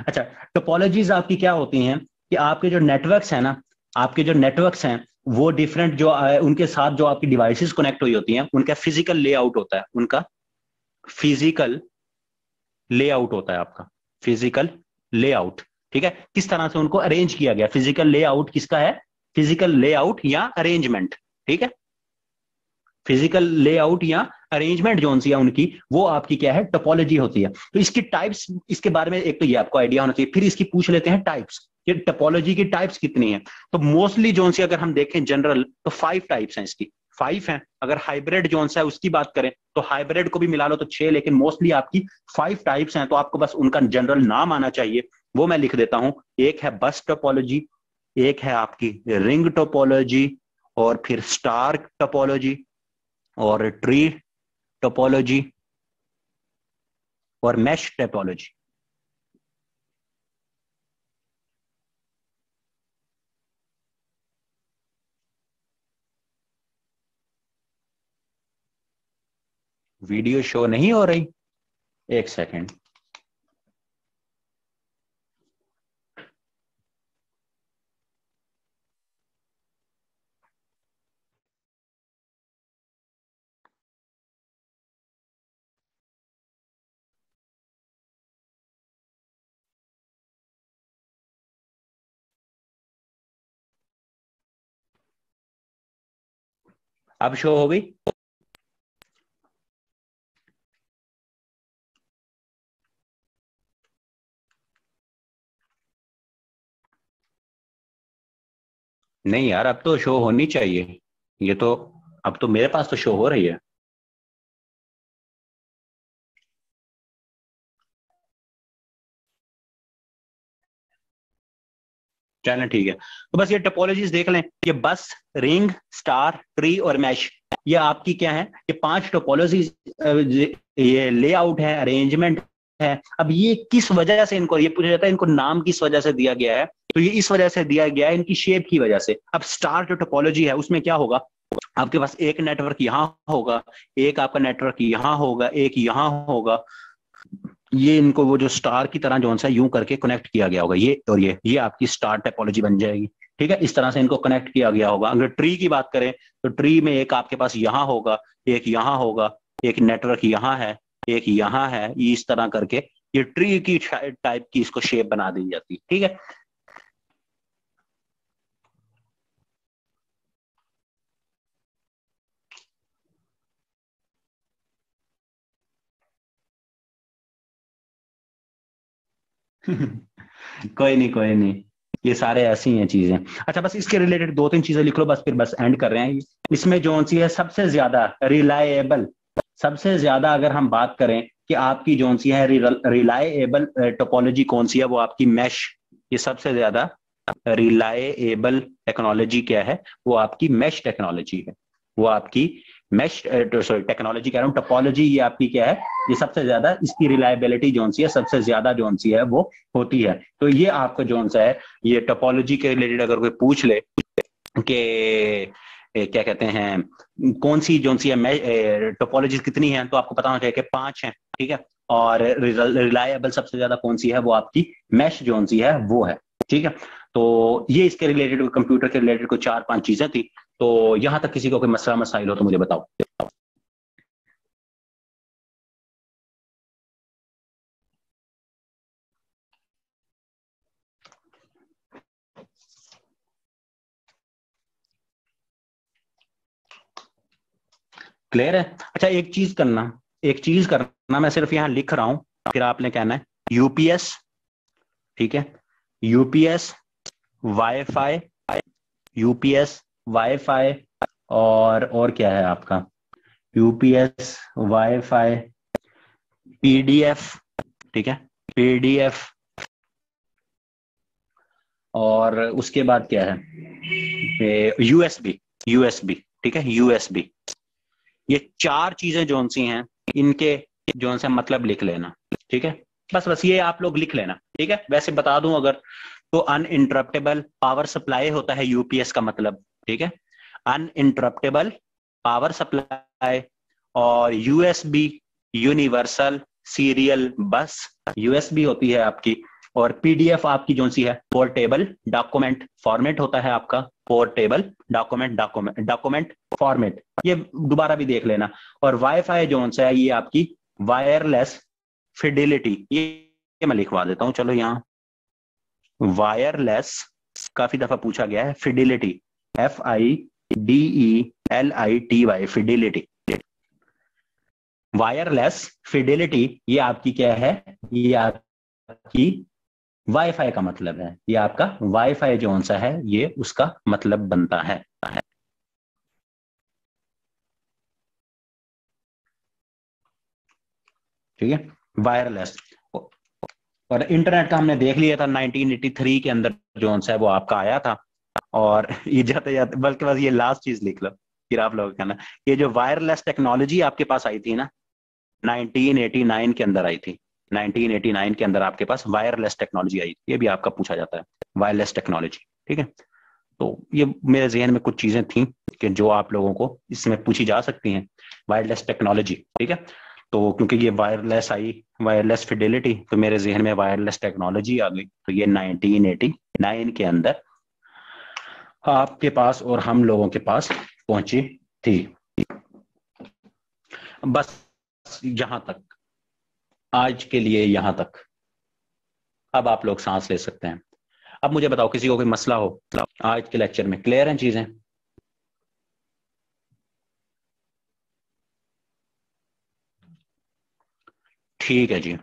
अच्छा, टोपोलॉजीज आपकी क्या होती हैं कि आपके जो नेटवर्क्स हैं ना, आपके जो नेटवर्क्स हैं वो डिफरेंट जो उनके साथ जो आपकी डिवाइसेस कनेक्ट हुई होती हैं, उनका फिजिकल लेआउट होता है, उनका फिजिकल लेआउट होता है आपका, फिजिकल लेआउट। ठीक है, किस तरह से उनको अरेंज किया गया, फिजिकल लेआउट किसका है? फिजिकल लेआउट या अरेंजमेंट। ठीक है, फिजिकल लेआउट या अरेंजमेंट जोन सी है उनकी, वो आपकी क्या है? टोपोलॉजी होती है। तो इसकी टाइप्स, इसके बारे में एक तो ये आपको आइडिया होना चाहिए, फिर इसकी पूछ लेते हैं टाइप्स, कि टोपोलॉजी की टाइप्स कितनी है। तो मोस्टली जोन सी अगर हम देखें जनरल, तो 5 टाइप्स हैं इसकी, 5 हैं। अगर हाइब्रिड जोन सा है उसकी बात करें तो हाइब्रिड को भी मिला लो तो 6, लेकिन मोस्टली आपकी 5 टाइप्स हैं। तो आपको बस उनका जनरल नाम आना चाहिए, वो मैं लिख देता हूं। एक है बस टोपोलॉजी, एक है आपकी रिंग टोपोलॉजी, और फिर स्टार टोपोलॉजी, और ट्री टोपोलॉजी, और मैश टोपोलॉजी। वीडियो शो नहीं हो रही? एक सेकेंड। अब शो हो गई? नहीं यार, अब तो शो होनी चाहिए ये तो। अब तो मेरे पास तो शो हो रही है। चलें ठीक है, तो बस ये टोपोलॉजीज देख लें, ये बस, रिंग, स्टार, ट्री और मैश, ये आपकी क्या है, ये 5 टोपोलॉजीज, ये लेआउट है, अरेंजमेंट है। अब ये किस वजह से इनको, ये पूछा जाता है इनको नाम किस वजह से दिया गया है, तो ये इस वजह से दिया गया है इनकी शेप की वजह से। अब स्टार जो टोपोलॉजी है उसमें क्या होगा, आपके पास एक नेटवर्क यहां होगा, एक आपका नेटवर्क यहां होगा, एक यहां होगा, ये इनको वो जो स्टार की तरह जो सा यूं करके कनेक्ट किया गया होगा, ये और ये आपकी स्टार टोपोलॉजी बन जाएगी। ठीक है, इस तरह से इनको कनेक्ट किया गया होगा। अगर ट्री की बात करें तो ट्री में एक आपके पास यहां होगा, एक यहां होगा, एक नेटवर्क यहां है, एक यहां है, इस तरह करके ये ट्री की टाइप की इसको शेप बना दी जाती है। ठीक है, कोई नहीं कोई नहीं, ये सारे ऐसी हैं चीजें। अच्छा, बस इसके रिलेटेड 2-3 चीजें लिख लो, बस फिर बस एंड कर रहे हैं। इसमें जो सी है सबसे ज्यादा रिलायबल, सबसे ज्यादा अगर हम बात करें कि आपकी जो सी है रिलायबल टोपोलॉजी कौन सी है, वो आपकी मैश, ये सबसे ज्यादा रिलायबल टेक्नोलॉजी क्या है, वो आपकी मैश टेक्नोलॉजी है। वो आपकी मैश, सॉरी टेक्नोलॉजी कह रहा हूँ, टोपोलॉजी ये आपकी क्या है, ये सबसे ज्यादा इसकी रिलायबिलिटी जोन सी है सबसे ज्यादा जोन सी है वो होती है। तो ये आपका जोन सा है, ये टोपोलॉजी के रिलेटेड अगर कोई पूछ ले कि क्या कहते हैं कौन सी जोन सी है टोपोलॉजी कितनी है, तो आपको पता होना चाहिए कि 5 है। ठीक है, और रिलायबल सबसे ज्यादा कौन सी है, वो आपकी मैश जोन सी है वो है। ठीक है, तो ये इसके रिलेटेड, कंप्यूटर के रिलेटेड कोई 4-5 चीजें थी। तो यहां तक किसी को कोई मसला मसाइल हो तो मुझे बताओ। क्लियर है? अच्छा, एक चीज करना, मैं सिर्फ यहां लिख रहा हूं, फिर आपने कहना है यूपीएस। ठीक है, यूपीएस, वाईफाई, यूपीएस, वाईफाई, और क्या है आपका, यूपीएस, वाईफाई, पीडीएफ। ठीक है, पीडीएफ, और उसके बाद क्या है, यूएसबी, यूएसबी। ठीक है, यूएसबी, ये 4 चीजें जोन सी हैं, इनके जोन से मतलब लिख लेना। ठीक है, बस बस ये आप लोग लिख लेना। ठीक है, वैसे बता दूं अगर, तो अनइंटरप्टेबल पावर सप्लाई होता है यूपीएस का मतलब। ठीक है, अनइंटरप्टेबल पावर सप्लाई, और यूएसबी, यूनिवर्सल सीरियल बस, यूएसबी होती है आपकी। और पीडीएफ आपकी जो सी है पोर्टेबल डॉक्यूमेंट फॉर्मेट होता है आपका, portable document document document format, ये दोबारा भी देख लेना। और वाईफाई जो सा है ये आपकी वायरलेस फिडिलिटी, ये मैं लिखवा देता हूं, चलो यहाँ वायरलेस, काफी दफा पूछा गया है, fidelity, FIDELITY, fidelity, wireless fidelity, ये आपकी क्या है, ये आपकी वाईफाई का मतलब है, ये आपका वाईफाई जो सा है ये उसका मतलब बनता है। ठीक है, वायरलेस। और इंटरनेट का हमने देख लिया था 1983 के अंदर जो सा है वो आपका आया था। और ये जाते जाते, बल्कि बस ये लास्ट चीज लिख लो, फिर आप लोग कहना, ये जो वायरलेस टेक्नोलॉजी आपके पास आई थी ना, 1989 के अंदर आई थी, 1989 के अंदर आपके पास वायरलेस टेक्नोलॉजी आई, ये भी आपका पूछा जाता है, वायरलेस टेक्नोलॉजी। ठीक है, तो ये मेरे जहन में कुछ चीजें थी कि जो आप लोगों को इसमें पूछी जा सकती हैं, वायरलेस टेक्नोलॉजी। ठीक है, तो क्योंकि ये वायरलेस आई, वायरलेस फिडेलिटी, तो मेरे जहन में वायरलेस टेक्नोलॉजी आ गई, तो ये 1989 के अंदर आपके पास और हम लोगों के पास पहुंची थी। बस यहां तक, आज के लिए यहां तक। अब आप लोग सांस ले सकते हैं। अब मुझे बताओ किसी को कोई मसला हो, आज के लेक्चर में क्लियर हैं चीजें? ठीक है जी।